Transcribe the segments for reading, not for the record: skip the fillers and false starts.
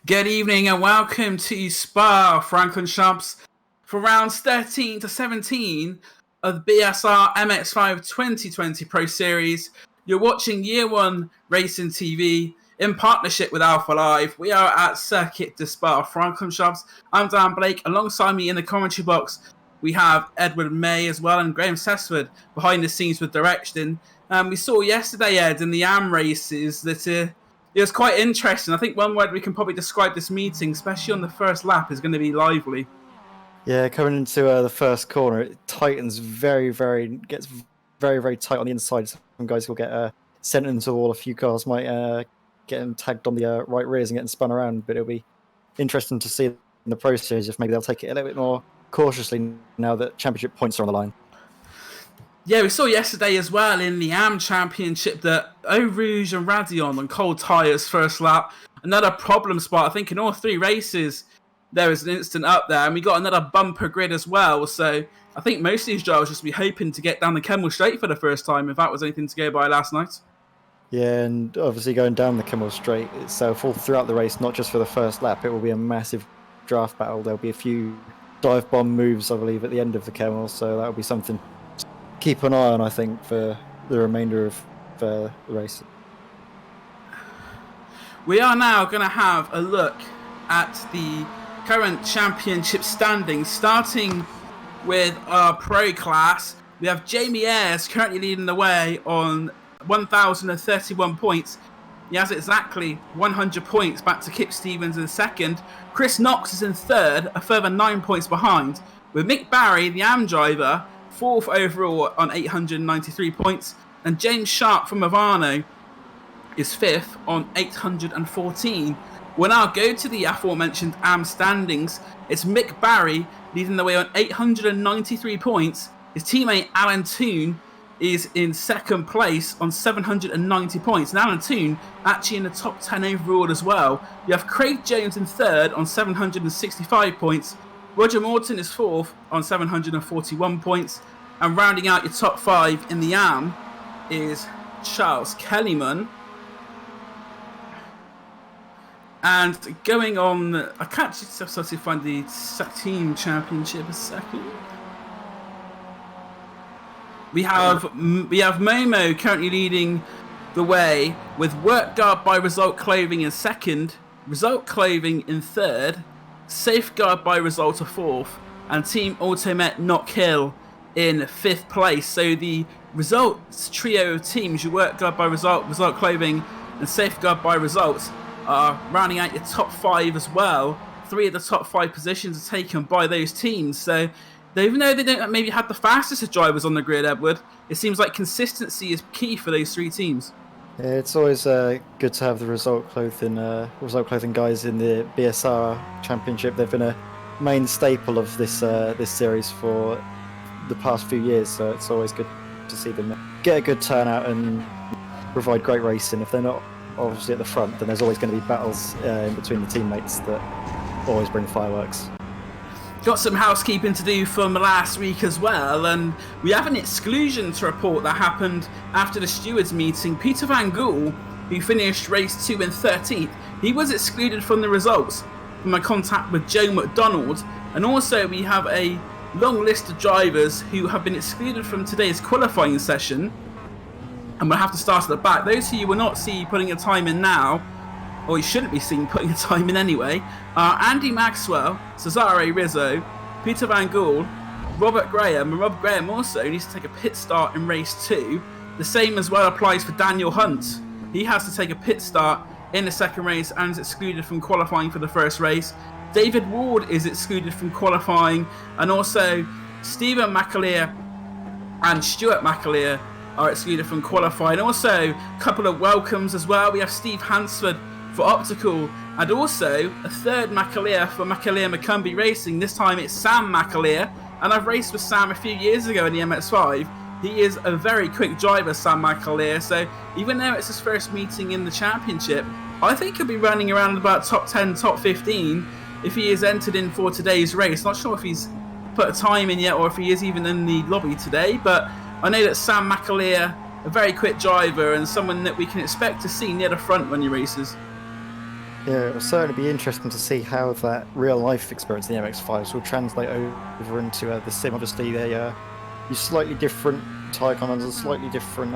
Good evening and welcome to Spa Franchorchamps for rounds 13 to 17 of the BSR MX5 2020 Pro Series. You're watching Year 1 Racing TV in partnership with Alpha Live. We are at Circuit de Spa Franchorchamps. I'm Dan Blake. Alongside me in the commentary box, we have Edward May as well and Graham Sessford behind the scenes with direction. We saw yesterday, Ed, in the AM races that it was quite interesting. I think one word we can probably describe this meeting, especially on the first lap, is going to be lively. Yeah, coming into the first corner, it tightens gets very tight on the inside. Some guys will get sent into the wall. A few cars might get them tagged on the right rears and getting spun around. But it'll be interesting to see in the Pro Series if maybe they'll take it a little bit more cautiously now that championship points are on the line. Yeah, we saw yesterday as well in the AM Championship that Eau Rouge and Radion on cold tyres first lap. Another problem spot. I think in all three races there was an instant up there, and we got another bumper grid as well. So I think most of these drivers just be hoping to get down the Kemmel Straight for the first time, if that was anything to go by last night. Yeah, and obviously going down the Kemmel Straight itself all throughout the race, not just for the first lap, it will be a massive draft battle. There'll be a few dive bomb moves, I believe, at the end of the Kemmel, so that'll be something to keep an eye on, I think, for the remainder of the race. We are now going to have a look at the current championship standings, starting with our pro class. We have Jamie Ayres currently leading the way on 1,031 points. He has exactly 100 points back to Kip Stevens in second. Chris Knox is in third, a further 9 points behind, with Mick Barry, the AM driver, fourth overall on 893 points, and James Sharp from Movano is fifth on 814. We'll now go to the aforementioned AM standings. It's Mick Barry leading the way on 893 points. His teammate Alan Toon is in second place on 790 points. And Alan Toon actually in the top 10 overall as well. You have Craig Jones in third on 765 points. Roger Morton is fourth on 741 points. And rounding out your top five in the AM is Charles Kellyman. And going on, I can't just find the team championship a second. We have Momo currently leading the way with Work Guard by Result Clothing in second, Result Clothing in third, Safeguard by Result of fourth, and Team Automet Knock Hill in fifth place. So the results trio of teams, your Work Guard by Result, Result Clothing, and Safeguard by Results, are rounding out your top five as well. Three of the top five positions are taken by those teams. So even though they don't maybe have the fastest of drivers on the grid, Edward, it seems like consistency is key for those three teams. Yeah, it's always good to have the result clothing guys in the BSR Championship. They've been a main staple of this series for the past few years, so it's always good to see them get a good turnout and provide great racing. If they're not obviously at the front, then there's always going to be battles in between the teammates that always bring fireworks. Got some housekeeping to do from last week as well, and we have an exclusion to report that happened after the stewards meeting. Peter Van Gool, who finished race 2 in 13th, he was excluded from the results from my contact with Joe McDonald, and also we have a long list of drivers who have been excluded from today's qualifying session, and we'll have to start at the back. Those who you will not see putting a time in now, or you shouldn't be seen putting a time in anyway, are Andy Maxwell, Cesare Rizzo, Peter Van Gool, Robert Graham, and Rob Graham also needs to take a pit start in race 2. The same as well applies for Daniel Hunt. He has to take a pit start in the second race and is excluded from qualifying for the first race. David Ward is excluded from qualifying, and also Stephen McAleer and Stuart McAleer are excluded from qualifying. Also, a couple of welcomes as well. We have Steve Hansford for Optical, and also a third McAleer for McAleer McCumbee Racing. This time it's Sam McAleer, and I've raced with Sam a few years ago in the MX5. He is a very quick driver, Sam McAleer, so even though it's his first meeting in the championship, I think he'll be running around about top 10, top 15 if he is entered in for today's race. Not sure if he's put a time in yet or if he is even in the lobby today, but I know that Sam McAleer, a very quick driver and someone that we can expect to see near the front when he races. Yeah, it'll certainly be interesting to see how that real life experience in the MX5s will translate over into the sim. Obviously, they use slightly different tire commands and slightly different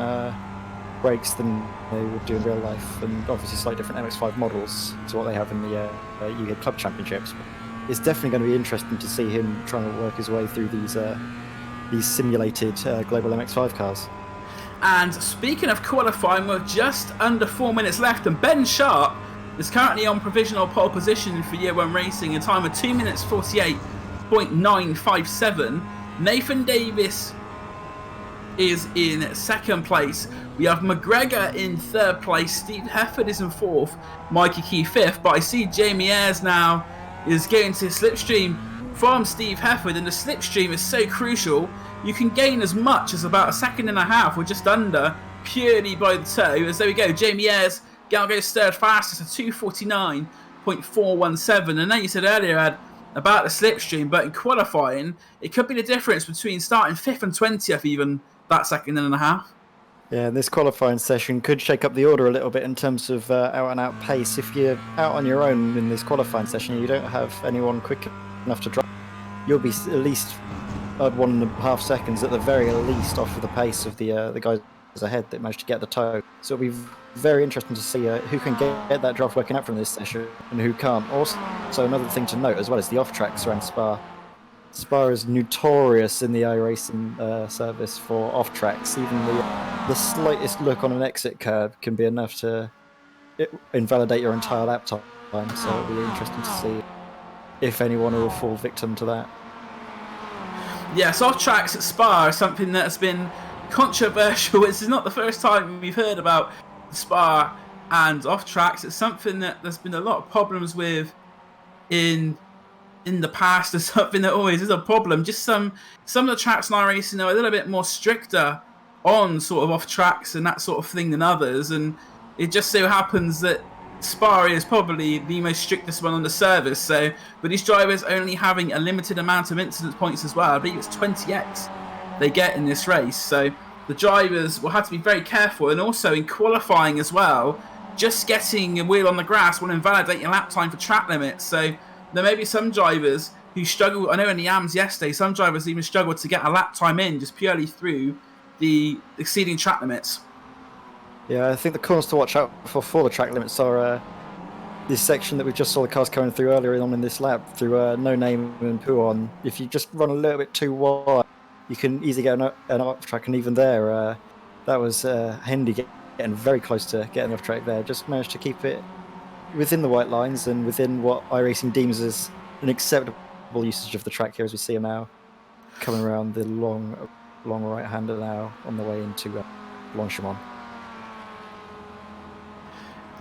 brakes than they would do in real life, and obviously slightly different MX5 models to what they have in the UK Club Championships. It's definitely going to be interesting to see him trying to work his way through these simulated global MX5 cars. And speaking of qualifying, we're just under 4 minutes left, and Ben Sharp is currently on provisional pole position for Year 1 Racing, a time of 2 minutes 48.957. Nathan Davis is in second place. We have McGregor in third place. Steve Hefford is in fourth. Mikey Key fifth. But I see Jamie Ayres now is going to slipstream from Steve Hefford, and the slipstream is so crucial. You can gain as much as about a second and a half, or just under, purely by the toe. As there we go, Jamie Ayres goes third fastest at 2:49.417. And then you said earlier, Ed, about the slipstream, but in qualifying, it could be the difference between starting 5th and 20th, even that second and a half. Yeah, this qualifying session could shake up the order a little bit in terms of out-and-out pace. If you're out on your own in this qualifying session, you don't have anyone quick enough to drive, you'll be at least 1.5 seconds at the very least off of the pace of the guys ahead that managed to get the toe. So it'll be very interesting to see who can get that draft working out from this session and who can't. Also, another thing to note as well is the off-tracks around Spa. Spa is notorious in the iRacing service for off-tracks. Even the slightest look on an exit curb can be enough to invalidate your entire lap time. So it'll be interesting to see if anyone will fall victim to that. Yes, off-tracks at Spa are something that has been controversial. This is not the first time we've heard about Spa and off-tracks. It's something that there's been a lot of problems with in the past. It's something that always is a problem. Just some of the tracks in iRacing are a little bit more stricter on sort of off-tracks and that sort of thing than others, and it just so happens that Spa is probably the most strictest one on the service. So, but these drivers only having a limited amount of incident points as well. I believe it's 20x they get in this race. So the drivers will have to be very careful, and also in qualifying as well, just getting a wheel on the grass will invalidate your lap time for track limits. So there may be some drivers who struggle. I know in the AMs yesterday, some drivers even struggled to get a lap time in just purely through the exceeding track limits. Yeah, I think the corners to watch out for the track limits are this section that we just saw the cars coming through earlier on in this lap through No Name and Puon. If you just run a little bit too wide, you can easily get an off track, and even there, that was Hendy getting very close to getting off track there. Just managed to keep it within the white lines and within what iRacing deems as an acceptable usage of the track here, as we see him now coming around the long right-hander now on the way into Blanchimont.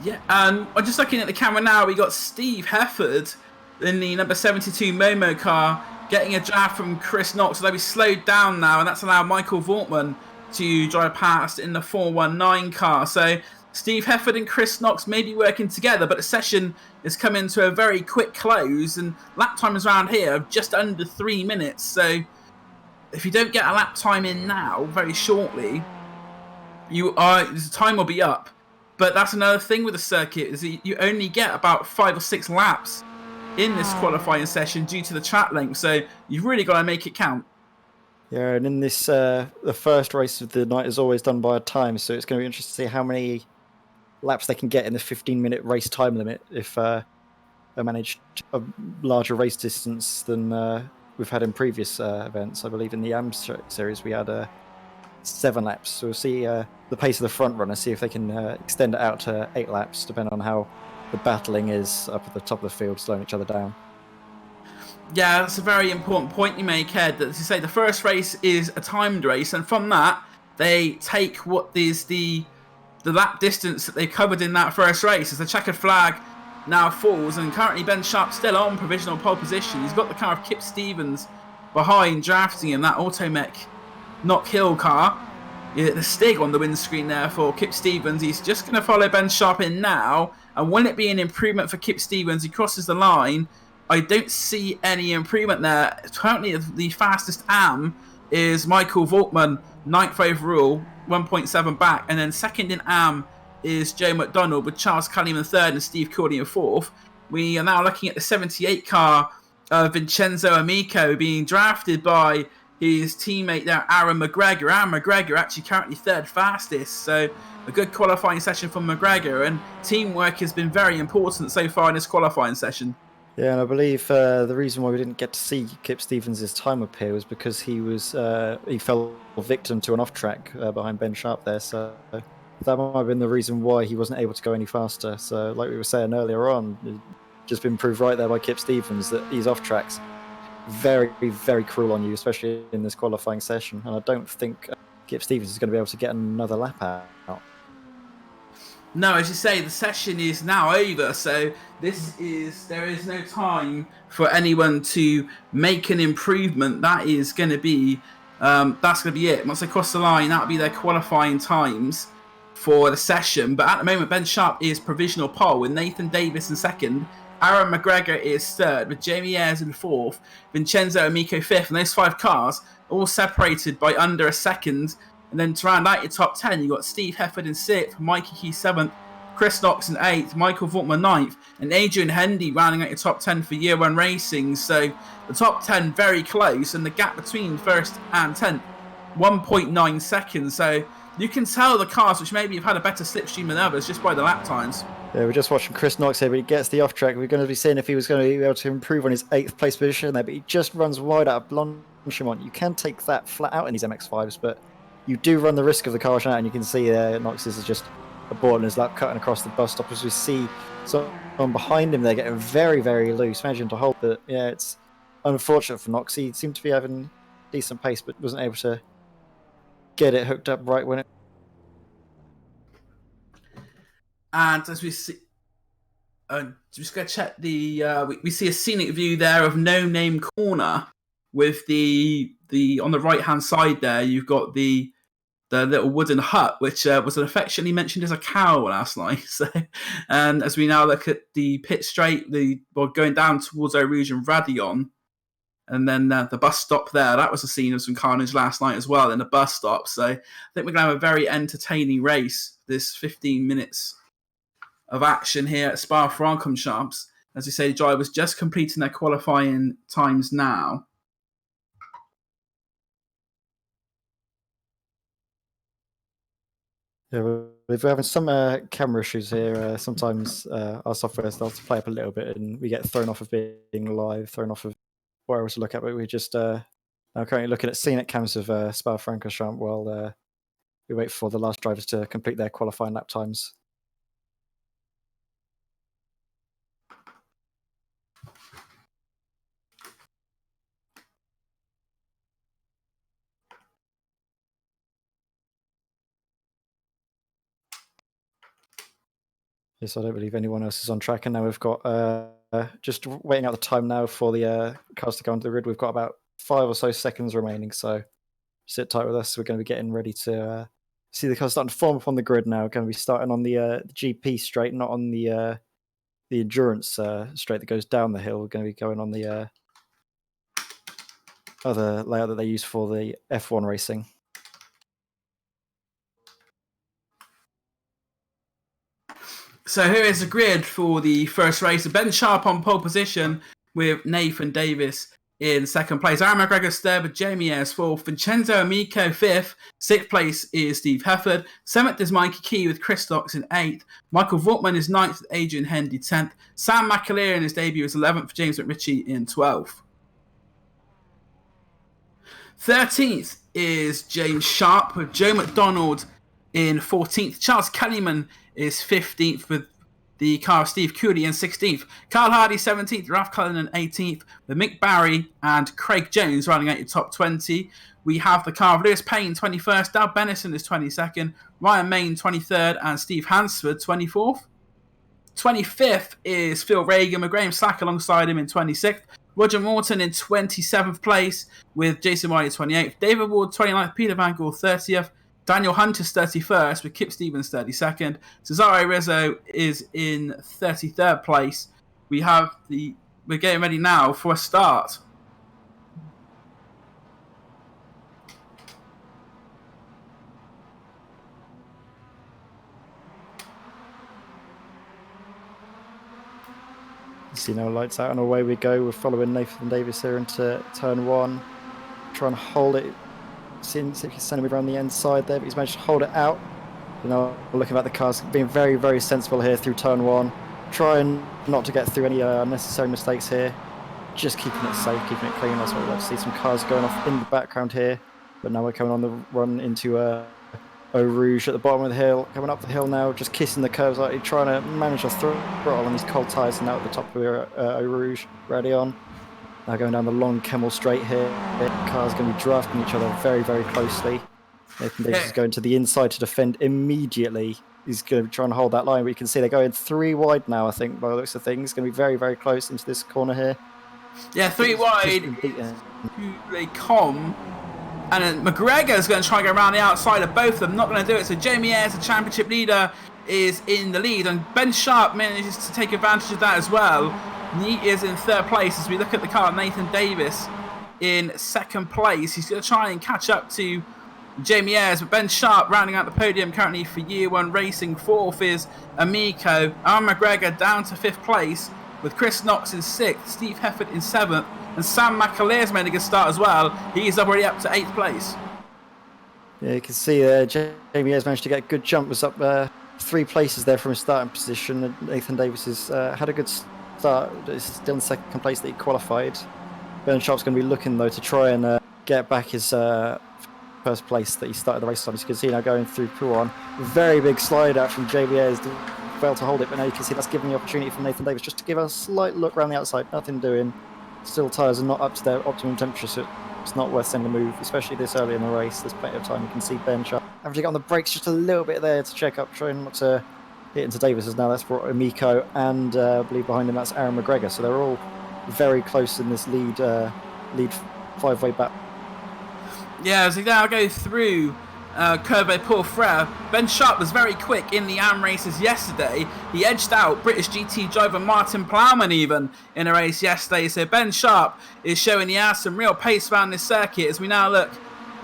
Yeah, and I'm just looking at the camera now. We got Steve Hefford in the number 72 Momo car getting a draft from Chris Knox. They'll be slowed down now, and that's allowed Michael Vortman to drive past in the 419 car. So Steve Hefford and Chris Knox may be working together, but the session is coming to a very quick close, and lap time is around here of just under 3 minutes. So if you don't get a lap time in now, very shortly, the time will be up. But that's another thing with the circuit, is that you only get about 5 or 6 laps in this qualifying session due to the track length. So you've really got to make it count. Yeah, and in this, the first race of the night is always done by a time, so it's going to be interesting to see how many laps they can get in the 15-minute race time limit if they manage a larger race distance than we've had in previous events. I believe in the AM series we had 7 laps, so we'll see the pace of the front runner, see if they can extend it out to 8 laps, depending on how the battling is up at the top of the field, slowing each other down. Yeah, that's a very important point you make, Ed. That, as you say, the first race is a timed race, and from that they take what is the lap distance that they covered in that first race. As the checkered flag now falls, and currently Ben Sharp still on provisional pole position. He's got the car of Kip Stevens behind, drafting him, that Automech Knock Hill car. The Stig on the windscreen there for Kip Stevens. He's just going to follow Ben Sharp in now, and will it be an improvement for Kip Stevens? He crosses the line. I don't see any improvement there. Currently, the fastest AM is Michael Vortman, 9th overall, 1.7 back, and then second in AM is Joe McDonald, with Charles Cunningham in third and Steve Courtney in fourth. We are now looking at the 78 car of Vincenzo Amico being drafted by his teammate there, Aaron McGregor. Aaron McGregor actually currently third fastest, so a good qualifying session from McGregor, and teamwork has been very important so far in this qualifying session. Yeah, and I believe the reason why we didn't get to see Kip Stevens' time up here was because he fell victim to an off-track behind Ben Sharp there, so that might have been the reason why he wasn't able to go any faster. So, like we were saying earlier on, it's just been proved right there by Kip Stevens that these off-tracks very, very cruel on you, especially in this qualifying session. And I don't think Kip Stevens is going to be able to get another lap out. No, as you say, the session is now over, so there is no time for anyone to make an improvement. That is going to be it. Once they cross the line, that'll be their qualifying times for the session. But at the moment, Ben Sharp is provisional pole with Nathan Davis in second. Aaron McGregor is third, with Jamie Ayres in fourth, Vincenzo Amico fifth, and those 5 cars all separated by under a second. And then to round out your top 10, you've got Steve Hefford in 6th, Mikey Key 7th, Chris Knox in 8th, Michael Vortman 9th, and Adrian Hendy rounding out your top 10 for Year 1 Racing. So the top 10 very close, and the gap between 1st and 10th, 1.9 seconds. So you can tell the cars which maybe have had a better slipstream than others just by the lap times. Yeah, we're just watching Chris Knox here, but he gets the off-track. We're going to be seeing if he was going to be able to improve on his 8th place position there, but he just runs wide out of Blanchimont. You can take that flat out in these MX5s, but you do run the risk of the car out, and you can see Knox is just aborting his lap, cutting across the bus stop as we see someone behind him there getting very, very loose, managing to hold. But yeah, it's unfortunate for Knox. He seemed to be having decent pace, but wasn't able to get it hooked up right when it. And as we see, just go check the. We see a scenic view there of No Name Corner with the on the right hand side there. You've got the little wooden hut, which was affectionately mentioned as a cow last night. So, and as we now look at the pit straight, going down towards Eau Rouge and Radion, and then the bus stop there, that was a scene of some carnage last night as well in the bus stop. So I think we're going to have a very entertaining race, this 15 minutes of action here at Spa Franchorchamps. As you say, the drivers just completing their qualifying times now. Yeah, if we're having some camera issues here, sometimes our software starts to play up a little bit and we get thrown off of being live, thrown off of where else to look at. But we're just now currently looking at scenic cams of Spa Francorchamps while we wait for the last drivers to complete their qualifying lap times. Yes, I don't believe anyone else is on track, and now we've got just waiting out the time now for the cars to go onto the grid. We've got about 5 or so seconds remaining, so sit tight with us. We're going to be getting ready to see the cars starting to form up on the grid now. We're going to be starting on the GP straight, not on the endurance straight that goes down the hill. We're going to be going on the other layout that they use for the F1 racing. So here is the grid for the first race. Ben Sharp on pole position with Nathan Davis in second place. Aaron McGregor third with Jamie Ayres fourth. Vincenzo Amico fifth. Sixth place is Steve Hefford. Seventh is Mikey Key with Chris Knox in eighth. Michael Vortman is ninth with Adrian Hendy 10th. Sam McAleer in his debut is 11th. James McRitchie in 12th. 13th is James Sharp with Joe McDonald in 14th. Charles Kellyman is 15th with the car of Steve Cooley in 16th. Carl Hardy 17th, Ralph Cullinan 18th, with Mick Barry and Craig Jones running out your top 20. We have the car of Lewis Payne 21st, Dal Bennison is 22nd, Ryan Main 23rd, and Steve Hansford 24th. 25th is Phil Reagan with Graham Slack alongside him in 26th. Roger Morton in 27th place with Jason Wiley 28th. David Ward 29th, Peter Van Gool 30th. Daniel Hunter's 31st with Kip Stevens 32nd. Cesare Rizzo is in 33rd place. We're getting ready now for a start. See, now lights out and away we go. We're following Nathan Davis here into turn 1. Trying to hold it. Seeing if he's sending me around the inside there, but he's managed to hold it out. You know, looking at the cars, being very, very sensible here through turn 1. Trying not to get through any unnecessary mistakes here. Just keeping it safe, keeping it clean. That's what we'd like to see. Some cars going off in the background here. But now we're coming on the run into Eau Rouge at the bottom of the hill. Coming up the hill now, just kissing the curves, like trying to manage a throttle on these cold tyres. And now at the top of Eau Rouge, ready on. Now going down the long Kemmel straight here. The cars going to be drafting each other very, very closely. Nathan Davis is going to the inside to defend immediately. He's going to be trying to hold that line, but you can see they're going 3 wide now, I think, by the looks of things. It's going to be very, very close into this corner here. Yeah, 3 wide. They come. And then McGregor's going to try and go around the outside of both of them. Not going to do it. So Jamie Ayres, the championship leader, is in the lead. And Ben Sharp manages to take advantage of that as well. He is in 3rd place as we look at the car. Nathan Davis in 2nd place. He's going to try and catch up to Jamie Ayres, but Ben Sharp rounding out the podium currently for Year 1 Racing. 4th is Amico. Aaron McGregor down to 5th place with Chris Knox in 6th, Steve Hefford in 7th, and Sam McAleer's made a good start as well. He's already up to 8th place. Yeah, you can see Jamie Ayres managed to get a good jump, was up 3 places there from his starting position. And Nathan Davis has had a good start, it's still in 2nd place that he qualified. Ben Sharp's going to be looking though to try and get back his 1st place that he started the race on. As you can see now going through Pouan. Very big slide out from Jamie Ayres. Failed to hold it, but now you can see that's giving the opportunity for Nathan Davis just to give a slight look around the outside. Nothing doing. Still tyres are not up to their optimum temperature, so it's not worth sending a move, especially this early in the race. There's plenty of time. You can see Ben Sharp having to get on the brakes just a little bit there to check up, trying not to hit into Davis. As now that's brought Amico, and I believe behind him that's Aaron McGregor. So they're all very close in this lead 5-way back. Yeah, as they now go through Curve Pour Frere, Ben Sharp was very quick in the AM races yesterday. He edged out British GT driver Martin Plowman even in a race yesterday. So Ben Sharp is showing he has some real pace around this circuit as we now look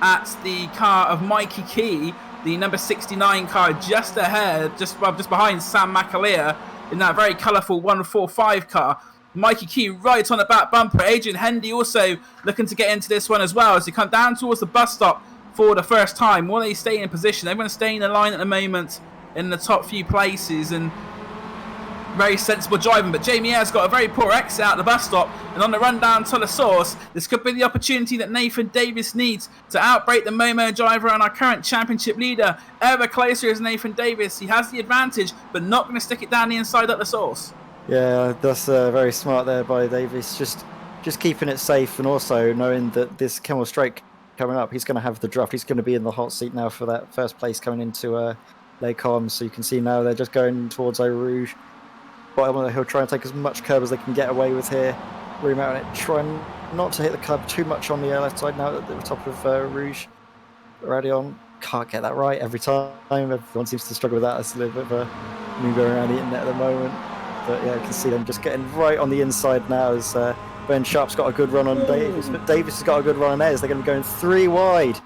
at the car of Mikey Key, the number 69 car just ahead, just behind Sam McAleer in that very colourful 145 car. Mikey Key right on the back bumper. Adrian Hendy also looking to get into this one as well as they come down towards the bus stop for the first time. Will they stay in position? Everyone's staying in the line at the moment in the top few places and very sensible driving. But Jamie Ayres got a very poor exit out the bus stop, and on the run down to the source, this could be the opportunity that Nathan Davis needs to outbrake the Momo driver and our current championship leader. Ever closer is Nathan Davis. He has the advantage, but not going to stick it down the inside at the source. Yeah, that's very smart there by Davis. Just keeping it safe, and also knowing that this Kemmel Straight coming up, he's going to have the draft. He's going to be in the hot seat now for that 1st place coming into Les Combes. So you can see now they're just going towards Eau Rouge. Bottom of the hill, try and take as much curb as they can get away with here. Remount it, trying not to hit the curb too much on the left side now at the top of Rouge. Already on, can't get that right every time. Everyone seems to struggle with that. It's a little bit of a move going around the internet at the moment. But yeah, you can see them just getting right on the inside now as Ben Sharp's got a good run on Davis, but Davis has got a good run on Ayres. They're going to be going 3 wide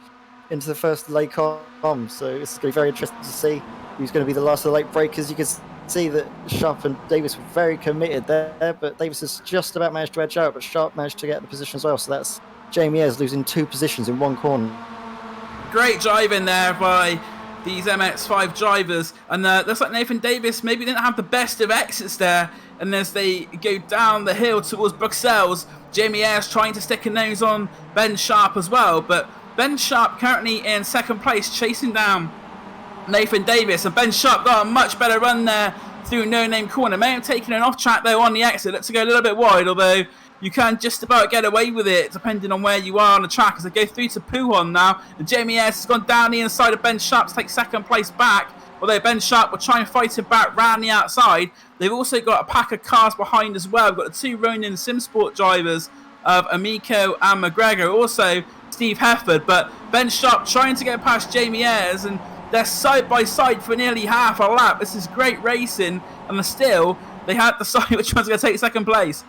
into the first Les Combes, so it's going to be very interesting to see who's going to be the last of the late breakers. You can see that Sharp and Davis were very committed there, but Davis has just about managed to edge out, but Sharp managed to get the position as well, so that's Jamie Ayres losing 2 positions in 1 corner. Great driving there by these MX5 drivers, and looks like Nathan Davis maybe didn't have the best of exits there, and as they go down the hill towards Bruxelles, Jamie Ayres trying to stick a nose on Ben Sharp as well, but Ben Sharp currently in 2nd place chasing down Nathan Davis, and Ben Sharp got a much better run there through No Name Corner. May have taken an off track though on the exit, looks to go a little bit wide, although you can just about get away with it depending on where you are on the track as they go through to Pouan now. And Jamie Ayres has gone down the inside of Ben Sharp to take 2nd place back, although Ben Sharp will try and fight him back round the outside. They've also got a pack of cars behind as well. We've got the 2 Ronin Simsport drivers of Amico and McGregor, also Steve Hefford, but Ben Sharp trying to get past Jamie Ayres, and they're side by side for nearly half a lap. This is great racing, and still they had to decide which one's going to take 2nd place.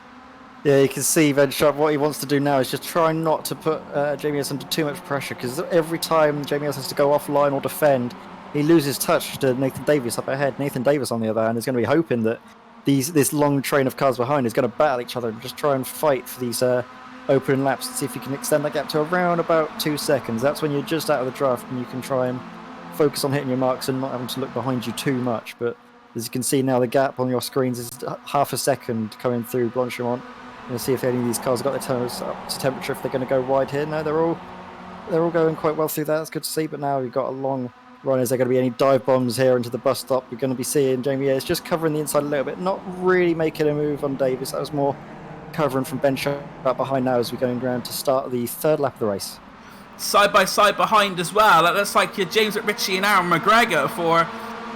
Yeah, you can see Ben Sharp, what he wants to do now is just try not to put Jamie Ayres under too much pressure, because every time Jamie Ayres has to go offline or defend, he loses touch to Nathan Davis up ahead. Nathan Davis, on the other hand, is going to be hoping that this long train of cars behind is going to battle each other and just try and fight for these opening laps to see if you can extend that gap to around about 2 seconds. That's when you're just out of the draft and you can try and focus on hitting your marks and not having to look behind you too much. But as you can see now, the gap on your screens is half a second coming through Blanchimont. We'll see if any of these cars have got their tires up to temperature, if they're going to go wide here. No, they're all going quite well through that. That's good to see. But now we've got a long run. Is there going to be any dive bombs here into the bus stop? We're going to be seeing Jamie Ayres just covering the inside a little bit, not really making a move on Davis. That was more covering from Ben Sharp behind now as we're going around to start the third lap of the race. Side by side behind as well. That looks like James McRitchie and Aaron McGregor for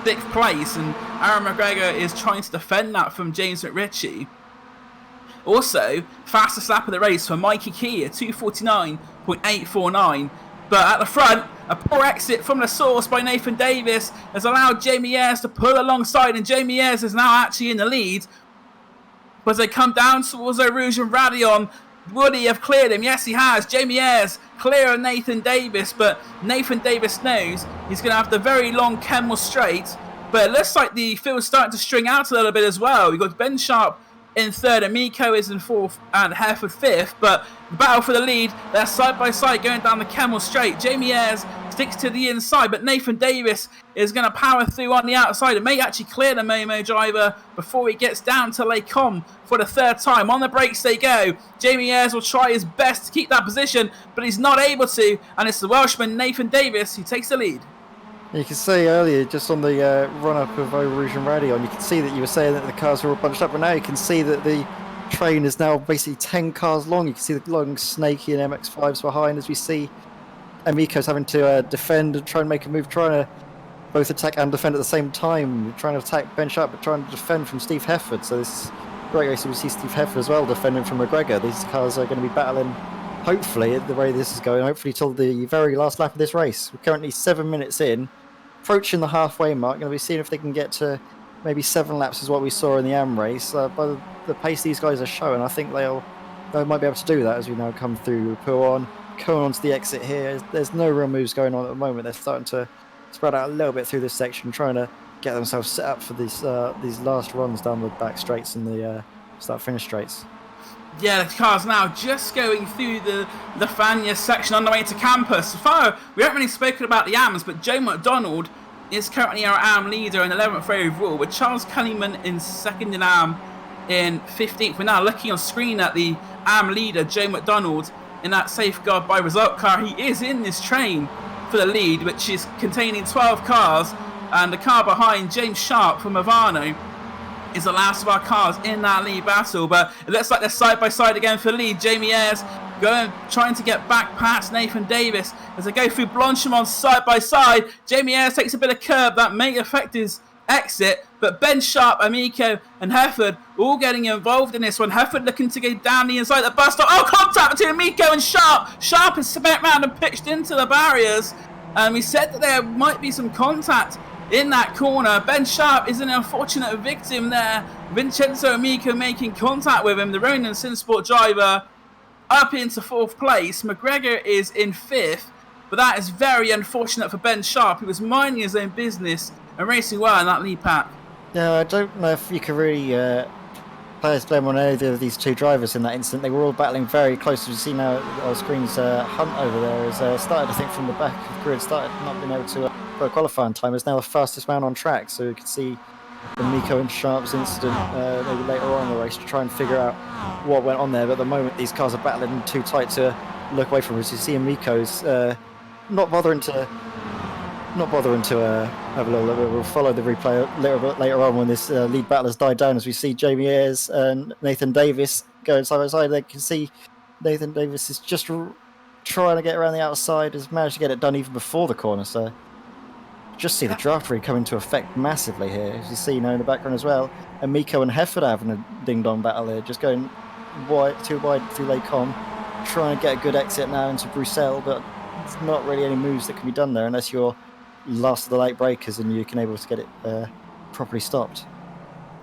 6th place, and Aaron McGregor is trying to defend that from James McRitchie. Also, fastest lap of the race for Mikey Kia, 2:49.849. But at the front, a poor exit from the source by Nathan Davis has allowed Jamie Ayres to pull alongside, and Jamie Ayres is now actually in the lead. But as they come down towards Eau Rouge and Radion, would he have cleared him? Yes, he has. Jamie Ayres clear of Nathan Davis, but Nathan Davis knows he's going to have the very long Kemmel straight. But it looks like the field's starting to string out a little bit as well. We've got Ben Sharp in 3rd, Amico is in 4th, and Hereford 5th. But the battle for the lead, they're side by side going down the Kemmel straight. Jamie Ayres sticks to the inside, but Nathan Davis is going to power through on the outside and may actually clear the Momo driver before he gets down to Les Combes for the 3rd time. On the brakes they go. Jamie Ayres will try his best to keep that position, but he's not able to, and it's the Welshman Nathan Davis who takes the lead. You can see earlier, just on the run-up of Eau Rouge and Radion, you can see that you were saying that the cars were all bunched up, but now you can see that the train is now basically 10 cars long. You can see the long Snakey and MX5s behind as we see Amico's having to defend and try and make a move, trying to both attack and defend at the same time, trying to attack Ben Sharp, but trying to defend from Steve Hefford. So this great race, we see Steve Hefford as well defending from McGregor. These cars are going to be battling, hopefully, the way this is going, hopefully till the very last lap of this race. We're currently 7 minutes in, approaching the halfway mark. Going to be seeing if they can get to maybe 7 laps is what we saw in the AM race. By the pace these guys are showing, I think they might be able to do that as we now come through Pouon. Going onto the exit here, there's no real moves going on at the moment. They're starting to spread out a little bit through this section, trying to get themselves set up for these last runs down the back straights and the start-finish straights. Yeah, the car's now just going through the Fania section on the way to campus. So far, we haven't really spoken about the AMs, but Joe McDonald is currently our AM leader in 11th overall, with Charles Cunningham in 2nd in AM in 15th. We're now looking on screen at the AM leader, Joe McDonald, in that safeguard by result car. He is in this train for the lead, which is containing 12 cars, and the car behind, James Sharp from Avano, is the last of our cars in that lead battle. But it looks like they're side by side again for the lead. Jamie Ayres trying to get back past Nathan Davis as they go through Blanchimont side by side. Jamie Ayres takes a bit of curb that may affect his exit, but Ben Sharp, Amico and Hefford all getting involved in this one. Hefford looking to go down the inside of the bus stop. Oh, contact between Amico and Sharp. Sharp is spent round and pitched into the barriers, and we said that there might be some contact in that corner. Ben Sharp is an unfortunate victim there. Vincenzo Amico making contact with him, the Ronin Sinsport driver, up into 4th place. McGregor is in 5th, but that is very unfortunate for Ben Sharp, who was minding his own business and racing well in that lead pack. Yeah, I don't know if you can really place blame on either of these two drivers in that incident. They were all battling very close. As you see now on our screens, Hunt over there has started, I think, from the back of the grid, started not being able to put a qualifying time. Is now the fastest man on track. So you can see the Miko and Sharp's incident maybe later on in the race to try and figure out what went on there. But at the moment, these cars are battling too tight to look away from us. You see Miko's not bothering to have a little bit. We'll follow the replay a little bit later on when this lead battle has died down, as we see Jamie Ayres and Nathan Davis going side by side. They can see Nathan Davis is just trying to get around the outside, has managed to get it done even before the corner. So just see the draft rig come into effect massively here, as you see now in the background as well. And Miko and Hefford having a ding-dong battle here, just going too wide through Les Combes, trying to get a good exit now into Bruxelles, but there's not really any moves that can be done there unless you're last of the late breakers and you can able to get it properly stopped.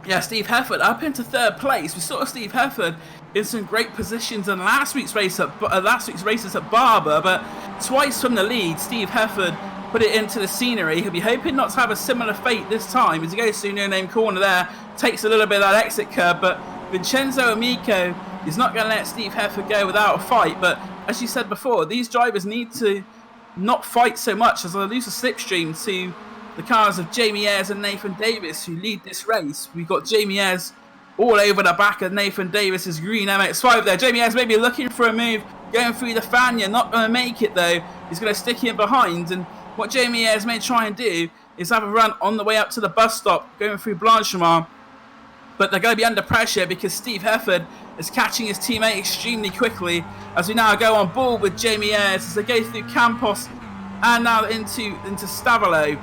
Yeah, Steve Hefford up into 3rd place. We saw Steve Hefford in some great positions in last week's races at Barber, but twice from the lead, Steve Hefford put it into the scenery. He'll be hoping not to have a similar fate this time as he goes through no-name corner there, takes a little bit of that exit curb, but Vincenzo Amico is not going to let Steve Heffer go without a fight. But as you said before, these drivers need to not fight so much as they lose a slipstream to the cars of Jamie Ayres and Nathan Davis, who lead this race. We've got Jamie Ayres all over the back of Nathan Davis's green MX5 there. Jamie Ayres maybe looking for a move, going through the Fania, not going to make it though. He's going to stick in behind, and what Jamie Ayres may try and do is have a run on the way up to the bus stop, going through Blanchimont. But they're going to be under pressure because Steve Hefford is catching his teammate extremely quickly as we now go on board with Jamie Ayres as they go through Campos and now into Stavolo.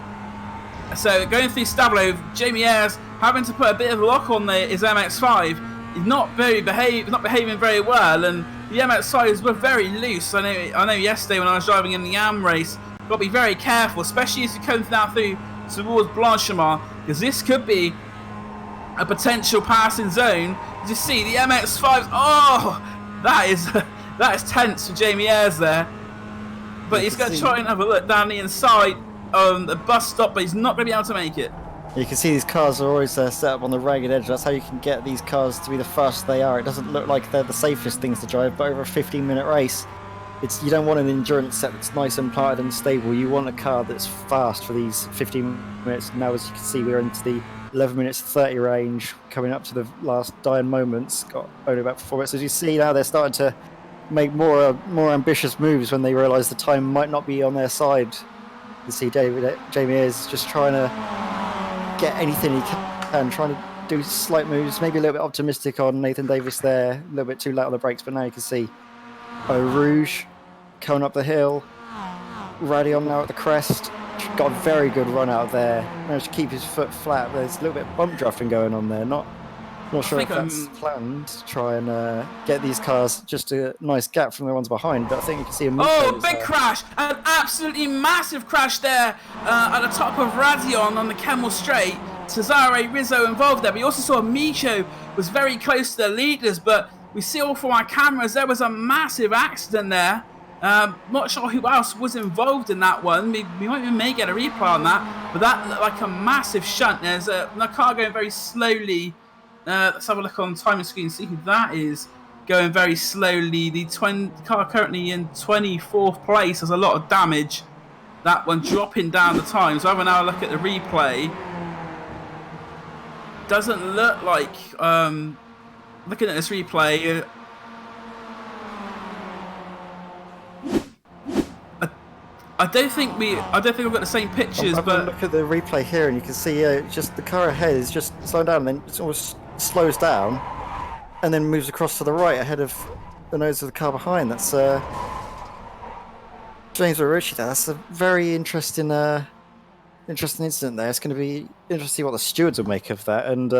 So going through Stavolo, Jamie Ayres having to put a bit of lock on his MX5. He's not behaving very well, and the MX5s were very loose. I know yesterday when I was driving in the AM race, got to be very careful, especially as you come down through towards Blanchimont, because this could be a potential passing zone. You see the MX5s. Oh, that is tense for Jamie Ayres there. But he's going to try and have a look down the inside on the bus stop, but he's not going to be able to make it. You can see these cars are always set up on the ragged edge. That's how you can get these cars to be the fastest they are. It doesn't look like they're the safest things to drive, but over a 15-minute race, you don't want an endurance set that's nice and planted and stable. You want a car that's fast for these 15 minutes. Now, as you can see, we're into the 11 minutes 30 range, coming up to the last dying moments. Got only about 4 minutes. As you see now, they're starting to make more ambitious moves when they realise the time might not be on their side. You see Jamie Ayres just trying to get anything he can, trying to do slight moves, maybe a little bit optimistic on Nathan Davis there, a little bit too late on the brakes, but now you can see Eau Rouge coming up the hill, Radion now at the crest, got a very good run out there, managed to keep his foot flat. There's a little bit of bump drafting going on there, not sure if that's planned to try and get these cars just a nice gap from the ones behind, but I think you can see a big crash, an absolutely massive crash there at the top of Radion on the Camel Straight. Cesare Rizzo involved there, but you also saw Micho was very close to the leaders, but we see all from our cameras there was a massive accident there. Not sure who else was involved in that one. We may get a replay on that, but that looked like a massive shunt. There's a car going very slowly. Let's have a look on the timing screen, see who that is going very slowly. The car currently in 24th place, has a lot of damage. That one dropping down the time. So having now a look at the replay, doesn't look like, looking at this replay, I don't think we've got the same pictures. But look at the replay here, and you can see just the car ahead is just slowing down, and then it almost slows down, and then moves across to the right ahead of the nose of the car behind. That's James Ritchie there. That's a very interesting incident there. It's going to be interesting to see what the stewards will make of that, and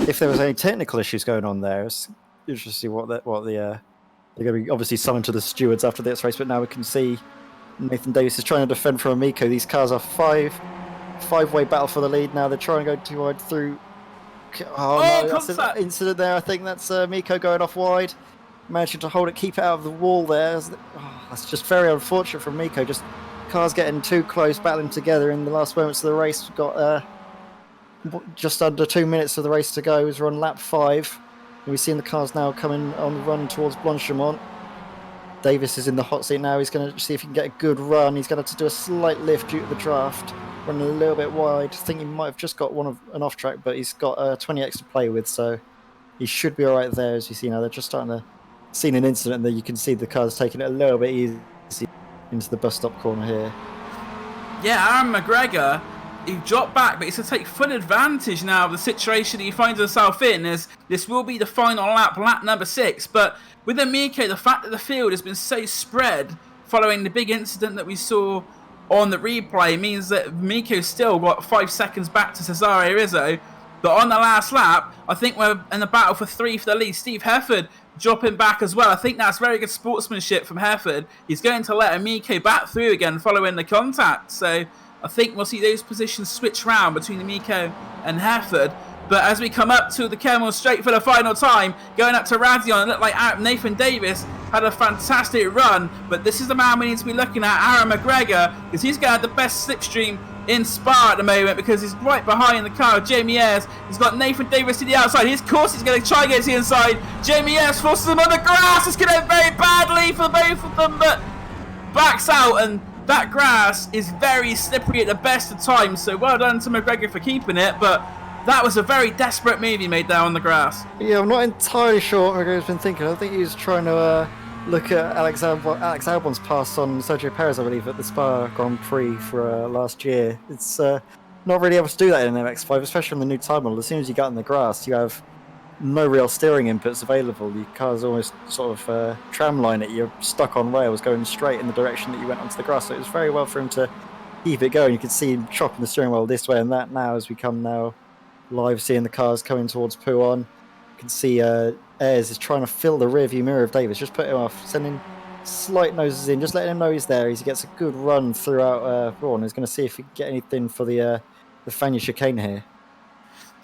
if there was any technical issues going on there. It's interesting to see what they're going to be obviously summoned to the stewards after this race. But now we can see Nathan Davis is trying to defend from Amico. These cars are five-way battle for the lead now. They're trying to go too wide through. No, that's an incident there. I think that's Amico going off wide, managing to hold it, keep it out of the wall there. That's just very unfortunate for Amico. Just cars getting too close, battling together in the last moments of the race. We've got just under 2 minutes of the race to go. We're on lap 5. And we're seeing the cars now coming on the run towards Blanchimont. Davis is in the hot seat now. He's going to see if he can get a good run. He's going to have to do a slight lift due to the draft. Running a little bit wide. I think he might have just got an off track, but he's got 20x to play with, so he should be all right there. As you see now, they're just starting to see an incident, and there you can see the car's taking it a little bit easy into the bus stop corner here. Yeah, Aaron McGregor, he dropped back, but he's going to take full advantage now of the situation he finds himself in, as this will be the final lap number 6. But with Amico, the fact that the field has been so spread following the big incident that we saw on the replay means that Miko's still got 5 seconds back to Cesare Rizzo. But on the last lap, I think we're in the battle for 3 for the lead. Steve Hefford dropping back as well. I think that's very good sportsmanship from Hefford. He's going to let Amico back through again following the contact. So I think we'll see those positions switch round between Amico and Hefford. But as we come up to the Camel Straight for the final time, going up to Radion, it looked like Nathan Davis had a fantastic run. But this is the man we need to be looking at, Aaron McGregor, because he's going to have the best slipstream in Spa at the moment, because he's right behind the car of Jamie Ayres. He's got Nathan Davis to the outside. His course he's going to try and get to the inside. Jamie Ayres forces him on the grass. It's going to end very badly for both of them, but backs out, and that grass is very slippery at the best of times. So well done to McGregor for keeping it, but that was a very desperate move he made there on the grass. Yeah, I'm not entirely sure what McGregor's been thinking. I think he was trying to look at Alex Albon's pass on Sergio Perez, I believe, at the Spa Grand Prix for last year. It's not really able to do that in an MX5, especially on the new time model. As soon as you get in the grass, you have no real steering inputs available. Your car's almost sort of tramline it. You're stuck on rails going straight in the direction that you went onto the grass. So it was very well for him to keep it going. You can see him chopping the steering wheel this way and that now as we come now live seeing the cars coming towards Pouon. You can see Ayres is trying to fill the rearview mirror of Davis, just put him off, sending slight noses in, just letting him know he's there. He gets a good run throughout Braun. He's going to see if he can get anything for the Fania chicane here.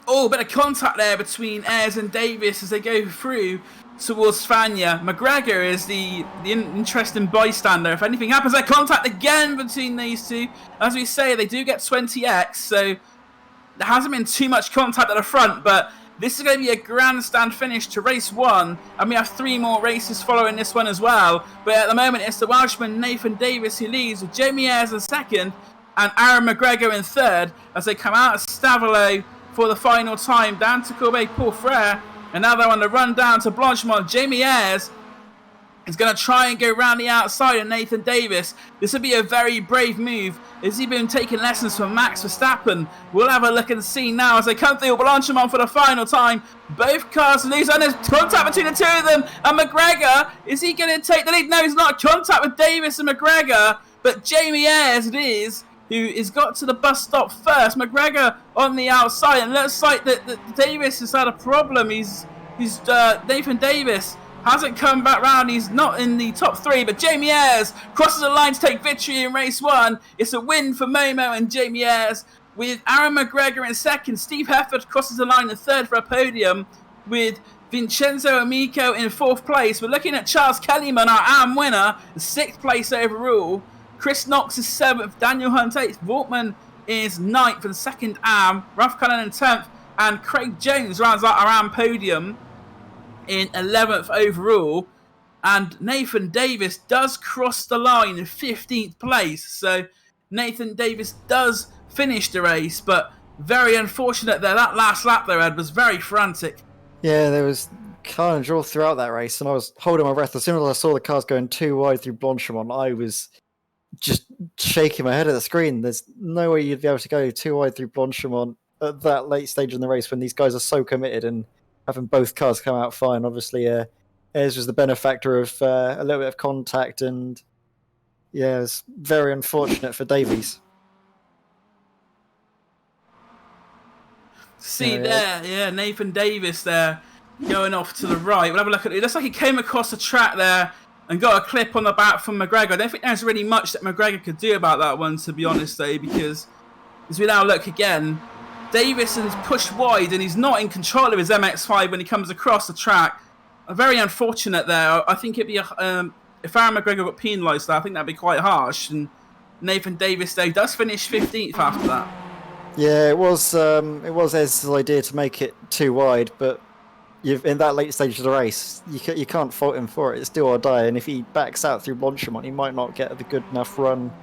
Oh, bit of contact there between Ayres and Davis as they go through towards Fania. McGregor is the interesting bystander. If anything happens, there's contact again between these two. As we say, they do get 20x, so there hasn't been too much contact at the front, but this is going to be a grandstand finish to race 1, and we have 3 more races following this one as well. But at the moment, it's the Welshman Nathan Davis who leads, with Jamie Ayres in second and Aaron McGregor in third as they come out of Stavelot for the final time down to Corbeil-Porfrère, and now they're on the run down to Blanchimont. Jamie Ayres is going to try and go round the outside of Nathan Davis. This would be a very brave move. Has he been taking lessons from Max Verstappen? We'll have a look and see now as they come through Blanchimont for the final time. Both cars lose, and there's contact between the two of them. And McGregor, is he going to take the lead? No, he's not. Contact with Davis and McGregor, but Jamie Ayres it is who has got to the bus stop first. McGregor on the outside, and it looks like that Davis has had a problem. Nathan Davis hasn't come back round. He's not in the top 3, but Jamie Ayres crosses the line to take victory in race 1. It's a win for Momo and Jamie Ayres, with Aaron McGregor in second. Steve Hefford crosses the line in third for a podium, with Vincenzo Amico in 4th place. We're looking at Charles Kellyman, our AM winner, 6th place overall. Chris Knox is 7th, Daniel Hunt 8th, Vortman is 9th and 2nd AM, Ralph Cullen in 10th, and Craig Jones rounds out our AM podium in 11th overall. And Nathan Davis does cross the line in 15th place. So Nathan Davis does finish the race, but very unfortunate there. That last lap there, Ed, was very frantic. Yeah, there was carnage all throughout that race, and I was holding my breath. As soon as I saw the cars going too wide through Blanchimont, I was just shaking my head at the screen. There's no way you'd be able to go too wide through Blanchimont at that late stage in the race when these guys are so committed and having both cars come out fine. Obviously, Ayres was the benefactor of a little bit of contact, and yeah, it's very unfortunate for Davies. Yeah, Nathan Davis there going off to the right. We'll have a look at it. It looks like he came across the track there and got a clip on the back from McGregor. I don't think there's really much that McGregor could do about that one, to be honest, though, because as we now look again, Davis is pushed wide and he's not in control of his MX5 when he comes across the track. Very unfortunate there. I think it'd be if Aaron McGregor got penalised there, I think that'd be quite harsh. And Nathan Davis, though, does finish 15th after that. Yeah, it was Ayres' idea to make it too wide, but in that late stage of the race, you can't fault him for it. It's do or die, and if he backs out through Blanchimont, he might not get the good enough run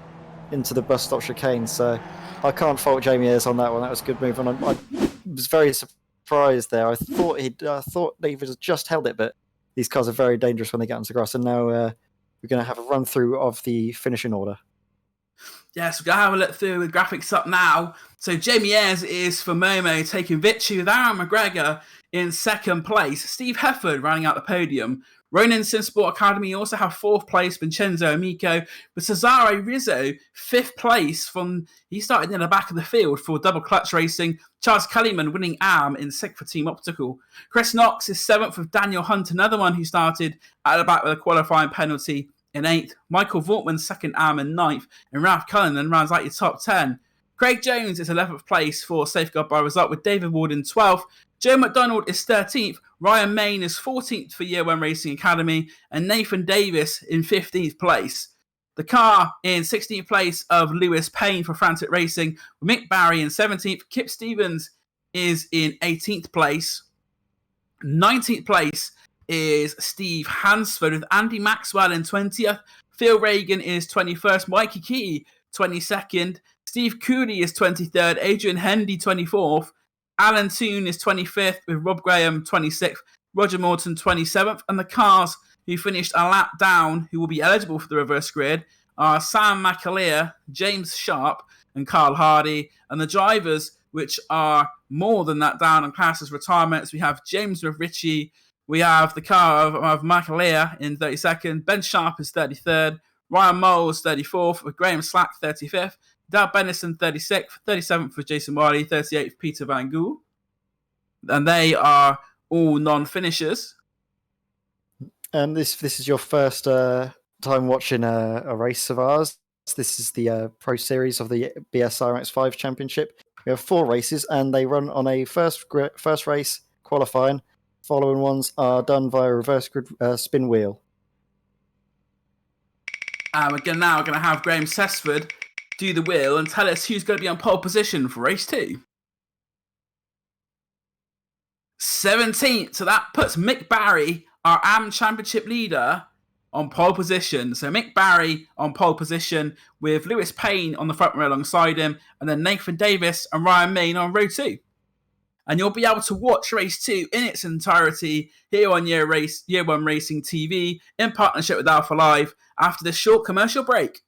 into the bus stop chicane. So I can't fault Jamie Ayres on that one. That was a good move, and I was very surprised there. I thought David had just held it, but these cars are very dangerous when they get onto the grass, and now we're going to have a run through of the finishing order. Yes, we're going to have a look through the graphics up now. So Jamie Ayres is for Momo, taking victory with Aaron McGregor in 2nd place. Steve Hefford rounding out the podium. Ronin Simsport Academy also have 4th place, Vincenzo Amico. With Cesare Rizzo, 5th place. He started in the back of the field for double clutch racing. Charles Kellyman winning AM in 6th for Team Optical. Chris Knox is 7th with Daniel Hunt, another one who started at the back with a qualifying penalty in 8th. Michael Vortman 2nd AM in 9th. And Ralph Cullen then rounds out your top 10. Craig Jones is 11th place for safeguard by result, with David Ward in 12th. Joe McDonald is 13th. Ryan Main is 14th for Year 1 Racing Academy. And Nathan Davis in 15th place. The car in 16th place of Lewis Payne for Frantic Racing, with Mick Barry in 17th. Kip Stevens is in 18th place. 19th place is Steve Hansford, with Andy Maxwell in 20th. Phil Reagan is 21st. Mikey Key, 22nd. Steve Cooley is 23rd. Adrian Hendy, 24th. Alan Toon is 25th, with Rob Graham 26th. Roger Morton 27th. And the cars who finished a lap down, who will be eligible for the reverse grid, are Sam McAleer, James Sharp, and Carl Hardy. And the drivers, which are more than that down and classed as retirements, we have James with Ritchie. We have the car of McAleer in 32nd. Ben Sharp is 33rd. Ryan Moles 34th, with Graham Slack 35th. Dad Bennison 36th. 37th for Jason Wiley. 38th Peter Van Gool. And they are all non-finishers. And this is your first time watching a race of ours. This is the Pro Series of the BSR MX5 Championship. We have 4 races, and they run on a first race qualifying. Following ones are done via reverse grid spin wheel. We're now going to have Graham Sessford do the wheel and tell us who's going to be on pole position for race 2. 17th. So that puts Mick Barry, our AM Championship leader, on pole position. So Mick Barry on pole position, with Lewis Payne on the front row alongside him, and then Nathan Davis and Ryan Main on row 2. And you'll be able to watch race 2 in its entirety here on Year 1 Racing TV in partnership with Alpha Live after this short commercial break.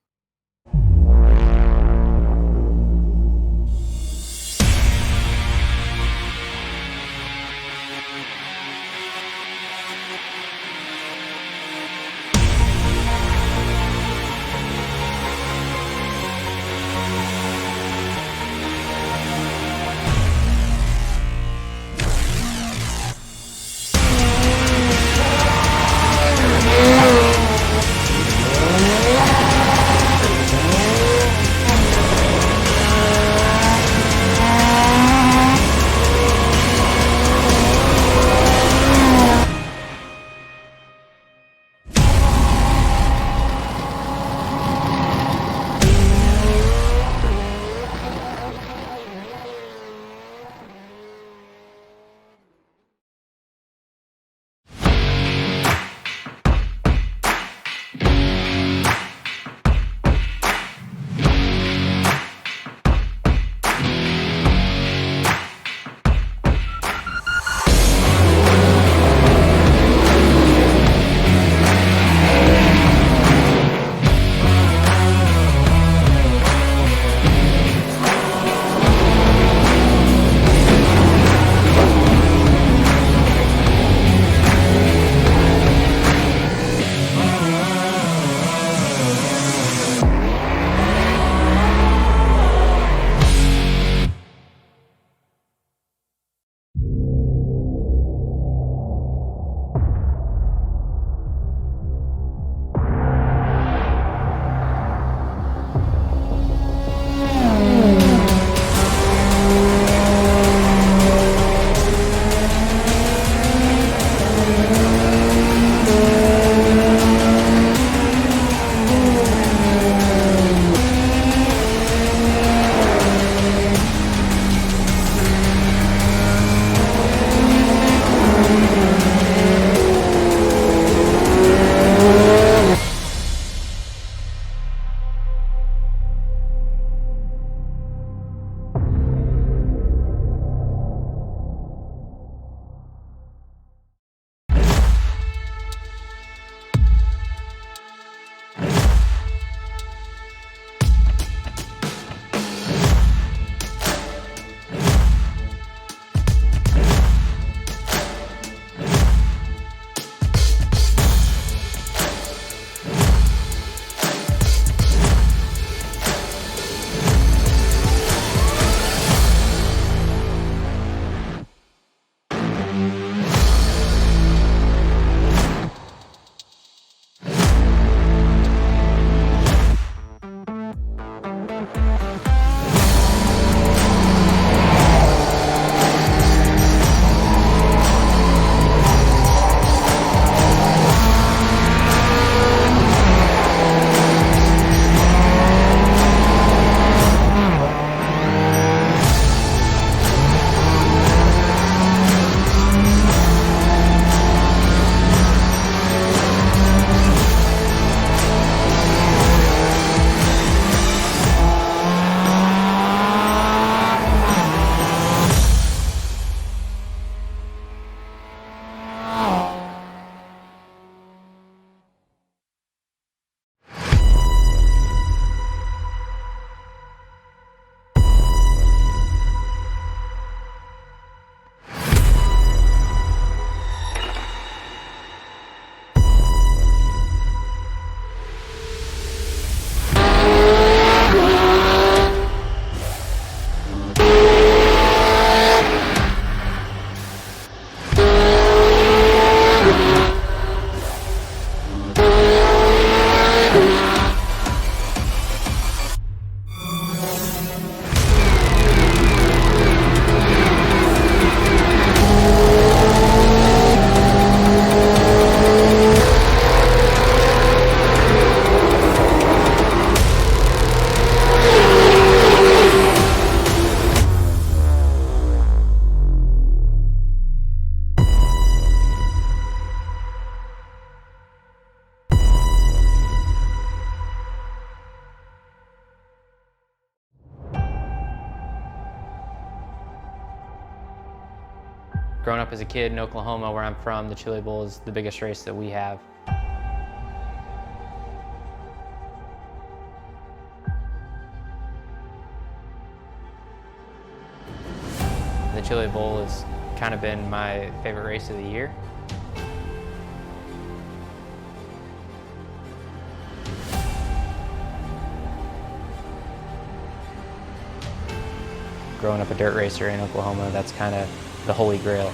Growing up as a kid in Oklahoma, where I'm from, the Chili Bowl is the biggest race that we have. The Chili Bowl has kind of been my favorite race of the year. Growing up a dirt racer in Oklahoma, that's kind of the holy grail.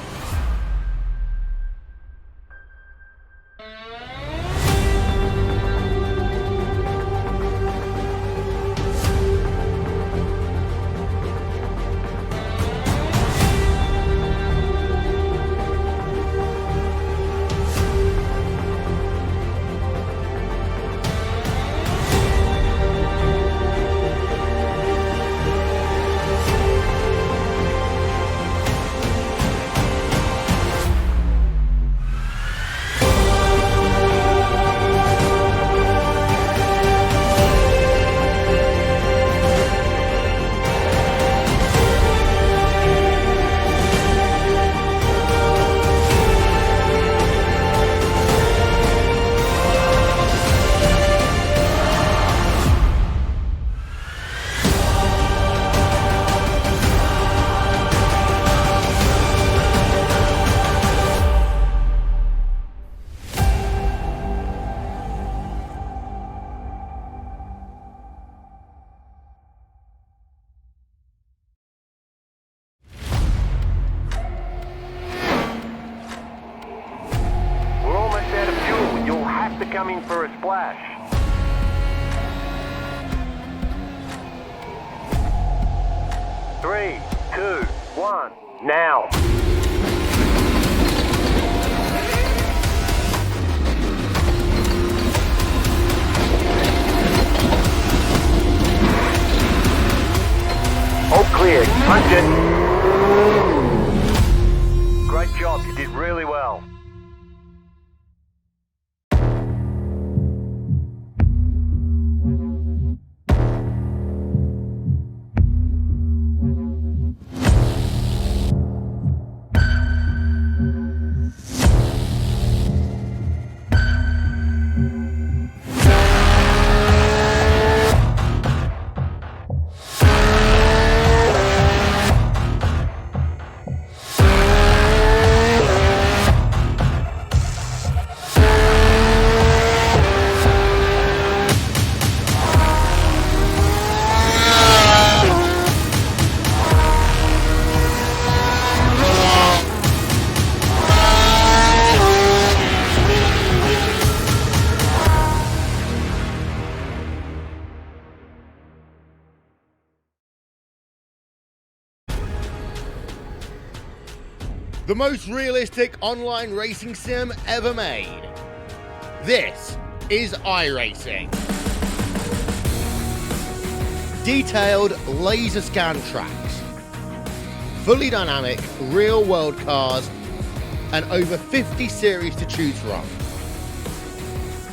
Coming for a splash. 3, 2, 1, now. All clear, punch it. Great job, you did really well. The most realistic online racing sim ever made. This is iRacing. Detailed laser scan tracks, fully dynamic real world cars, and over 50 series to choose from.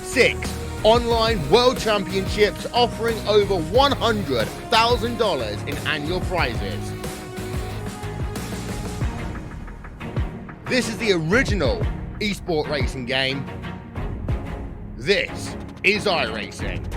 6 online world championships offering over $100,000 in annual prizes. This is the original esport racing game. This is iRacing.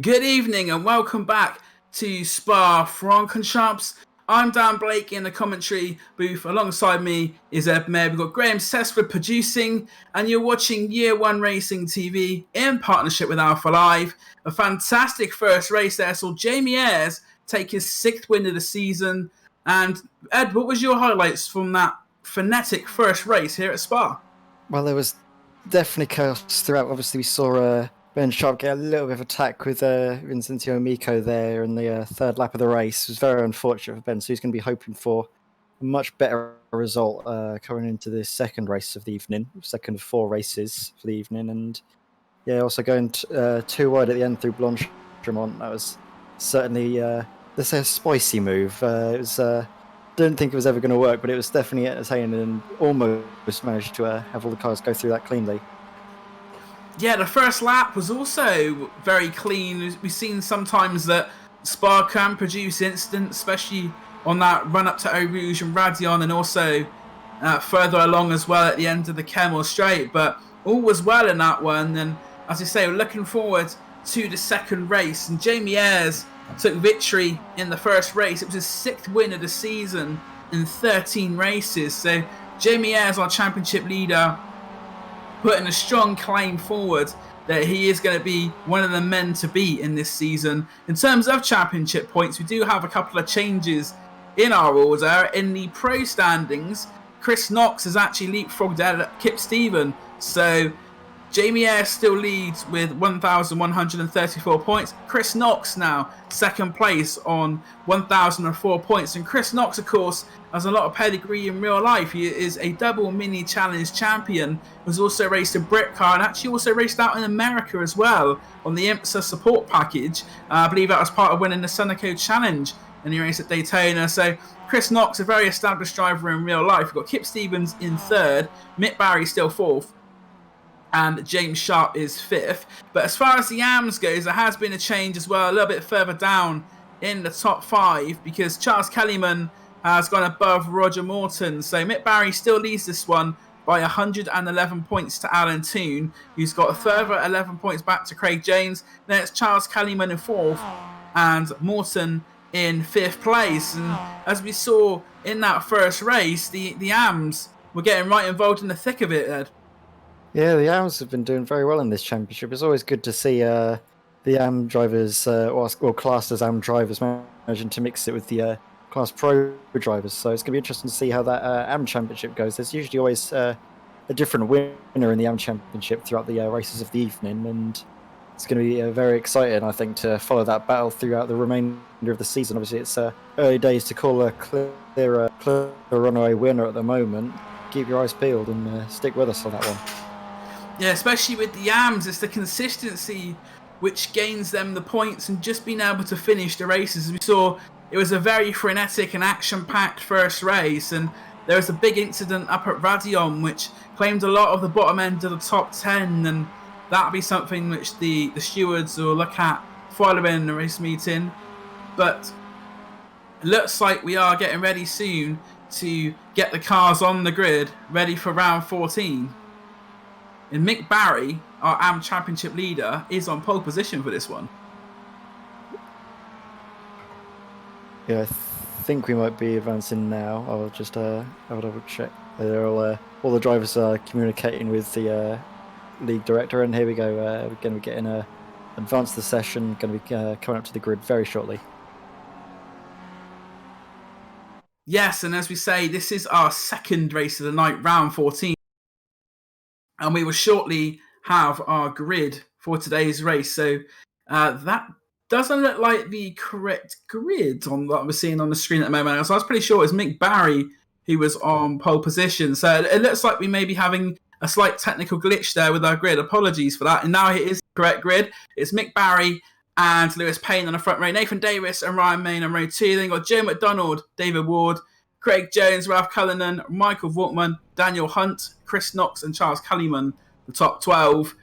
Good evening and welcome back to Spa Franchorchamps. I'm Dan Blake in the commentary booth. Alongside me is Ed Mayer. We've got Graham Sesford producing, and you're watching Year One Racing TV in partnership with Alpha Live. A fantastic first race there. Saw Jamie Ayres take his 6th win of the season. And Ed, what was your highlights from that frenetic first race here at Spa? Well, there was definitely chaos throughout. Obviously, we saw Ben Sharp get a little bit of attack with Vincentio Amico there in the third lap of the race. It was very unfortunate for Ben, so he's going to be hoping for a much better result coming into the second race of the evening, second of 4 races for the evening. And yeah, also going too wide at the end through Blanchemont. That was certainly, let's say, a spicy move. It was... didn't think it was ever going to work, but it was definitely entertaining and almost managed to have all the cars go through that cleanly. Yeah, the first lap was also very clean. We've seen sometimes that Spa can produce incidents, especially on that run up to Eau Rouge and Radion, and also further along as well at the end of the Kemmel Straight. But all was well in that one, and as I say, we're looking forward to the second race. And Jamie Ayres took victory in the first race. It was his 6th win of the season in 13 races. So Jamie Ayres, our championship leader, putting a strong claim forward that he is going to be one of the men to beat in this season. In terms of championship points, we do have a couple of changes in our order. In the pro standings, Chris Knox has actually leapfrogged Kip Stephen. So Jamie Ayres still leads with 1,134 points. Chris Knox now second place on 1,004 points. And Chris Knox, of course, has a lot of pedigree in real life. He is a double mini challenge champion. Was also raced a Brit car and actually also raced out in America as well on the IMSA support package. I believe that was part of winning the Sunoco Challenge in the race at Daytona. So Chris Knox, a very established driver in real life. We've got Kip Stevens in 3rd, Mick Barry still 4th, and James Sharp is 5th. But as far as the AMS goes, there has been a change as well, a little bit further down in the top 5, because Charles Kellyman has gone above Roger Morton. So Mick Barry still leads this one by 111 points to Alan Toon, who's got a further 11 points back to Craig James. Then it's Charles Kellyman in 4th and Morton in 5th place. And as we saw in that first race, the AMS were getting right involved in the thick of it, Ed. Yeah, the AMs have been doing very well in this championship. It's always good to see the AM drivers, or classed as AM drivers, managing to mix it with the Class Pro drivers. So it's going to be interesting to see how that AM championship goes. There's usually always a different winner in the AM championship throughout the races of the evening, and it's going to be very exciting, I think, to follow that battle throughout the remainder of the season. Obviously, it's early days to call a clear runaway winner at the moment. Keep your eyes peeled and stick with us on that one. Yeah, especially with the AMs, it's the consistency which gains them the points and just being able to finish the races. As we saw, it was a very frenetic and action-packed first race, and there was a big incident up at Radion which claimed a lot of the bottom end of the top 10, and that'll be something which the stewards will look at following the race meeting. But it looks like we are getting ready soon to get the cars on the grid, ready for round 14. And Mick Barry, our AM Championship leader, is on pole position for this one. Yeah, I think we might be advancing now. I'll just have a double check. They're all the drivers are communicating with the league director, and here we go. We're going to be getting advance the session. Going to be coming up to the grid very shortly. Yes, and as we say, this is our second race of the night, round 14. And we will shortly have our grid for today's race. So That doesn't look like the correct grid on what we're seeing on the screen at the moment. So I was pretty sure it was Mick Barry who was on pole position. So it looks like we may be having a slight technical glitch there with our grid. Apologies for that. And now it is the correct grid. It's Mick Barry and Lewis Payne on the front row, Nathan Davis and Ryan Main on row 2. Then you've got Joe McDonald, David Ward, Craig Jones, Ralph Cullinan, Michael Vortman, Daniel Hunt, Chris Knox and Charles Culliman, the top 12.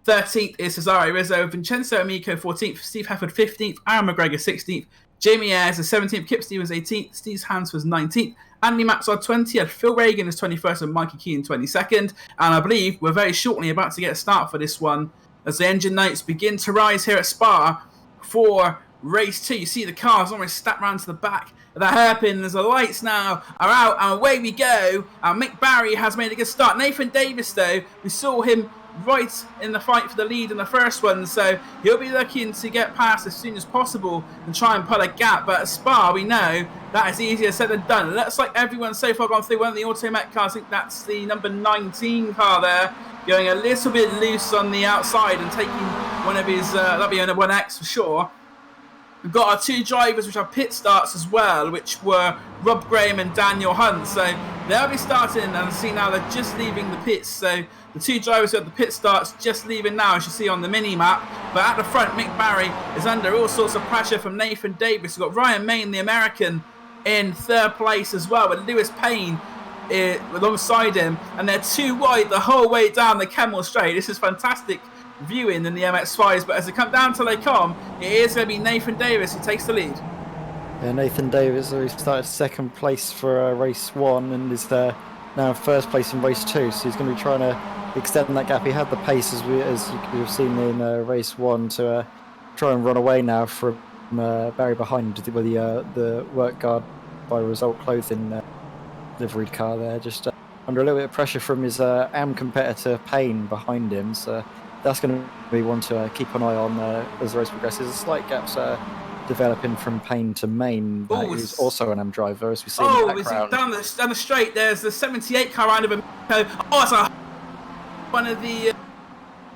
13th is Cesare Rizzo, Vincenzo Amico 14th, Steve Hefford 15th, Aaron McGregor 16th, Jamie Ayres is 17th, Kip Stevens 18th, Steve Hans was 19th, Andy Maxwell 20th, Phil Reagan is 21st and Mikey Keane 22nd. And I believe we're very shortly about to get a start for this one as the engine notes begin to rise here at Spa for race 2. You see the cars almost stacked round to the back of the hairpin as the lights now are out and away we go. And Mick Barry has made a good start. Nathan Davis though, we saw him right in the fight for the lead in the first one, so he'll be looking to get past as soon as possible and try and pull a gap. But at Spa, we know that is easier said than done. It looks like everyone so far gone through one of the Automet cars. I think that's the number 19 car there, going a little bit loose on the outside and taking one of his, that'll be on a 1X for sure. We've got our 2 drivers which are pit starts as well, which were Rob Graham and Daniel Hunt. So they'll be starting, and see now they're just leaving the pits. So the 2 drivers who have the pit starts just leaving now, as you see on the mini-map. But at the front, Mick Barry is under all sorts of pressure from Nathan Davis. We've got Ryan Main, the American, in 3rd place as well, with Lewis Payne alongside him. And they're 2 wide the whole way down the Kemmel Straight. This is fantastic viewing in the MX5s, but as they come down to Lake Com, it is going to be Nathan Davis who takes the lead. Yeah, Nathan Davis, who started 2nd place for race 1 and is now in 1st place in race 2, so he's going to be trying to extend that gap. He had the pace, as you've seen in race 1, to try and run away now from Barry behind with the work guard by Result Clothing liveried car there, just under a little bit of pressure from his AM competitor Payne behind him, so that's going to be one to keep an eye on as the race progresses. A slight gaps developing from Payne to Main, who's also an AM driver, as we see in the background. Down the straight, there's the 78 car round of Amico. Oh, it's one of the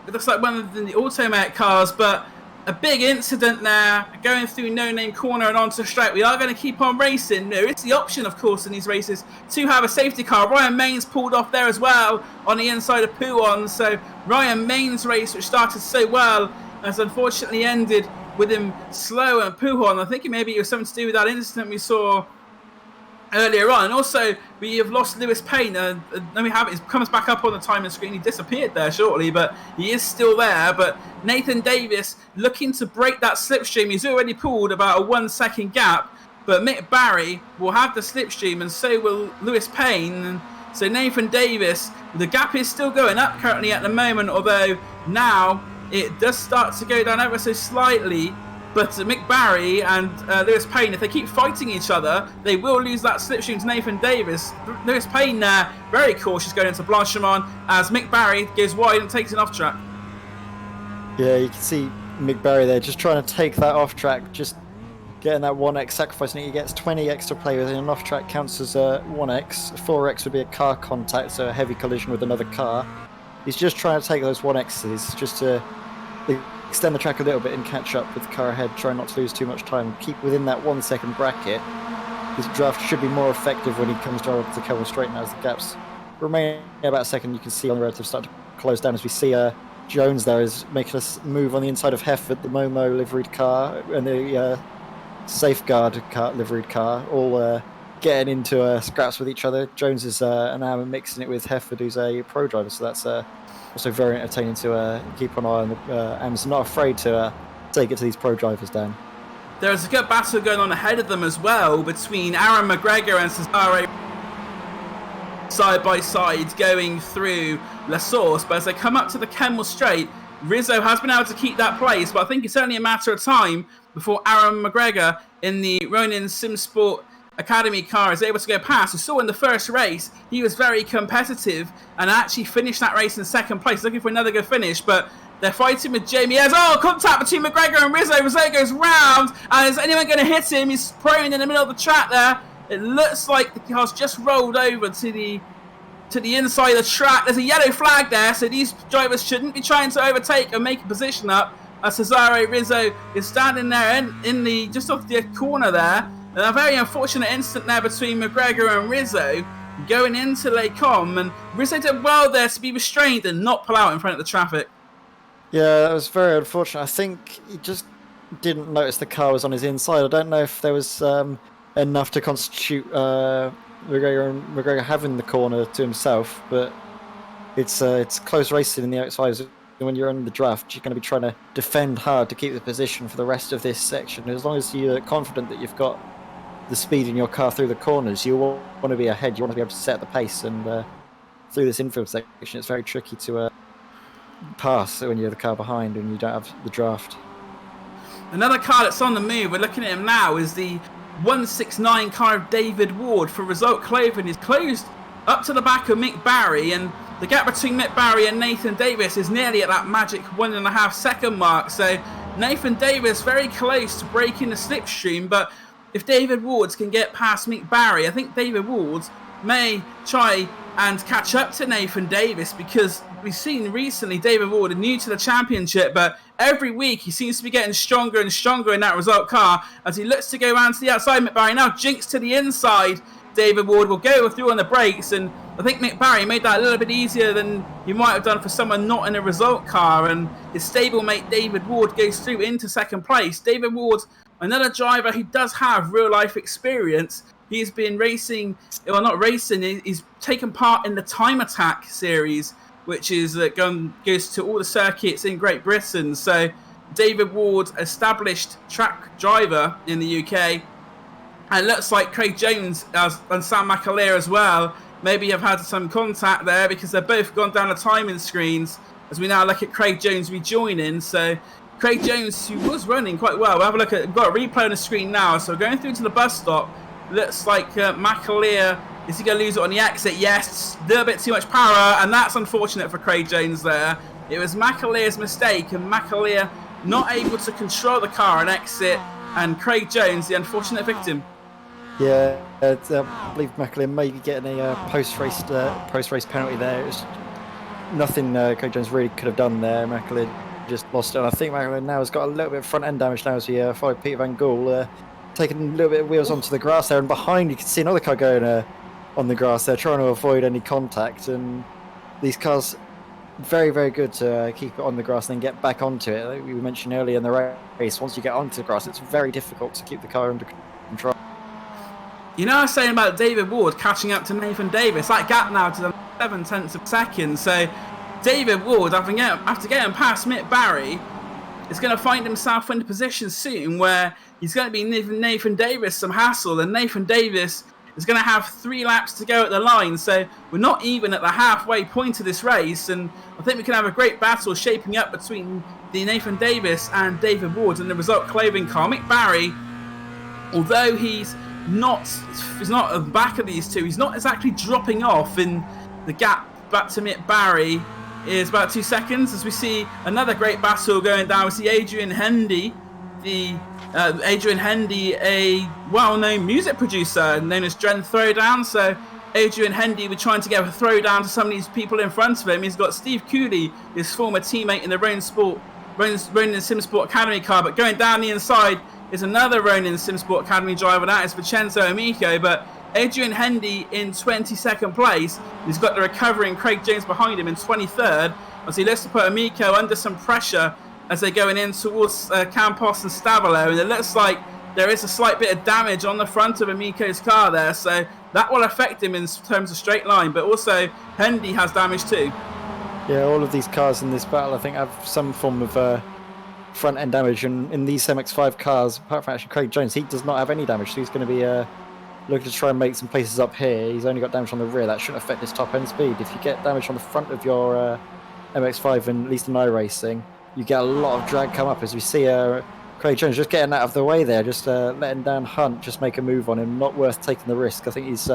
it looks like one of the Automat cars, but a big incident there, going through No Name Corner and onto the straight. We are going to keep on racing. There is the option, of course, in these races to have a safety car. Ryan Main's pulled off there as well on the inside of Pouon. So Ryan Main's race, which started so well, has unfortunately ended with him slow and Pouon. I think maybe it was something to do with that incident we saw earlier on. And also, we have lost Lewis Payne. Then we have it. He comes back up on the timing screen. He disappeared there shortly, but he is still there. But Nathan Davis looking to break that slipstream. He's already pulled about a 1 second gap, but Mick Barry will have the slipstream, and so will Lewis Payne. And so Nathan Davis, the gap is still going up currently at the moment, although now it does start to go down ever so slightly. But Mick Barry and Lewis Payne, if they keep fighting each other, they will lose that slipstream to Nathan Davis. Lewis Payne there, very cautious going into Blanchimont as Mick Barry goes wide and takes it off track. Yeah, you can see Mick Barry there just trying to take that off track, just getting that 1x sacrificing it. He gets 20x to play with, and an off track counts as a 1x. 4x would be a car contact, so a heavy collision with another car. He's just trying to take those 1x's just to extend the track a little bit and catch up with the car ahead, try not to lose too much time, keep within that 1 second bracket. His draft should be more effective when he comes down to the Kemmel Straight now, as the gaps remain about a second. You can see on the road to start to close down as we see Jones there is making us move on the inside of Hefford, the Momo liveried car, and the Safeguard car, liveried car, all getting into scraps with each other. Jones is now mixing it with Hefford, who's a pro driver, so that's also very entertaining to keep an eye on. And not afraid to take it to these pro drivers down. There's a good battle going on ahead of them as well between Aaron McGregor and Cesare side by side going through La Source. But as they come up to the Kemmel Straight, Rizzo has been able to keep that place, but I think it's only a matter of time before Aaron McGregor in the Ronin SimSport Academy car is able to go past. We saw in the first race he was very competitive and actually finished that race in 2nd place, looking for another good finish, but they're fighting with Jamie Ayres. Oh, contact between McGregor and Rizzo. Rizzo goes round, and is anyone going to hit him? He's prone in the middle of the track there. It looks like the car's just rolled over to the inside of the track. There's a yellow flag there, so these drivers shouldn't be trying to overtake and make a position up. Cesare Rizzo is standing there in the just off the corner there. And a very unfortunate incident there between McGregor and Rizzo going into Les Combes, and Rizzo did well there to be restrained and not pull out in front of the traffic. Yeah, that was very unfortunate. I think he just didn't notice the car was on his inside. I don't know if there was enough to constitute McGregor having the corner to himself, but it's close racing in the MX5s. When you're in the draft, you're going to be trying to defend hard to keep the position for the rest of this section. As long as you're confident that you've got the speed in your car through the corners, you want to be ahead. You want to be able to set the pace, and through this infield section, it's very tricky to pass when you're the car behind and you don't have the draft. Another car that's on the move, we're looking at him now, is the 169 car of David Ward for Result Clothing. He's closed up to the back of Mick Barry, and the gap between Mick Barry and Nathan Davis is nearly at that magic 1.5 second mark. So Nathan Davis very close to breaking the slipstream, but if David Ward can get past Mick Barry, I think David Ward may try and catch up to Nathan Davis, because we've seen recently David Ward, new to the championship, but every week he seems to be getting stronger and stronger in that Result car as he looks to go around to the outside. Mick Barry now jinks to the inside. David Ward will go through on the brakes, and I think Mick Barry made that a little bit easier than he might have done for someone not in a Result car, and his stablemate David Ward goes through into second place. David Ward, another driver who does have real life experience. He's been racing, well, not racing, he's taken part in the Time Attack series, which is goes to all the circuits in Great Britain. So David Ward, established track driver in the UK, and it looks like Craig Jones and Sam McAleer as well maybe have had some contact there, because they've both gone down the timing screens as we now look at Craig Jones rejoining. So Craig Jones, who was running quite well, we'll have a look at, we've got a replay on the screen now. So going through to the bus stop, looks like McAleer, is he going to lose it on the exit? Yes, a little bit too much power, and that's unfortunate for Craig Jones there. It was McAleer's mistake, and McAleer not able to control the car and exit, and Craig Jones, the unfortunate victim. Yeah, I believe McAleer may be getting a post-race penalty there. It was nothing Craig Jones really could have done there. McAleer just lost it, and I think McAleer now has got a little bit of front-end damage now as he followed Peter Van Gool, taking a little bit of wheels onto the grass there, and behind you can see another car going on the grass there, trying to avoid any contact. And these cars, very, very good to keep it on the grass and then get back onto it. Like we mentioned earlier in the race, once you get onto the grass, it's very difficult to keep the car under control. You know, I was saying about David Ward catching up to Nathan Davis, that gap now to the 7/10 of a second. So David Ward, after getting past Mick Barry, is going to find himself in a position soon where he's going to be giving Nathan Davis some hassle, and Nathan Davis is going to have 3 laps to go at the line. So we're not even at the halfway point of this race, and I think we can have a great battle shaping up between the Nathan Davis and David Ward in the Result Clothing car. Mick Barry, although he's not at the back of these two, he's not exactly dropping off in the gap back to Mick Barry is about 2 seconds, as we see another great battle going down. We see Adrian Hendy, a well-known music producer known as Dren Throwdown. So Adrian Hendy, we're trying to get a throwdown to some of these people in front of him. He's got Steve Cooley, his former teammate in the Ronin Simsport Academy car, but going down the inside is another Ronin Simsport Academy driver, that is Vincenzo Amico. But Adrian Hendy in 22nd place. He's got the recovering Craig Jones behind him in 23rd, as he looks to put Amico under some pressure as they're going in towards Campos and Stavolo. And it looks like there is a slight bit of damage on the front of Amico's car there, so that will affect him in terms of straight line, but also Hendy has damage too. Yeah, all of these cars in this battle, I think, have some form of front-end damage, and in these MX5 cars, apart from actually Craig Jones, he does not have any damage, so he's going to be looking to try and make some places up here. He's only got damage on the rear. That shouldn't affect his top-end speed. If you get damage on the front of your MX5, and at least in iRacing, you get a lot of drag come up, as we see Craig Jones just getting out of the way there, just letting down Hunt, just make a move on him. Not worth taking the risk. I think he's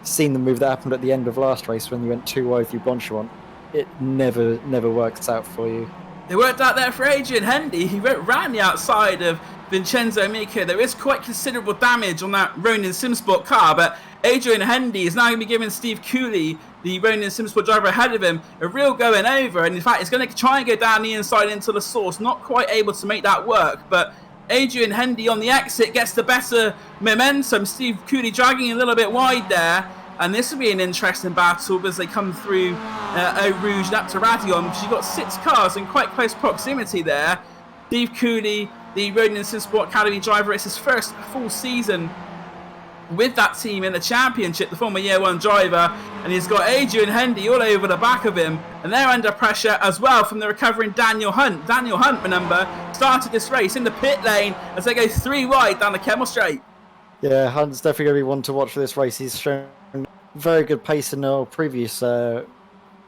seen the move that happened at the end of last race when you went too wide through Blanchimont. It never works out for you. It worked out there for Adrian Hendy. He went round the outside of Vincenzo Amico. There is quite considerable damage on that Ronin Simsport car, but Adrian Hendy is now going to be giving Steve Cooley the Ronin Simsport driver ahead of him, a real going over, and in fact he's going to try and go down the inside into the source, not quite able to make that work, but Adrian Hendy on the exit gets the better momentum. Steve Cooley dragging a little bit wide there, and this will be an interesting battle as they come through Eau Rouge and up to Radion, because you've got 6 cars in quite close proximity there. Steve Cooley, the Ronin Simsport Academy driver, it's his first full season with that team in the championship, the former Year 1 driver, and he's got Adrian Hendy all over the back of him, and they're under pressure as well from the recovering Daniel Hunt. Daniel Hunt, remember, started this race in the pit lane as they go 3 wide down the Kemmel Straight. Yeah, Hunt's definitely going to be one to watch for this race. He's shown very good pace in the previous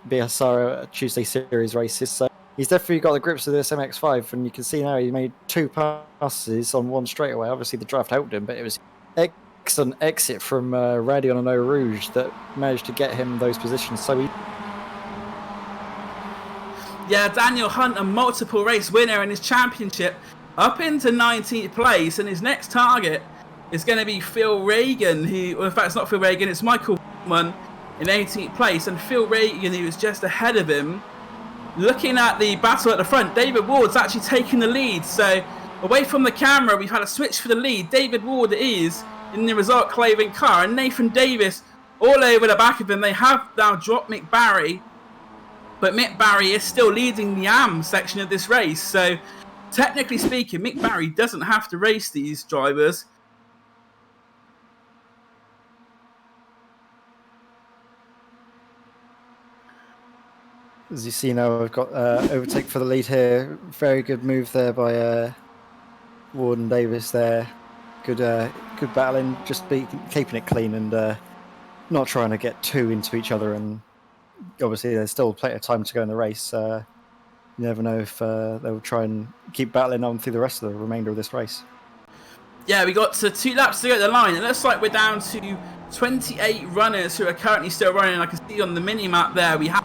BSR Tuesday Series races, so he's definitely got the grips of this MX5, and you can see now he made 2 passes on 1 straightaway. Obviously the draft helped him, but it was excellent exit from Radion and Eau Rouge that managed to get him those positions. So yeah, Daniel Hunt, a multiple race winner in his championship, up into 19th place, and his next target is going to be Phil Reagan, who, well, in fact it's not Phil Reagan, it's Michael Mann in 18th place, and Phil Reagan, who was just ahead of him. Looking at the battle at the front, David Ward's actually taking the lead, so away from the camera we've had a switch for the lead. David Ward is in the result clothing car, and Nathan Davis all over the back of him. They have now dropped Mick Barry, but Mick Barry is still leading the AM section of this race, so technically speaking Mick Barry doesn't have to race these drivers. as you see now, we've got overtake for the lead here. Very good move there by Ward and Davis there. Good battling, just keeping it clean and not trying to get too into each other. And obviously there's still plenty of time to go in the race. You never know if they'll try and keep battling on through the rest of the remainder of this race. Yeah, we got to 2 laps to go at the line. It looks like we're down to 28 runners who are currently still running. I can see on the mini-map there we have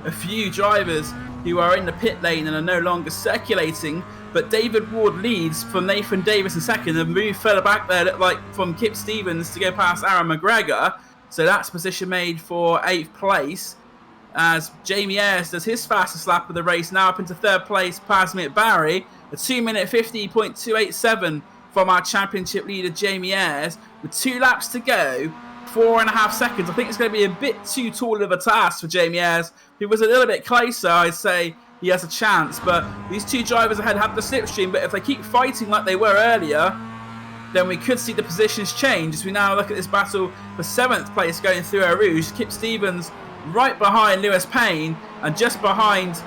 a few drivers who are in the pit lane and are no longer circulating, but David Ward leads from Nathan Davis in second, and move further back there, look like from Kip Stevens to go past Aaron McGregor. So that's position made for 8th place, as Jamie Ayres does his fastest lap of the race, now up into 3rd place past Mick Barry. A 2-minute 50.287 from our championship leader Jamie Ayres, with 2 laps to go, 4.5 seconds. I think it's going to be a bit too tall of a task for Jamie Ayres. If he was a little bit closer, I'd say he has a chance, but these 2 drivers ahead have the slipstream, but if they keep fighting like they were earlier, then we could see the positions change as we now look at this battle for 7th place going through Eau Rouge. Kip Stevens right behind Lewis Payne, and just behind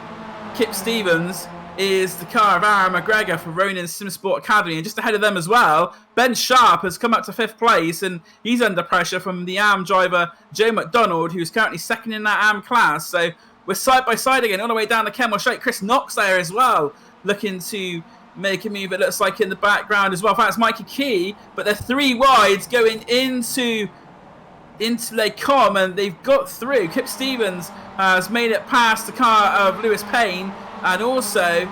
Kip Stevens is the car of Aaron McGregor for Ronin Simsport Academy, and just ahead of them as well, Ben Sharp has come up to 5th place, and he's under pressure from the AM driver Joe McDonald, who's currently 2nd in that AM class. So we're side by side again all the way down the Kemmel Straight. Chris Knox there as well, looking to make a move, it looks like, in the background as well. In fact, it's Mikey Key, but they're 3 wide going into Les Combes, and they've got through. Kip Stevens has made it past the car of Lewis Payne, and also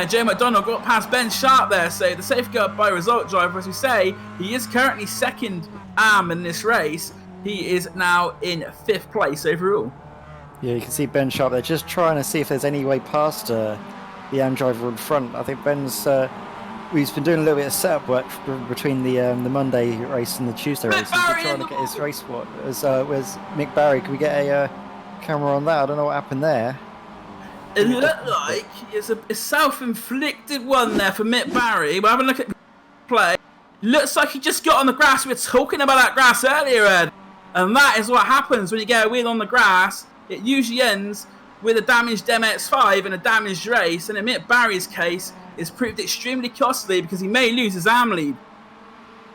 Joe McDonald got past Ben Sharp there. So the safeguard by result driver, as we say, he is currently 2nd AM in this race. He is now in 5th place overall. Yeah, you can see Ben Sharp there, just trying to see if there's any way past the AM driver in front. I think Ben's he's been doing a little bit of setup work between the Monday race and the Tuesday race. He's trying to get his race spot. Where's Mick Barry? Can we get a camera on that? I don't know what happened there. It looked like it's a self-inflicted one there for Mick Barry. We'll have a look at the play. Looks like he just got on the grass. We were talking about that grass earlier, Ed. And that is what happens when you get a wheel on the grass. It usually ends with a damaged MX5 and a damaged race. And in Mick Barry's case, it's proved extremely costly because he may lose his AM lead.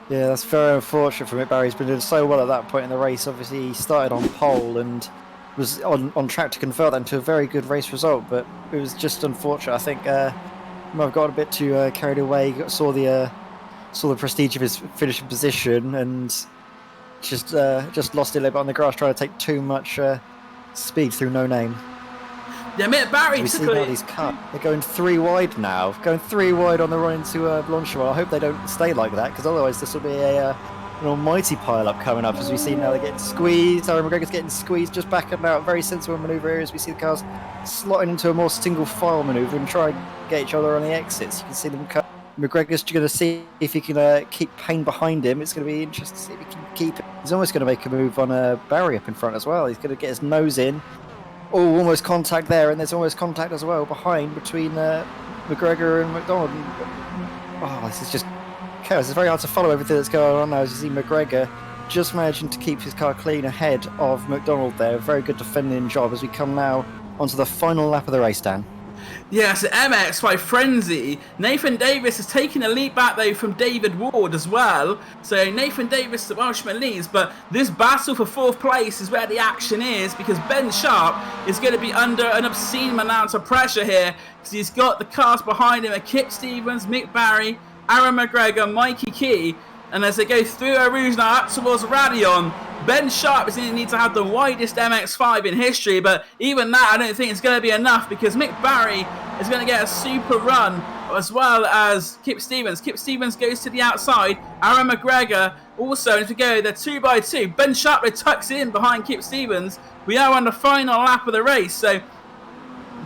Yeah, that's very unfortunate for Mick Barry. He's been doing so well at that point in the race. Obviously, he started on pole and was on track to convert that into a very good race result, but it was just unfortunate. I think might have got a bit too carried away. Saw the prestige of his finishing position and just lost it a little bit on the grass, trying to take too much speed through no name. Yeah, Mick Barry. We see now these cut. They're going 3 wide now, going 3 wide on the run into Blanchard. I hope they don't stay like that, because otherwise this will be a an almighty pile-up coming up, as we see now they're getting squeezed. Aaron McGregor's getting squeezed, just backing out. Very sensible manoeuvre here as we see the cars slotting into a more single-file manoeuvre and try and get each other on the exits. You can see them cut. McGregor's going to see if he can keep Payne behind him. It's going to be interesting to see if he can keep it. He's almost going to make a move on Barry up in front as well. He's going to get his nose in. Oh, almost contact there, and there's almost contact as well behind between McGregor and McDonald. Oh, this is just chaos. It's very hard to follow everything that's going on now as you see McGregor just managing to keep his car clean ahead of McDonald there. Very good defending job as we come now onto the final lap of the race, Dan. Yes, MX5 frenzy. Nathan Davis has taken a lead back though from David Ward as well. So Nathan Davis, the Welshman, leads, but this battle for 4th place is where the action is, because Ben Sharp is going to be under an obscene amount of pressure here, because he's got the cars behind him, Kip Stevens, Mick Barry, Aaron McGregor, Mikey Key, and as they go through Eau Rouge now up towards Radion, Ben Sharp is going to need to have the widest MX5 in history, but even that I don't think it's going to be enough, because Mick Barry is going to get a super run, as well as Kip Stevens. Kip Stevens goes to the outside. Aaron McGregor also, and if we go, they're 2 by 2. Ben Sharp tucks in behind Kip Stevens. We are on the final lap of the race, so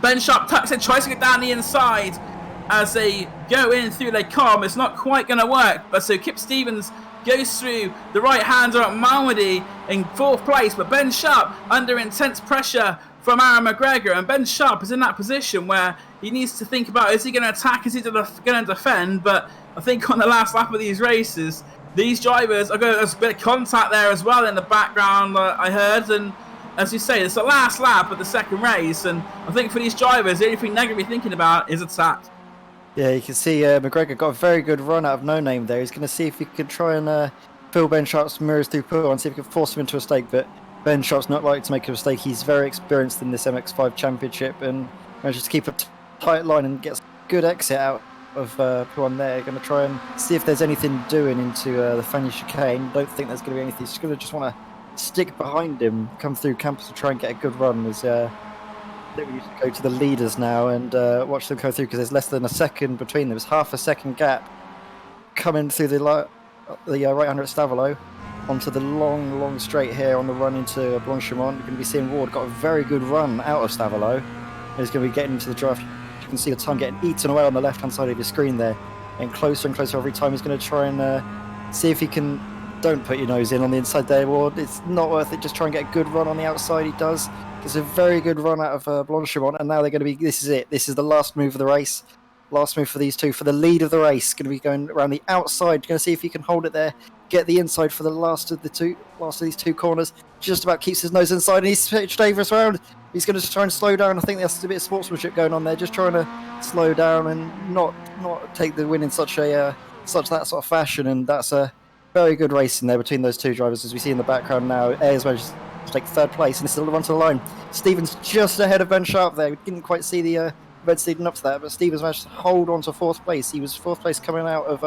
Ben Sharp tucks in, tries to get down the inside as they go in through Les Combes. It's not quite going to work, but so Kip Stevens goes through the right-hander at Malmedy in 4th place, but Ben Sharp under intense pressure from Aaron McGregor, and Ben Sharp is in that position where he needs to think about, is he going to attack, is he going to defend? But I think on the last lap of these races, these drivers are going to, there's a bit of contact there as well in the background, I heard, and as you say, it's the last lap of the second race, and I think for these drivers, the only thing they're going to be thinking about is attack. Yeah, you can see McGregor got a very good run out of No Name there. He's going to see if he can try and fill Ben Sharp's mirrors through pull and see if he can force him into a mistake, but Ben Sharp's not likely to make a mistake. He's very experienced in this MX5 championship and manages to keep a tight line and gets a good exit out of P1 there. Going to try and see if there's anything doing into the Fanny chicane. Don't think there's going to be anything. He's going to just want to stick behind him, come through campus to try and get a good run. As we used to go to the leaders now and watch them go through, because there's less than a second between them. There's half a second gap coming through the right-hander at Stavelot onto the long straight here on the run into Blanchimont. You're going to be seeing Ward got a very good run out of Stavelot. He's going to be getting into the draft. You can see the time getting eaten away on the left-hand side of your screen there, and closer every time. He's going to try and see if he can. Don't put your nose in on the inside there, Ward. It's not worth it. Just try and get a good run on the outside. He does. It's a very good run out of Blanchimont, and now they're going to be. This is it. This is the last move of the race. Last move for these two for the lead of the race. Going to be going around the outside. Going to see if he can hold it there. Get the inside for the last of these two corners. Just about keeps his nose inside, and he's pitched Davis around. He's going to try and slow down. I think there's a bit of sportsmanship going on there. Just trying to slow down and not take the win in such that sort of fashion. And that's a very good racing there between those two drivers, as we see in the background now. Ayers managed to take 3rd place, and it's still the run to the line. Stevens just ahead of Ben Sharp there. We didn't quite see the events leading up to that, but Stevens managed to hold on to 4th place. He was 4th place coming out of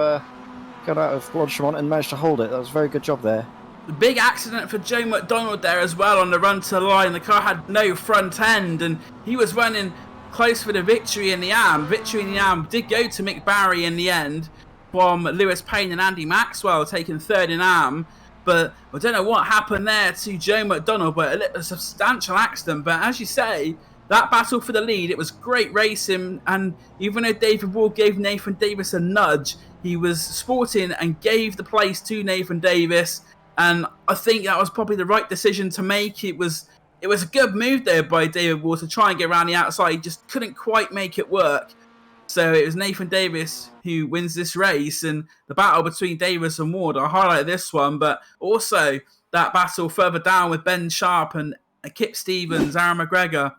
Blanchimont and managed to hold it. That was a very good job there. The big accident for Joe McDonald there as well on the run to the line. The car had no front end, and he was running close for the victory in the AM. Victory in the AM did go to Mick Barry in the end, from Lewis Payne and Andy Maxwell taking 3rd in AM. But I don't know what happened there to Joe McDonald, but a substantial accident. But as you say, that battle for the lead, it was great racing, and even though David Ward gave Nathan Davis a nudge, he was sporting and gave the place to Nathan Davis, and I think that was probably the right decision to make. It was a good move there by David Ward to try and get around the outside. He just couldn't quite make it work. So it was Nathan Davis who wins this race, and the battle between Davis and Ward, I highlighted this one, but also that battle further down with Ben Sharp and Kip Stevens, Aaron McGregor.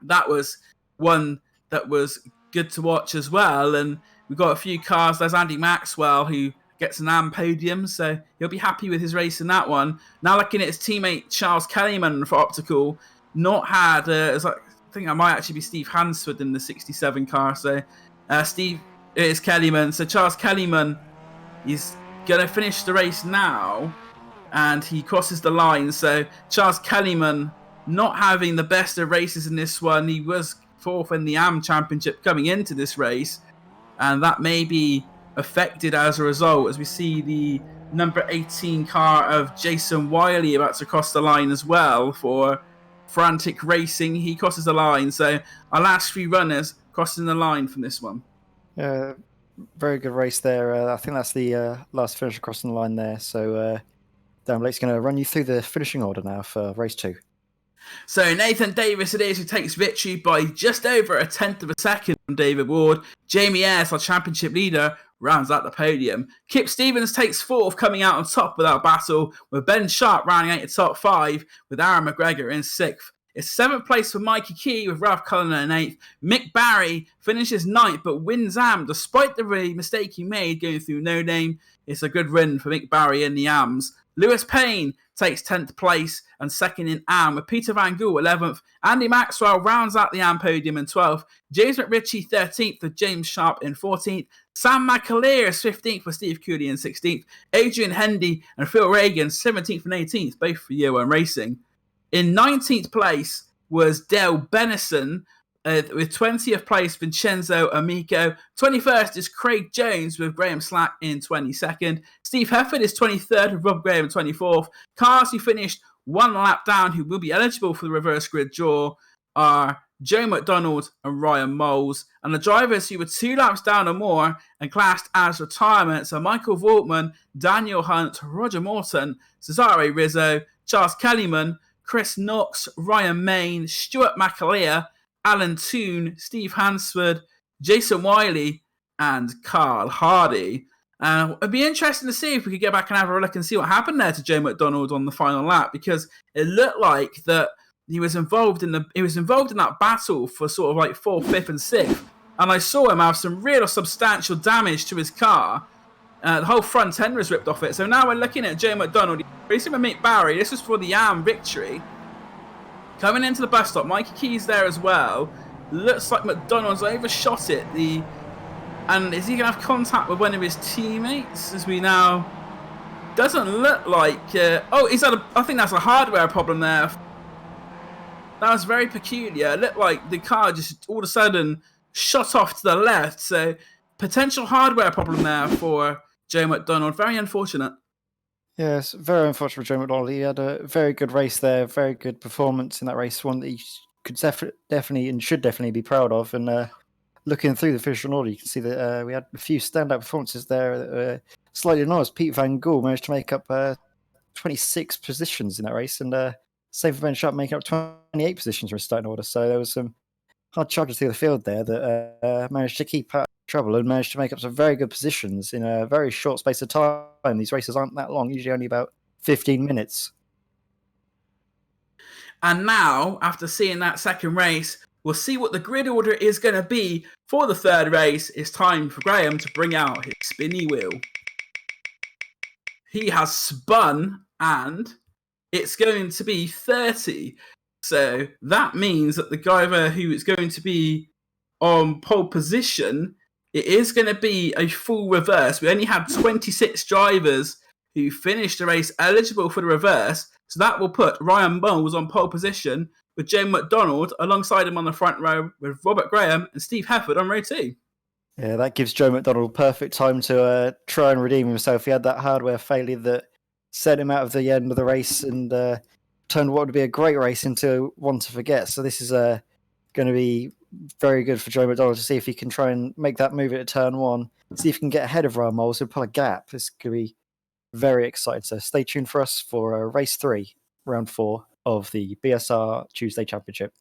That was one that was good to watch as well. And we've got a few cars. There's Andy Maxwell, who gets an AM podium, so he'll be happy with his race in that one. Now looking at his teammate Charles Kellyman for Optical, not had, I think that might actually be Steve Hansford in the 67 car. So Steve, it is Kellyman. So Charles Kellyman is going to finish the race now, and he crosses the line. So Charles Kellyman not having the best of races in this one. He was 4th in the AM Championship coming into this race, and that may be affected as a result, as we see the number 18 car of Jason Wiley about to cross the line as well for Frantic Racing. He crosses the line. So our last 3 runners crossing the line from this one. Very good race there. I think that's the last finisher crossing the line there. So Dan Blake's going to run you through the finishing order now for race 2. So Nathan Davis it is who takes victory by just over a tenth of a second from David Ward. Jamie Ayres, our championship leader, rounds out the podium. Kip Stevens takes 4th, coming out on top without battle, with Ben Sharp rounding out the top 5, with Aaron McGregor in 6th. It's 7th place for Mikey Key, with Ralph Cullen in 8th. Mick Barry finishes 9th, but wins AM despite the mistake he made going through No Name. It's a good win for Mick Barry in the AMs. Lewis Payne takes 10th place and 2nd in AM, with Peter Van Gool 11th. Andy Maxwell rounds out the AM podium in 12th. James McRitchie 13th, with James Sharp in 14th. Sam McAleer is 15th, with Steve Cooley in 16th. Adrian Hendy and Phil Reagan 17th and 18th, both for Year 1 Racing. In 19th place was Dale Benison, with 20th place Vincenzo Amico. 21st is Craig Jones with Graham Slack in 22nd. Steve Hefford is 23rd with Rob Graham in 24th. Cars who finished 1 lap down who will be eligible for the reverse grid draw are Joe McDonald and Ryan Moles. And the drivers who were 2 laps down or more and classed as retirements are Michael Vaughtman, Daniel Hunt, Roger Morton, Cesare Rizzo, Charles Kellyman, Chris Knox, Ryan Main, Stuart McAleer, Alan Toon, Steve Hansford, Jason Wiley, and Carl Hardy. It'd be interesting to see if we could get back and have a look and see what happened there to Joe McDonald on the final lap, because it looked like that he was involved in that battle for sort of like 4th, 5th, and 6th, and I saw him have some real substantial damage to his car. The whole front end was ripped off it. So now we're looking at Joe McDonald racing with Mick Barry. This was for the AM victory. Coming into the bus stop, Mikey Key's there as well. Looks like McDonald's overshot it. And is he going to have contact with one of his teammates? As we now... Doesn't look like... I think that's a hardware problem there. That was very peculiar. It looked like the car just all of a sudden shot off to the left. So potential hardware problem there for Joe McDonald. Very unfortunate. Yes, very unfortunate for Joe McDonald. He had a very good race there, very good performance in that race, one that he could definitely and should definitely be proud of. And looking through the finishing order, you can see that we had a few standout performances there. Slightly annoyed, Pete Van Gool managed to make up 26 positions in that race, and same for Ben Sharp making up 28 positions for his starting order. So there was some hard charges through the field there that managed to keep out of trouble and managed to make up some very good positions in a very short space of time. These races aren't that long, usually only about 15 minutes. And now, after seeing that second race, we'll see what the grid order is going to be for the third race. It's time for Graham to bring out his spinny wheel. He has spun, and it's going to be 30. So that means that the driver who is going to be on pole position, it is going to be a full reverse. We only had 26 drivers who finished the race eligible for the reverse. So that will put Ryan Moles on pole position with Joe McDonald alongside him on the front row with Robert Graham and Steve Hefford on row 2. Yeah, that gives Joe McDonald perfect time to try and redeem himself. He had that hardware failure that sent him out of the end of the race and turned what would be a great race into one to forget. So this is going to be very good for Joe McDonald to see if he can try and make that move at turn 1, see if he can get ahead of Ryan Moles and pull a gap. This could be very exciting. So stay tuned for us for race 3, round 4 of the BSR Tuesday Championship.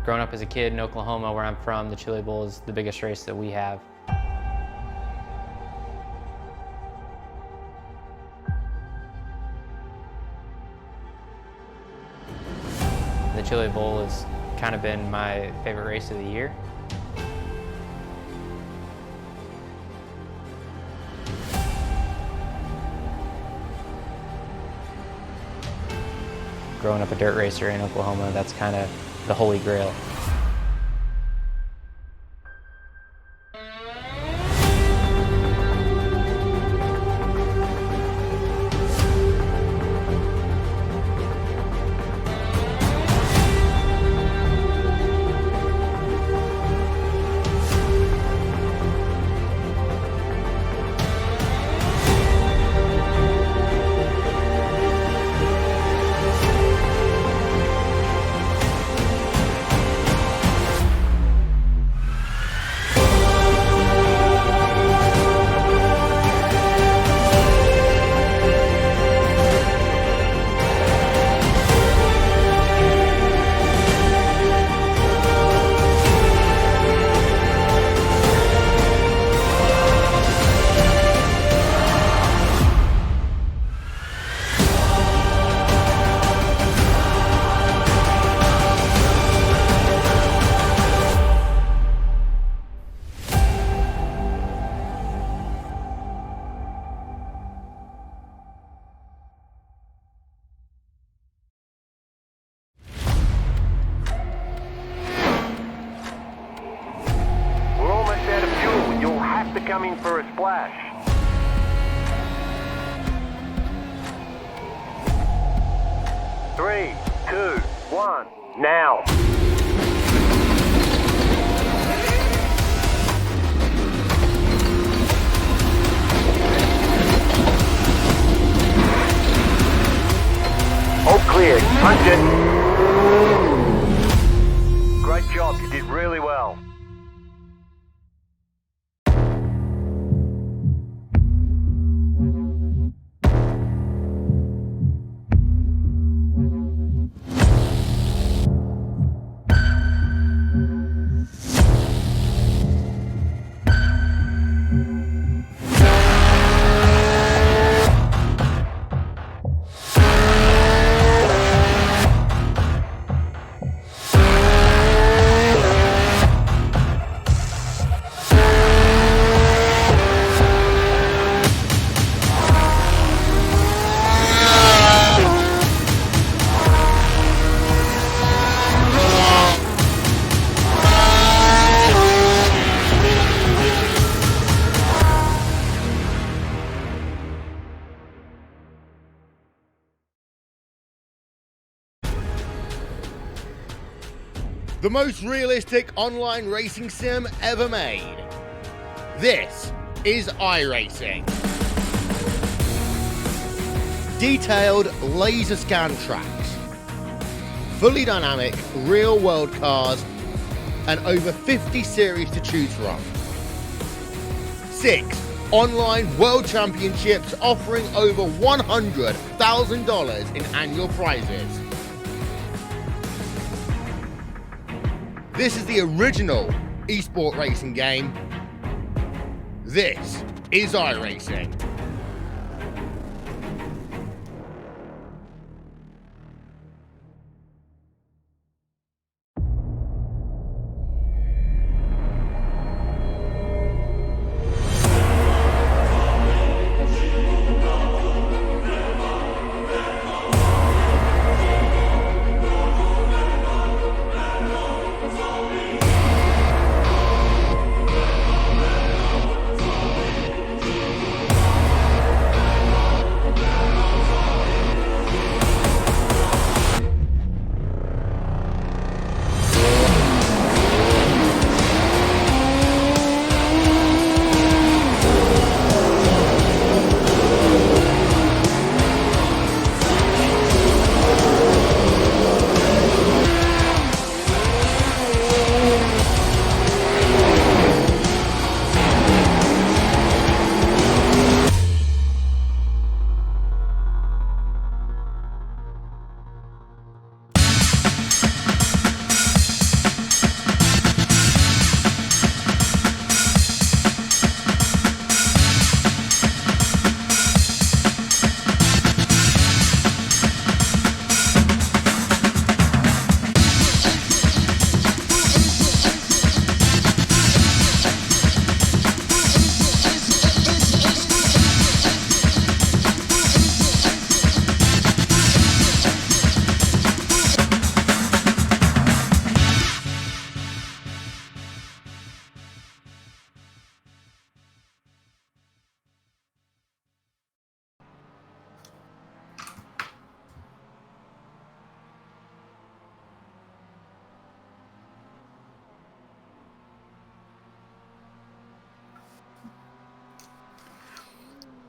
Growing up as a kid in Oklahoma, where I'm from, the Chili Bowl is the biggest race that we have. The Chili Bowl has kind of been my favorite race of the year. Growing up a dirt racer in Oklahoma, that's kind of the holy grail. Coming for a splash. Three, two, one, now. All clear. Punch it. Great job. You did really well. The most realistic online racing sim ever made. This is iRacing. Detailed laser scan tracks, fully dynamic real world cars, and over 50 series to choose from. 6 online world championships offering over $100,000 in annual prizes. This is the original esport racing game. This is iRacing.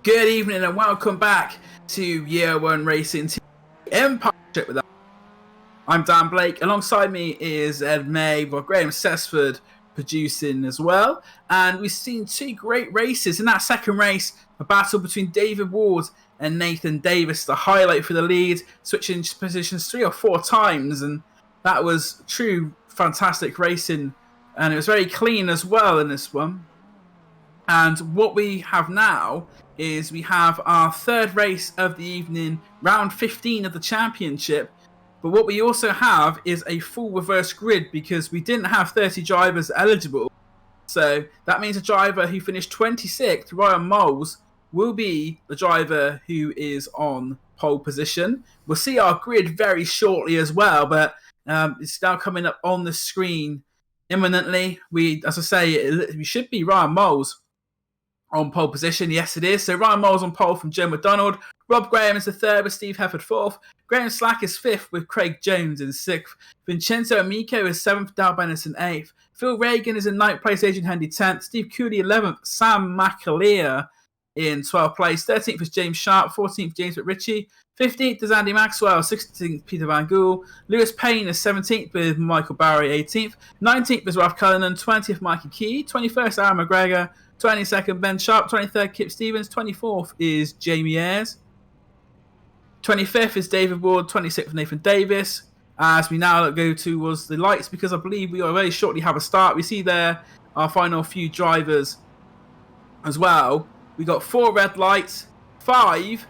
Good evening and welcome back to Year 1 Racing Team Empire with us. I'm Dan Blake. Alongside me is Ed May, but Graham Sesford producing as well. And we've seen two great races. In that second race, a battle between David Ward and Nathan Davis, the highlight for the lead, switching positions 3 or 4 times. And that was true fantastic racing. And it was very clean as well in this one. And what we have now is we have our third race of the evening, round 15 of the championship. But what we also have is a full reverse grid because we didn't have 30 drivers eligible. So that means a driver who finished 26th, Ryan Moles, will be the driver who is on pole position. We'll see our grid very shortly as well, but it's now coming up on the screen imminently. As I say, we should be Ryan Moles on pole position. Yes, it is. So Ryan Moles on pole from Joe McDonald. Rob Graham is the third with Steve Hefford fourth. Graham Slack is fifth with Craig Jones in sixth. Vincenzo Amico is seventh. Dal Bennis in eighth. Phil Reagan is in ninth place. Adrian Hendy 10th. Steve Cooley 11th. Sam McAleer in 12th place. 13th is James Sharp. 14th James McRitchie. 15th is Andy Maxwell. 16th Peter Van Gool. Lewis Payne is 17th with Michael Barry 18th. 19th is Ralph Cullinan. 20th Mikey Key. 21st Aaron McGregor. 22nd Ben Sharp. 23rd Kip Stevens. 24th is Jamie Ayres. 25th is David Ward. 26th Nathan Davis. As we now go towards the lights, because I believe we will very shortly have a start. We see there our final few drivers as well. We got 4 red lights, 5,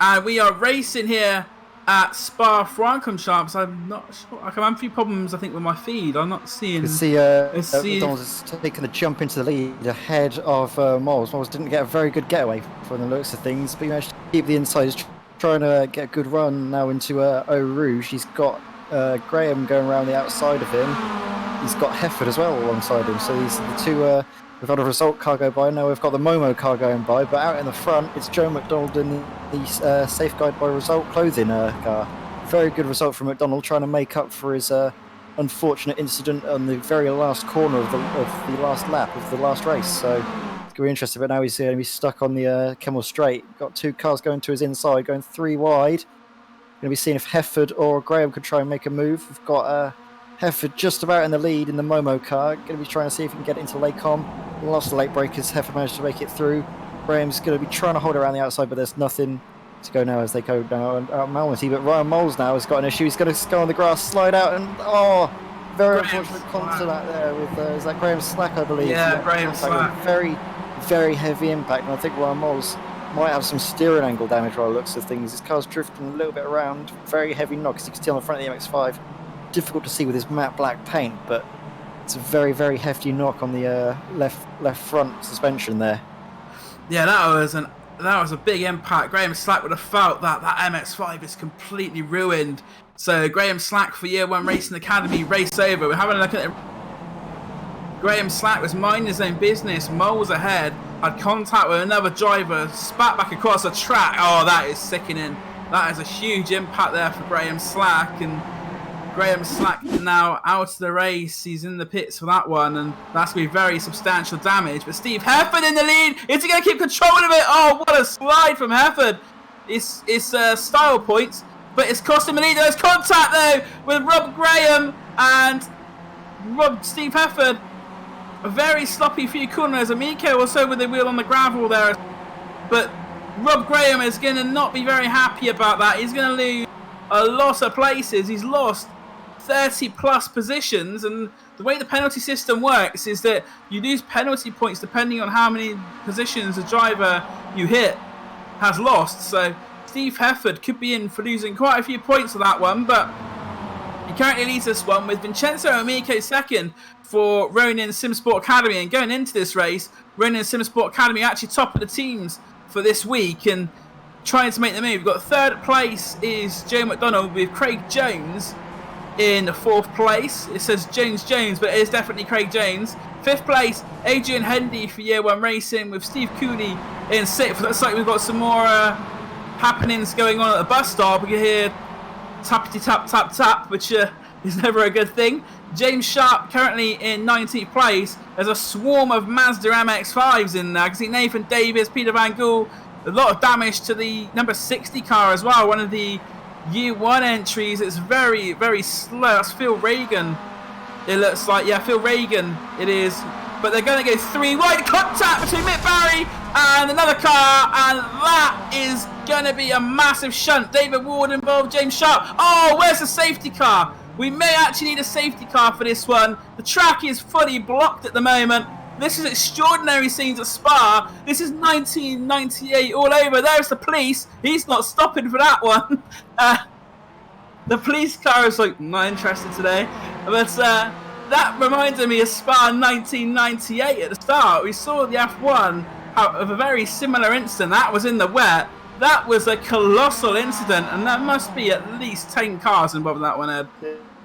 and we are racing here at Spa Franchorchamps. I'm not sure. I'm having a few problems, I think, with my feed. I'm not seeing. You can see McDonald's is taking the jump into the lead ahead of Moles. Moles didn't get a very good getaway from the looks of things, but he managed to keep the inside. He's trying to get a good run now into Eau Rouge. He's got Graham going around the outside of him. He's got Hefford as well alongside him. So these are the two. We've got a result car go by. Now we've got the Momo car going by. But out in the front, it's Joe McDonald in the Safeguard by Result clothing car. Very good result from McDonald, trying to make up for his unfortunate incident on the very last corner of the last lap of the last race. So it's going to be interesting. But now he's going to be stuck on the Kemmel Straight. Got 2 cars going to his inside, going 3 wide. Going to be seeing if Hefford or Graham could try and make a move. We've got Hefford just about in the lead in the Momo car. Going to be trying to see if he can get into Lacom. Lost the late breakers. Hefford managed to make it through. Graham's going to be trying to hold around the outside, but there's nothing to go now as they go now out Malmedy. But Ryan Moles now has got an issue. He's going to go on the grass, slide out, and very unfortunate contact there with is that Graham Slack, I believe. Yeah, Graham Slack. Very, very heavy impact, and I think Ryan Moles might have some steering angle damage by the looks of things. His car's drifting a little bit around. Very heavy knock, as you can see on the front of the MX5. Difficult to see with his matte black paint, but it's a very, very hefty knock on the left front suspension there. Yeah, that was a big impact. Graham Slack would have felt that MX5 is completely ruined. So Graham Slack for Year 1 Racing Academy, race over. We're having a look at it. Graham Slack was minding his own business. Moles ahead, had contact with another driver, spat back across the track. Oh, that is sickening. That is a huge impact there for Graham Slack, and Graham Slack now out of the race. He's in the pits for that one, and that's going to be very substantial damage. But Steve Hefford in the lead. Is he going to keep control of it? Oh, what a slide from Hefford. It's style points, but it's cost him a lead. There's contact, though, with Rob Graham and Steve Hefford. A very sloppy few corners. Amico also with the wheel on the gravel there. But Rob Graham is going to not be very happy about that. He's going to lose a lot of places. He's lost 30 plus positions, and the way the penalty system works is that you lose penalty points depending on how many positions the driver you hit has lost. So Steve Hefford could be in for losing quite a few points for that one, but he currently leads this one with Vincenzo Amico second for Ronin Sim Sport Academy. And going into this race, Ronin Sim Sport Academy actually top of the teams for this week and trying to make the move. We've got 3rd place is Joe McDonald with Craig Jones in 4th place. It says Jones, but it is definitely Craig Jones. 5th place, Adrian Hendy for Year 1 Racing with Steve Cooley in 6th. Looks like we've got some more happenings going on at the bus stop. We can hear tappity tap tap tap, which is never a good thing. James Sharp currently in 19th place. There's a swarm of Mazda MX5s in there. I can see Nathan Davis, Peter Van Gool. A lot of damage to the number 60 car as well. One of the U1 entries. It's very, very slow. That's Phil Reagan. It looks like, yeah, Phil Reagan it is. But they're going to go 3 wide. Contact between Mick Barry and another car. And that is going to be a massive shunt. David Ward involved, James Sharp. Oh, where's the safety car? We may actually need a safety car for this one. The track is fully blocked at the moment. This is extraordinary scenes at Spa. This is 1998 all over. There's the police. He's not stopping for that one. The police car is like, not interested today. But that reminded me of Spa 1998 at the start. We saw the F1 out of a very similar incident. That was in the wet. That was a colossal incident, and there must be at least 10 cars involved in that one, Ed.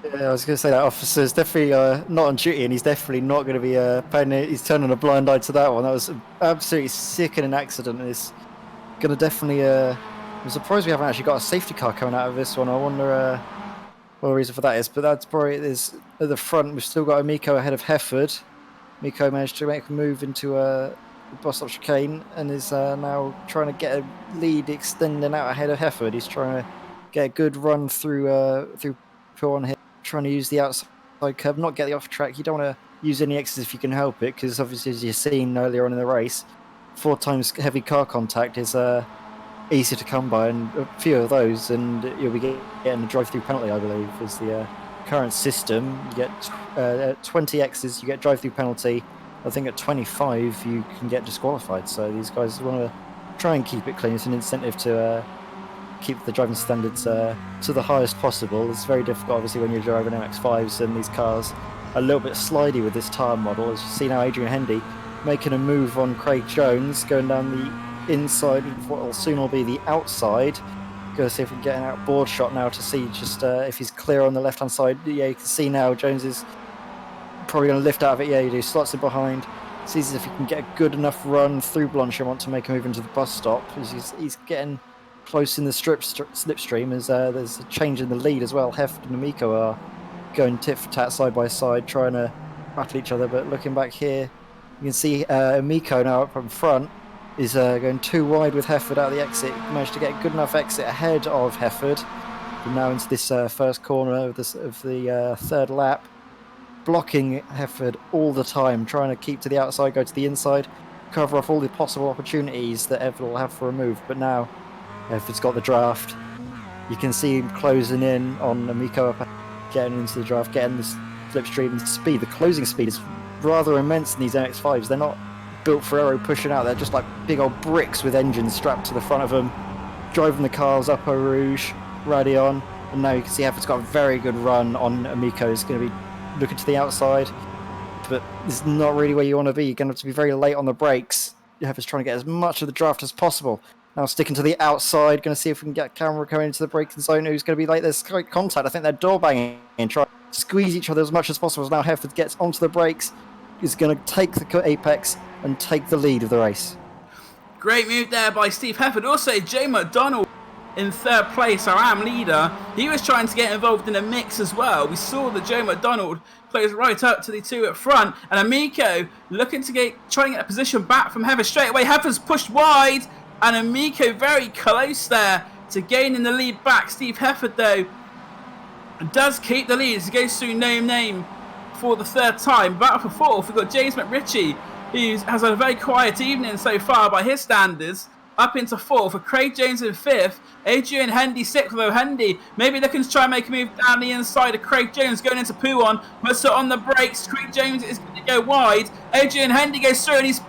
Yeah, I was going to say that officer's definitely not on duty, and he's definitely not going to be he's turning a blind eye to that one. That was an absolutely sickening accident, and it's going to definitely... I'm surprised we haven't actually got a safety car coming out of this one. I wonder what the reason for that is, but that's probably is at the front. We've still got Amico ahead of Hefford. Amico managed to make a move into the bus stop chicane and is now trying to get a lead extending out ahead of Hefford. He's trying to get a good run through Phil on here, trying to use the outside curb, not get the off track. You don't want to use any exits if you can help it, because obviously, as you've seen earlier on in the race, 4 times heavy car contact is easy to come by, and a few of those, and you'll be getting a drive-through penalty, I believe, is the current system. You get 20 X's, you get drive-through penalty. I think at 25 you can get disqualified. So these guys want to try and keep it clean. It's an incentive to keep the driving standards to the highest possible. It's very difficult, obviously, when you're driving MX5s and these cars are a little bit slidey with this tyre model. As you see now, Adrian Hendy making a move on Craig Jones, going down the inside of what will soon will be the outside. Go see if we can get an outboard shot now to see just if he's clear on the left hand side. Yeah, you can see now Jones is probably going to lift out of it. Yeah, you do. Slots in behind. Sees if he can get a good enough run through Blanchimont to make a move into the bus stop. He's getting close in the slipstream as there's a change in the lead as well. Heft and Amico are going tit for tat, side by side, trying to battle each other. But looking back here, you can see Amico now up in front is going too wide with Hefford out of the exit. He managed to get a good enough exit ahead of Hefford. And now into this first corner of the third lap, blocking Hefford all the time, trying to keep to the outside, go to the inside, cover off all the possible opportunities that Hefford will have for a move. But now Hefford's got the draft. You can see him closing in on Amico, getting into the draft, getting the slipstream speed. The closing speed is rather immense in these MX5s. They're not built for aero pushing out. They're just like big old bricks with engines strapped to the front of them, driving the cars up Eau Rouge, Radion, and now you can see Hefford's got a very good run on Amico. He's going to be looking to the outside, but this is not really where you want to be. You're going to have to be very late on the brakes. Hefford's trying to get as much of the draft as possible. Now sticking to the outside, going to see if we can get camera coming into the braking zone. Who's going to be late? There's slight contact. I think they're door banging and trying to squeeze each other as much as possible. As now Hefford gets onto the brakes, is going to take the apex and take the lead of the race. Great move there by Steve Hefford. Also, Joe McDonald in third place, our AM leader. He was trying to get involved in a mix as well. We saw that Joe McDonald close right up to the 2 at front, and Amico looking to try and get a position back from Hefford straight away. Hefford's pushed wide, and Amico very close there to gaining the lead back. Steve Hefford, though, does keep the lead as he goes through no name for the third time. Battle for fourth, we've got James McRitchie, who has had a very quiet evening so far by his standards, up into fourth. For Craig Jones in fifth, Adrian Hendy sixth, though Hendy maybe looking to try and make a move down the inside of Craig Jones, going into Pouon, puts it on the brakes. Craig Jones is going to go wide. Adrian Hendy goes through and he's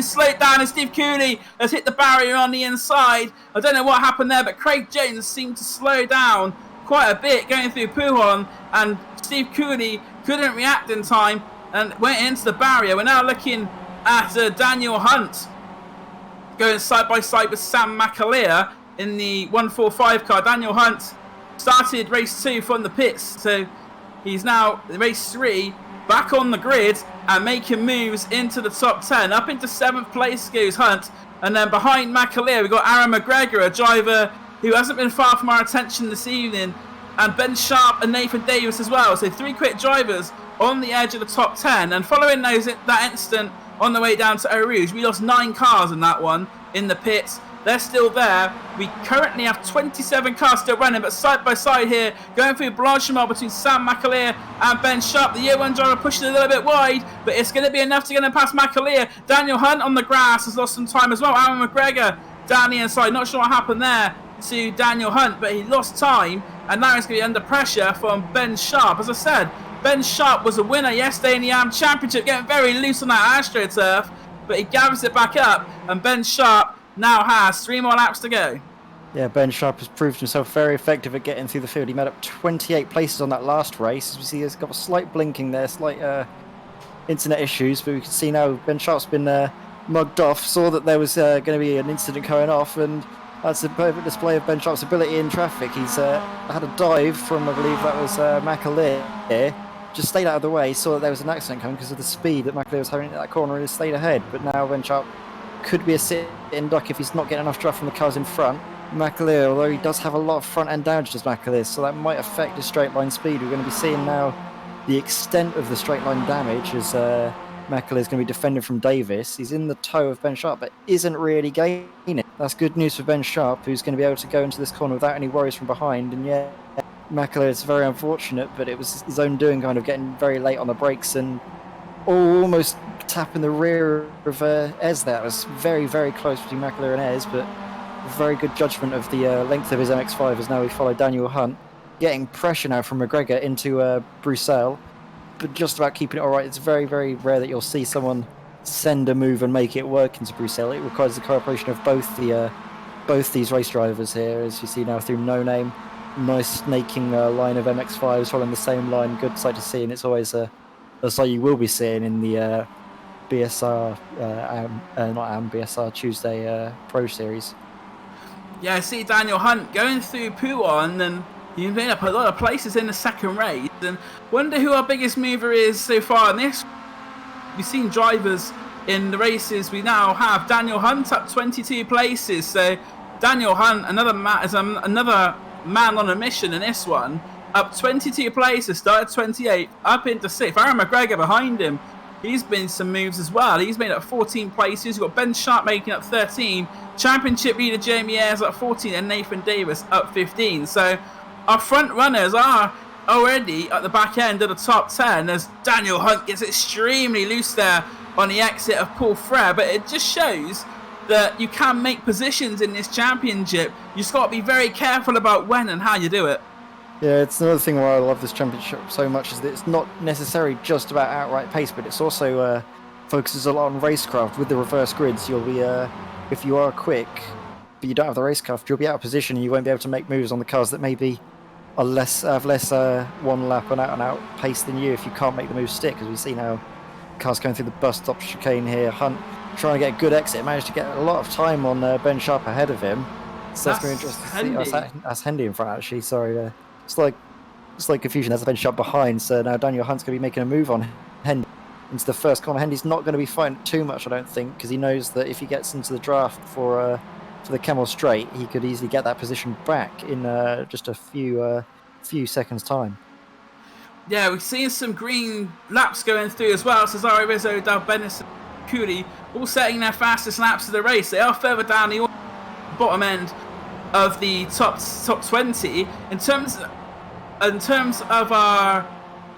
slowed down, and Steve Cooley has hit the barrier on the inside. I don't know what happened there, but Craig Jones seemed to slow down quite a bit going through Pouon, and Steve Cooley couldn't react in time and went into the barrier. We're now looking at Daniel Hunt going side by side with Sam McAleer in the 145 car. Daniel Hunt started race 2 from the pits, so he's now in race 3 back on the grid and making moves into the top 10. Up into 7th place goes Hunt, and then behind McAleer we've got Aaron McGregor, a driver who hasn't been far from our attention this evening. and Ben Sharp and Nathan Davis as well. So 3 quick drivers on the edge of the top 10. And following that incident on the way down to Eau Rouge, we lost 9 cars in that one in the pits. They're still there. We currently have 27 cars still running, but side by side here, going through Blanchimont between Sam McAleer and Ben Sharp. The year 1 driver pushing a little bit wide, but it's going to be enough to get him past McAleer. Daniel Hunt on the grass has lost some time as well. Aaron McGregor down the inside. Not sure what happened there to Daniel Hunt, but he lost time, and now he's going to be under pressure from Ben Sharp. As I said, Ben Sharp was a winner yesterday in the AM Championship, getting very loose on that AstroTurf, but he gathers it back up, and Ben Sharp now has 3 more laps to go. Yeah, Ben Sharp has proved himself very effective at getting through the field. He made up 28 places on that last race. As we see, he's got a slight blinking there, slight internet issues, but we can see now Ben Sharp's been mugged off, saw that there was going to be an incident going off, and that's a perfect display of Ben Sharp's ability in traffic. He's had a dive from, I believe that was McAleer, just stayed out of the way, saw that there was an accident coming because of the speed that McAleer was having at that corner, and has stayed ahead. But now Ben Sharp could be a sit-in duck if he's not getting enough draft from the cars in front. McAleer, although he does have a lot of front-end damage as McAleer, so that might affect his straight-line speed. We're going to be seeing now the extent of the straight-line damage as McAleer's going to be defending from Davis. He's in the toe of Ben Sharp, but isn't really gaining. That's good news for Ben Sharp, who's going to be able to go into this corner without any worries from behind. And yeah, McAleer is very unfortunate, but it was his own doing, kind of getting very late on the brakes and almost tapping the rear of Ez there. It was very, very close between McAleer and Ez, but very good judgment of the length of his MX5 as now we follow Daniel Hunt. Getting pressure now from McGregor into Bruxelles, but just about keeping it all right. It's very, very rare that you'll see someone send a move and make it work into Bruxelles. It requires the cooperation of both these race drivers here, as you see now through No Name. Nice snaking line of MX5s following the same line. Good sight to see, and it's always a sight you will be seeing in the BSR, BSR Tuesday Pro Series. Yeah, I see Daniel Hunt going through Pouon, and he's made up a lot of places in the second race. And wonder who our biggest mover is so far in this. We've seen drivers in the races. We now have Daniel Hunt up 22 places. So Daniel Hunt, another man on a mission in this one, up 22 places, started 28, up into 6th. Aaron McGregor behind him. He's been some moves as well. He's made up 14 places. We've got Ben Sharp making up 13. Championship leader Jamie Ayres up 14 and Nathan Davis up 15. So our front runners are already at the back end of the top 10 as Daniel Hunt gets extremely loose there on the exit of Paul Frere. But it just shows that you can make positions in this championship. You just got to be very careful about when and how you do it. Yeah, it's another thing why I love this championship so much is that it's not necessarily just about outright pace, but it's also focuses a lot on racecraft. With the reverse grids, you'll be, if you are quick, but you don't have the racecraft, you'll be out of position and you won't be able to make moves on the cars that maybe are less one lap and out pace than you if you can't make the move stick. As we see now, cars going through the bus stop chicane here. Hunt trying to get a good exit, managed to get a lot of time on Ben Sharp ahead of him. So that's going to be interesting to see. That's Hendy in front actually. Sorry. Slight confusion. There's Ben Sharp behind, so now Daniel Hunt's going to be making a move on Hendy into the first corner. Hendy's not going to be fighting too much, I don't think, because he knows that if he gets into the draft for the Camel Straight, he could easily get that position back in just a few seconds' time. Yeah, we've seen some green laps going through as well. Cesare Rizzo, Dal Bennis, Cooley, all setting their fastest laps of the race. They are further down the bottom end of the top 20 in terms of our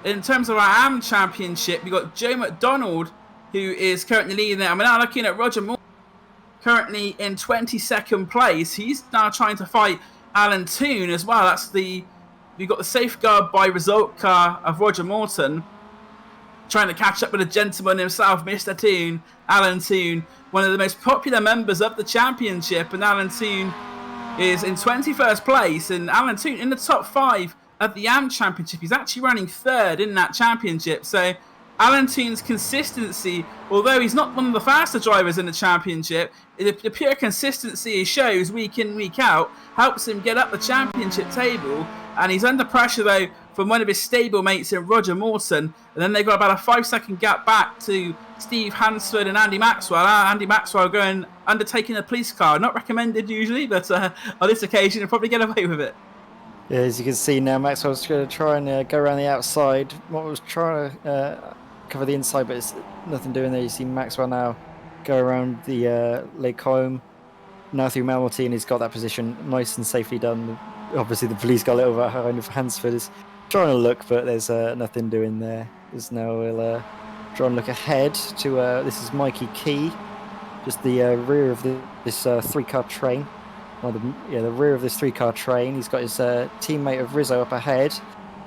AM Championship. We got Joe McDonald, who is currently leading it. I'm now looking at Roger Moore, currently in 22nd place. He's now trying to fight Alan Toon as well. We've got the safeguard by result car of Roger Morton trying to catch up with the gentleman himself, Mr. Toon, Alan Toon, one of the most popular members of the championship. And Alan Toon is in 21st place, and Alan Toon in the top 5 of the AM Championship. He's actually running 3rd in that championship. So Alan Toon's consistency, although he's not one of the faster drivers in the championship, the pure consistency he shows week in, week out, helps him get up the championship table. And he's under pressure, though, from one of his stablemates in Roger Morton. And then they've got about a 5-second gap back to Steve Hansford and Andy Maxwell. Andy Maxwell undertaking a police car. Not recommended usually, but on this occasion, he'll probably get away with it. As you can see now, Maxwell's going to try and go around the outside. What was trying to cover the inside, but it's nothing doing there. You see Maxwell now go around the Les Combes. Now through Malmartine, he's got that position nice and safely done. Obviously, the police got a little bit behind of Hansford is trying to look, but there's nothing doing there. There's now we'll try and look ahead to this is Mikey Key, just the rear of this 3-car train. The rear of this 3-car train. He's got his teammate of Rizzo up ahead,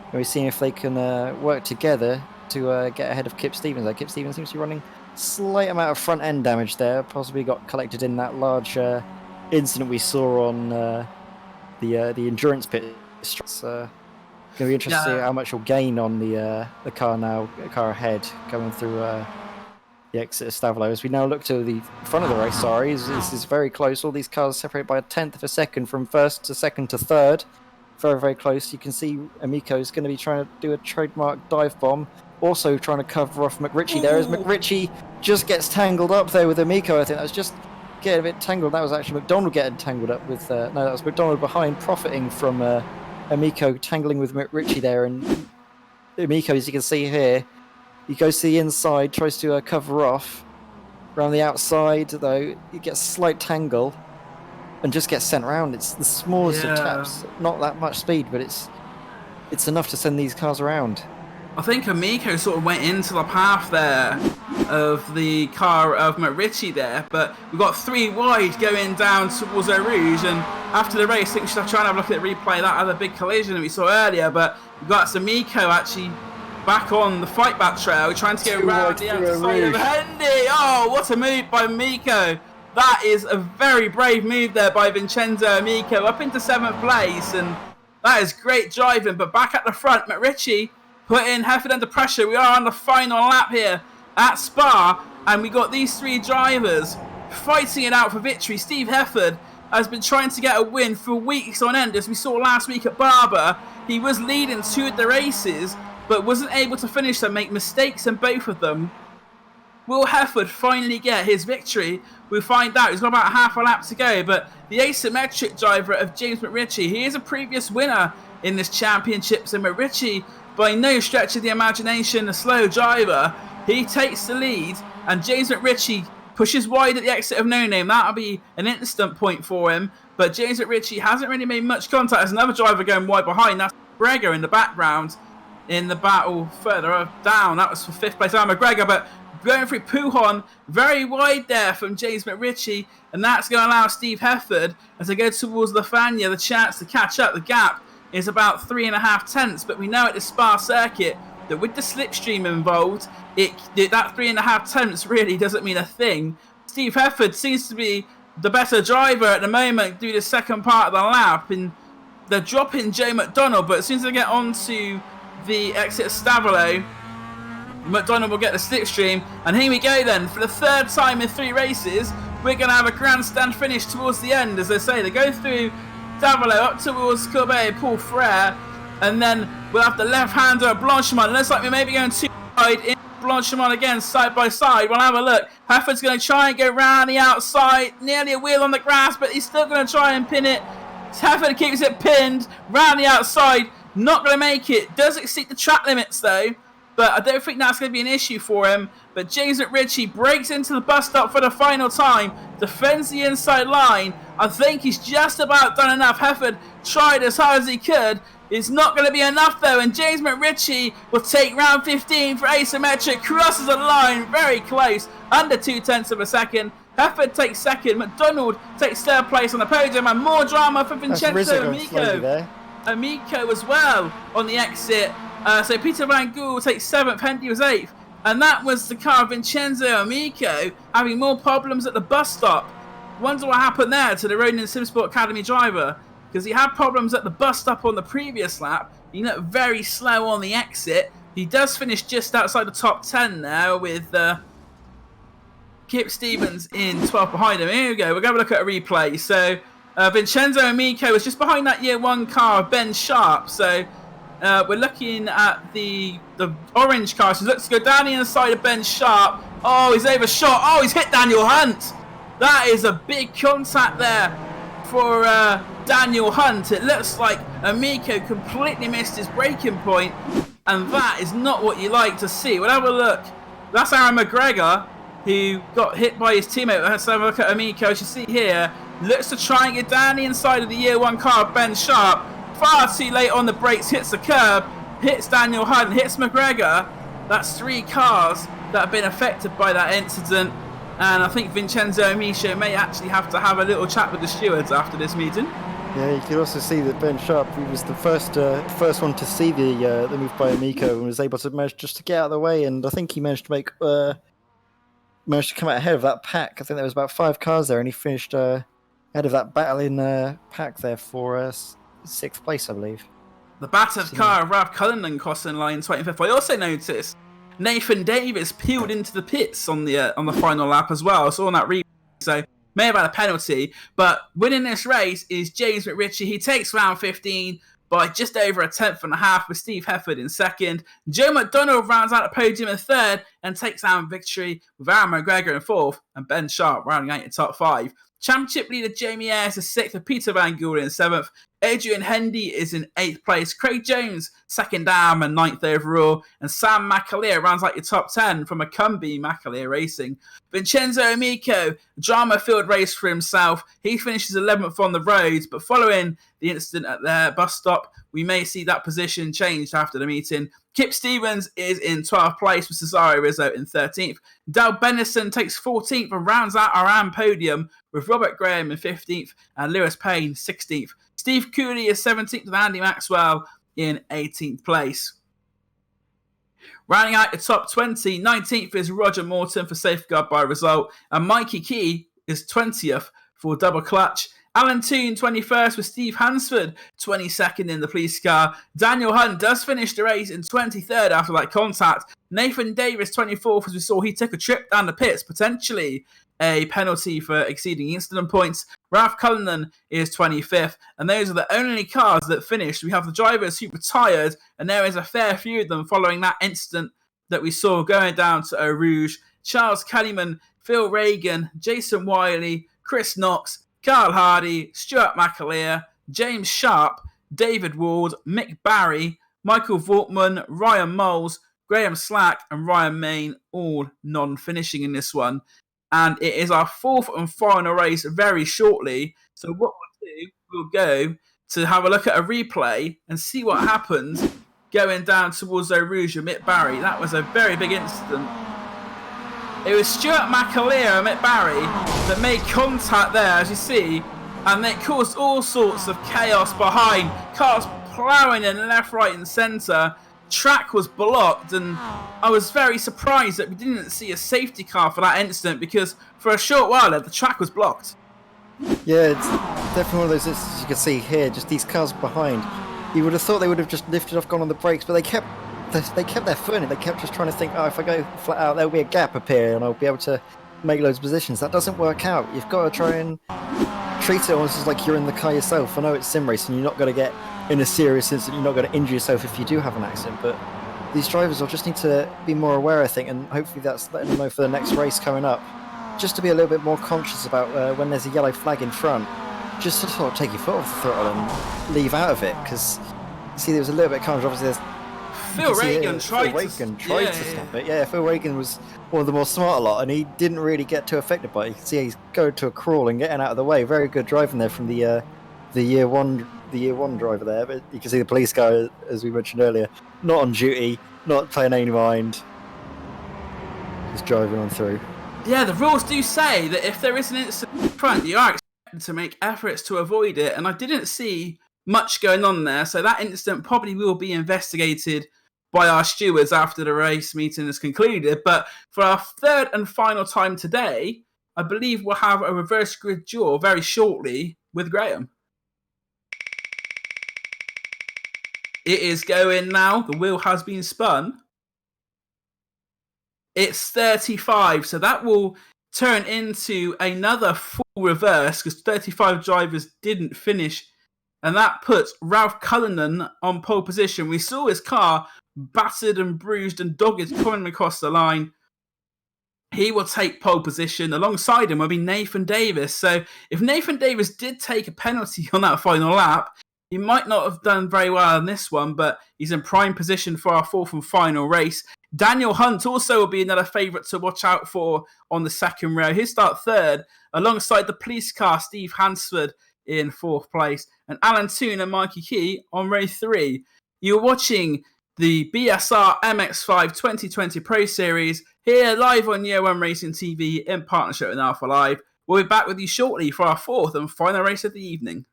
and we're seeing if they can work together to get ahead of Kip Stevens. Kip Stevens seems to be running slight amount of front end damage there, possibly got collected in that large incident we saw on the endurance pit. It's going to be interesting to see how much will gain on the car now, car ahead coming through the exit of Stavelot. As we now look to the front of the race, this is very close. All these cars separated by a tenth of a second from first to second to third. Very, very close. You can see Amico is going to be trying to do a trademark dive bomb. Also trying to cover off McRitchie there, as McRitchie just gets tangled up there with Amico. I think that was just getting a bit tangled. That was actually McDonald getting tangled up with... no, that was McDonald behind, profiting from Amico tangling with McRitchie there. And Amico, as you can see here, he goes to the inside, tries to cover off. Around the outside, though, he gets a slight tangle and just gets sent around. It's the smallest of taps. Not that much speed, but it's enough to send these cars around. I think Amico sort of went into the path there of the car of McRitchie there, but we've got 3 wide going down towards Eau Rouge, and after the race, I think we should try and have a look at the replay of that other big collision that we saw earlier, but we've got Amico actually back on the fight back trail, trying to go around the outside of Hendy. Oh, what a move by Amico. That is a very brave move there by Vincenzo Amico, up into 7th place, and that is great driving, but back at the front, McRitchie putting Hefford under pressure. We are on the final lap here at Spa, and we got these 3 drivers fighting it out for victory. Steve Hefford has been trying to get a win for weeks on end, as we saw last week at Barber. He was leading 2 of the races, but wasn't able to finish them, make mistakes in both of them. Will Hefford finally get his victory? We'll find out. He's got about half a lap to go, but the asymmetric driver of James McRitchie, he is a previous winner in this championship, so McRitchie, by no stretch of the imagination, a slow driver. He takes the lead, and James McRitchie pushes wide at the exit of No Name. That'll be an instant point for him, but James McRitchie hasn't really made much contact. There's another driver going wide behind. That's McGregor in the background in the battle further down. That was for 5th place. McGregor, but going through Pujon, very wide there from James McRitchie, and that's going to allow Steve Hefford, as they go towards Lafania, the chance to catch up. The gap is about 3.5 tenths, but we know at the Spa circuit that with the slipstream involved, that 3.5 tenths really doesn't mean a thing. Steve Hefford seems to be the better driver at the moment through the second part of the lap, and they're dropping Joe McDonald, but as soon as they get onto the exit of Stavelot, McDonald will get the slipstream, and here we go then. For the 3rd time in 3 races, we're going to have a grandstand finish towards the end. As I say, they go through Stavelot up towards Corbet, Paul Frere, and then we'll have the left-hander of Blanchimont. It looks like we may be going too wide in Blanchimont again, side by side. We'll have a look. Hefford's going to try and go round the outside, nearly a wheel on the grass, but he's still going to try and pin it. Hefford keeps it pinned round the outside, not going to make it. Does exceed the track limits though, but I don't think that's going to be an issue for him. But James McRitchie breaks into the bus stop for the final time, defends the inside line. I think he's just about done enough. Hefford tried as hard as he could. It's not going to be enough though, and James McRitchie will take round 15 for asymmetric, crosses the line, very close, under 2 tenths of a second. Hefford takes 2nd, McDonald takes 3rd place on the podium, and more drama for Vincenzo Amico. Amico as well on the exit. So Peter Van Gool takes 7th, Hendy was 8th, and that was the car of Vincenzo Amico having more problems at the bus stop. Wonder what happened there to the Ronin Simsport Academy driver, because he had problems at the bus stop on the previous lap. He looked very slow on the exit. He does finish just outside the top 10 now with Kip Stevens in 12th behind him. Here we go. We're going to look at a replay. So Vincenzo Amico was just behind that year 1 car of Ben Sharp. So we're looking at the orange car. So he looks to go down the inside of Ben Sharp. Oh, he's overshot. Oh, he's hit Daniel Hunt. That is a big contact there for Daniel Hunt. It looks like Amico completely missed his braking point, and that is not what you like to see. We'll have a look. That's Aaron McGregor, who got hit by his teammate. Let's have a look at Amico. As you see here, looks to try and get down the inside of the year one car, Ben Sharp. Far too late on the brakes, hits the curb, hits Daniel Hunt, hits McGregor. That's 3 cars that have been affected by that incident. And I think Vincenzo Amico may actually have to have a little chat with the stewards after this meeting. Yeah, you can also see that Ben Sharp, he was the first one to see the move by Amico and was able to manage just to get out of the way. And I think he managed to come out ahead of that pack. I think there was about 5 cars there, and he finished ahead of that battling pack there for 6th place, I believe. The battered car of Ralph Cullinan crossing line 25th. I also noticed Nathan Davis peeled into the pits on the final lap as well. I saw on that replay, so may have had a penalty. But winning this race is James McRitchie. He takes round 15 by just over a 10.5 with Steve Hefford in 2nd. Joe McDonald rounds out the podium in 3rd and takes out victory with Aaron McGregor in 4th and Ben Sharp rounding out the top 5. Championship leader Jamie Ayres is 6th with Peter Van Gool in 7th. Adrian Hendy is in 8th place. Craig Jones, 2nd down and 9th overall. And Sam McAleer rounds out your top 10 from Macumbi McAleer Racing. Vincenzo Amico, drama-filled race for himself. He finishes 11th on the roads, but following the incident at the bus stop, we may see that position changed after the meeting. Kip Stevens is in 12th place with Cesare Rizzo in 13th. Dal Bennison takes 14th and rounds out our AM podium with Robert Graham in 15th and Lewis Payne 16th. Steve Cooley is 17th with Andy Maxwell in 18th place. Rounding out the top 20, 19th is Roger Morton for Safeguard by Result, and Mikey Key is 20th for Double Clutch. Alan Toon, 21st with Steve Hansford, 22nd in the police car. Daniel Hunt does finish the race in 23rd after that contact. Nathan Davis, 24th, as we saw, he took a trip down the pits, potentially a penalty for exceeding incident points. Ralph Cullinan is 25th, and those are the only cars that finished. We have the drivers who retired, and there is a fair few of them following that incident that we saw going down to Eau Rouge. Charles Kellyman, Phil Reagan, Jason Wiley, Chris Knox, Carl Hardy, Stuart McAleer, James Sharp, David Ward, Mick Barry, Michael Vortman, Ryan Moles, Graham Slack, and Ryan Main, all non-finishing in this one. And it is our 4th and final race very shortly. So what we'll do, we'll go to have a look at a replay and see what happens going down towards Eau Rouge with Mick Barry. That was a very big incident. It was Stuart McAleer and Mick Barry that made contact there, as you see, and it caused all sorts of chaos behind. Cars ploughing in left, right and centre. Track was blocked, and I was very surprised that we didn't see a safety car for that incident, because for a short while there, the track was blocked. Yeah, it's definitely one of those instances you can see here, just these cars behind. You would have thought they would have just lifted off, gone on the brakes, but they kept their foot in it. They kept just trying to think, oh, if I go flat out, there'll be a gap appear and I'll be able to make loads of positions. That doesn't work out. You've got to try and treat it almost as like you're in the car yourself. I know it's sim racing, you're not going to get in a serious incident, you're not going to injure yourself if you do have an accident, but these drivers will just need to be more aware, I think, and hopefully that's letting them know for the next race coming up, just to be a little bit more conscious about when there's a yellow flag in front, just to sort of take your foot off the throttle and leave out of it, because see there was a little bit of carnage. Obviously there's Phil Reagan tried to stop it. Yeah, Phil Reagan was one of the more smart lot, and he didn't really get too affected by it. You can see he's going to a crawl and getting out of the way. Very good driving there from the year one driver there. But you can see the police guy, as we mentioned earlier, not on duty, not paying any mind, just driving on through. Yeah, the rules do say that if there is an incident in front, you are expected to make efforts to avoid it, and I didn't see much going on there, so that incident probably will be investigated by our stewards after the race meeting is concluded. But for our 3rd and final time today, I believe we'll have a reverse grid duel very shortly with Graham. It is going now. The wheel has been spun. It's 35, so that will turn into another full reverse because 35 drivers didn't finish. And that puts Ralph Cullinan on pole position. We saw his car battered and bruised and dogged coming across the line. he will take pole position. Alongside him will be Nathan Davis. So if Nathan Davis did take a penalty on that final lap, he might not have done very well in this one, but he's in prime position for our fourth and final race. Daniel Hunt also will be another favourite to watch out for on the second row. He'll start third, alongside the police car, Steve Hansford, in fourth place, and Alan Toon and Mikey Key on row 3. You're watching the BSR MX5 2020 Pro Series here live on Year One Racing TV in partnership with Alpha Live. We'll be back with you shortly for our fourth and final race of the evening.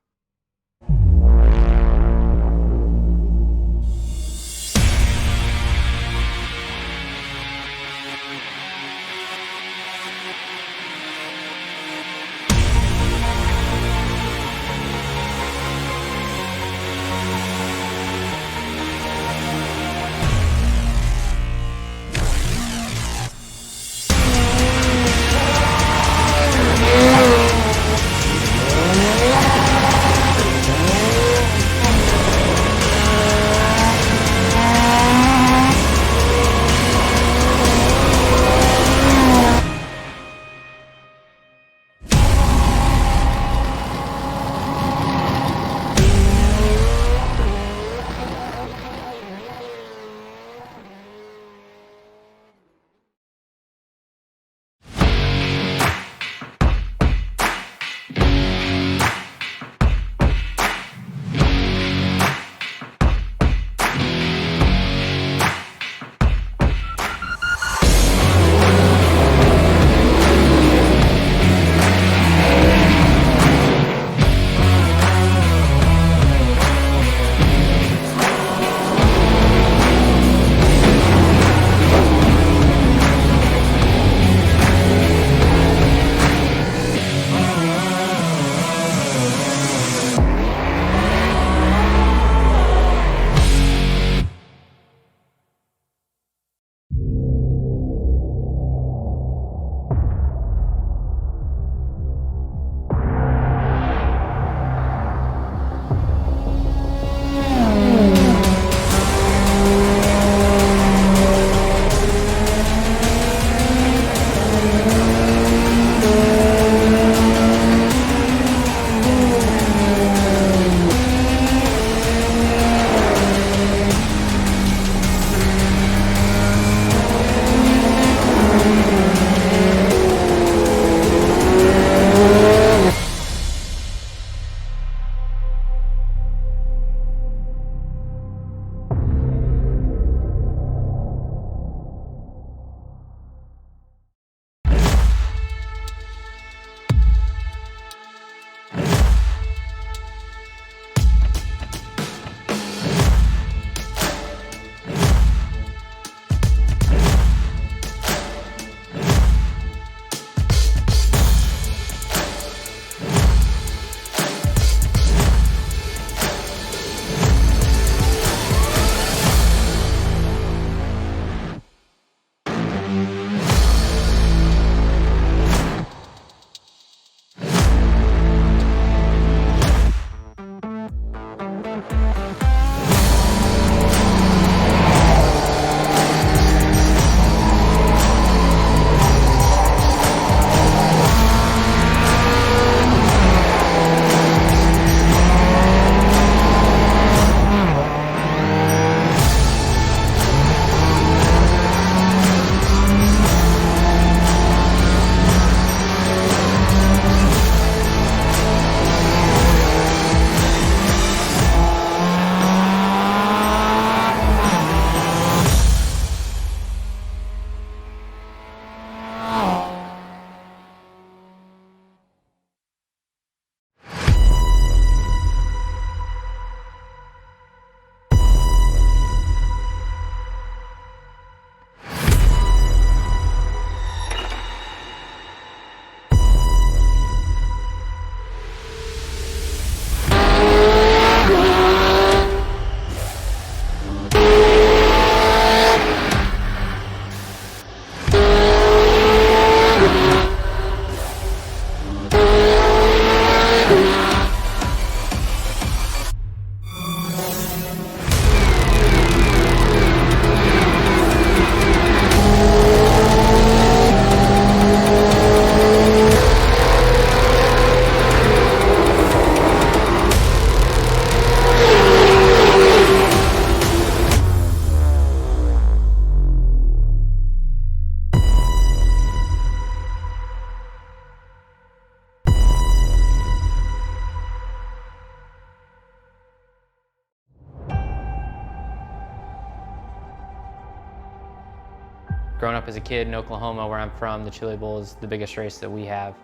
Growing up as a kid in Oklahoma, where I'm from, the Chili Bowl is the biggest race that we have.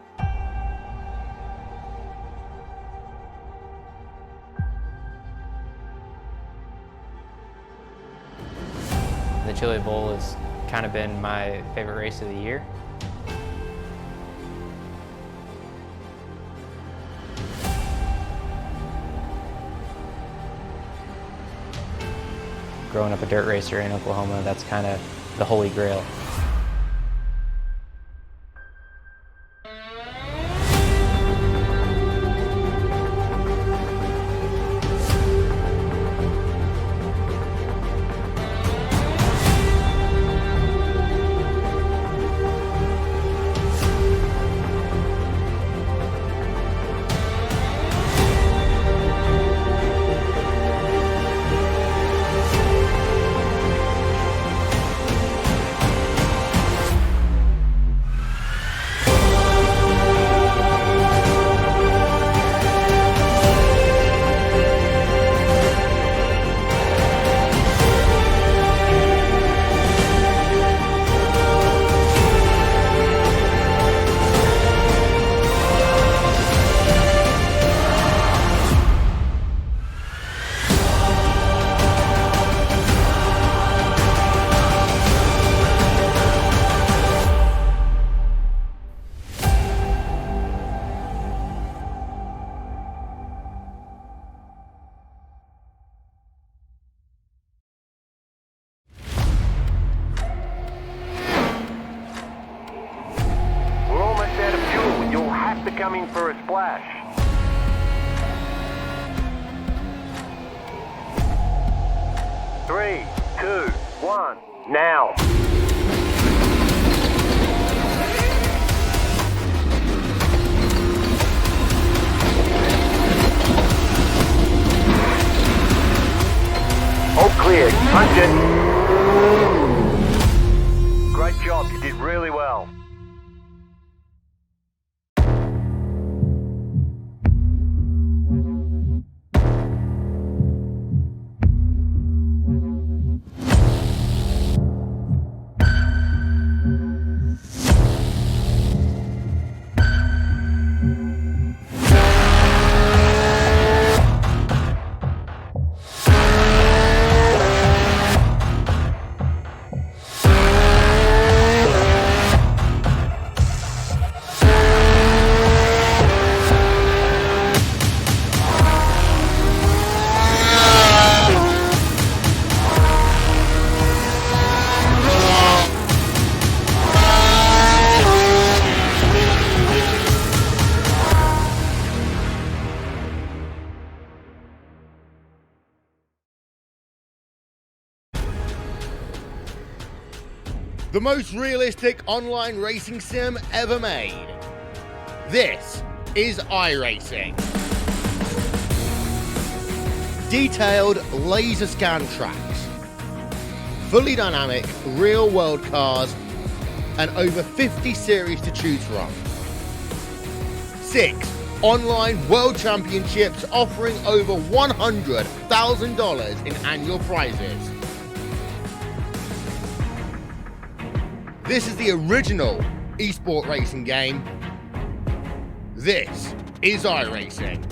The Chili Bowl has kind of been my favorite race of the year. Growing up a dirt racer in Oklahoma, that's kind of the holy grail. Coming for a splash. 3, 2, 1, now. All clear. Punch it. Great job. You did really well. The most realistic online racing sim ever made. This is iRacing. Detailed laser scan tracks, fully dynamic real world cars, and over 50 series to choose from. 6 online world championships offering over $100,000 in annual prizes. This is the original esport racing game. This is iRacing.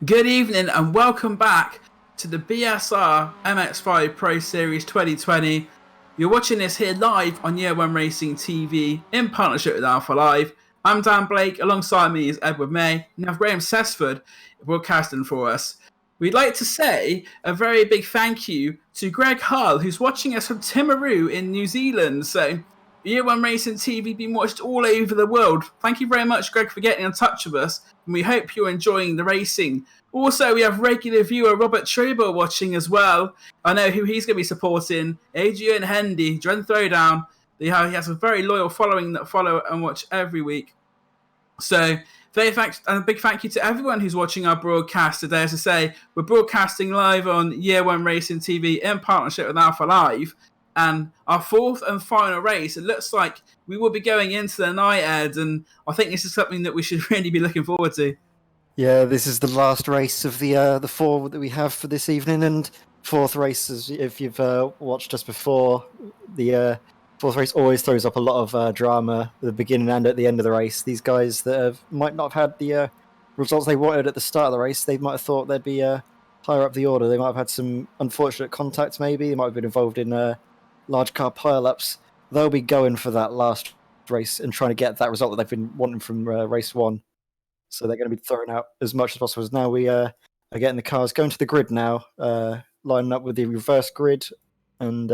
Good evening and welcome back to the BSR MX5 Pro Series 2020. You're watching this here live on Year One Racing TV in partnership with Alpha Live. I'm Dan Blake, alongside me is Edward May, and we have Graham Sesford broadcasting for us. We'd like to say a very big thank you to Greg Hull, who's watching us from Timaru in New Zealand. So, Year One Racing TV being watched all over the world. Thank you very much, Greg, for getting in touch with us, and we hope you're enjoying the racing. Also, we have regular viewer Robert Truber watching as well. I know who he's going to be supporting. Adrian Hendy, Dren Throwdown. He has a very loyal following that follow and watch every week. So, a big thank you to everyone who's watching our broadcast today. As I say, we're broadcasting live on Year One Racing TV in partnership with Alpha Live. And our fourth and final race, it looks like we will be going into the night, Ed, and I think this is something that we should really be looking forward to. Yeah, this is the last race of the four that we have for this evening, and fourth race, if you've watched us before, the fourth race always throws up a lot of drama at the beginning and at the end of the race. These guys that might not have had the results they wanted at the start of the race, they might have thought they'd be higher up the order. They might have had some unfortunate contacts, maybe. They might have been involved in large car pile-ups. They'll be going for that last race and trying to get that result that they've been wanting from race one. So they're going to be throwing out as much as possible. As now we are getting the cars going to the grid now, lining up with the reverse grid, and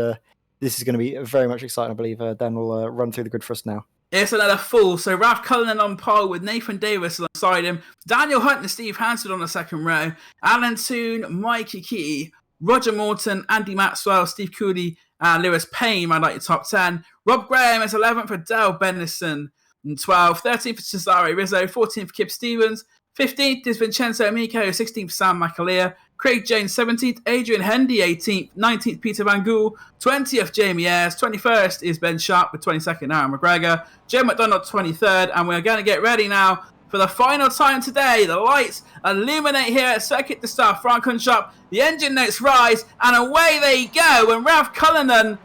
this is going to be very much exciting. I believe Dan will run through the grid for us now. It's another full. So Ralph Cullinan on pole with Nathan Davis alongside him. Daniel Hunt and Steve Hansford on the second row. Alan Toon, Mikey Key, Roger Morton, Andy Maxwell, Steve Cooley, and Lewis Payne round out your top 10. Rob Graham is 11th for Dale Bennison. And 12th, 13th for Cesare Rizzo, 14th for Kip Stevens, 15th is Vincenzo Amico, 16th for Sam McAleer, Craig Jones 17th, Adrian Hendy 18th, 19th Peter Van Gool, 20th Jamie Ayres, 21st is Ben Sharp with 22nd Aaron McGregor, Joe McDonald 23rd, and we're going to get ready now for the final time today. The lights illuminate here at Circuit de Spa Franchorchamps, the engine notes rise, and away they go. And Ralph Cullinan,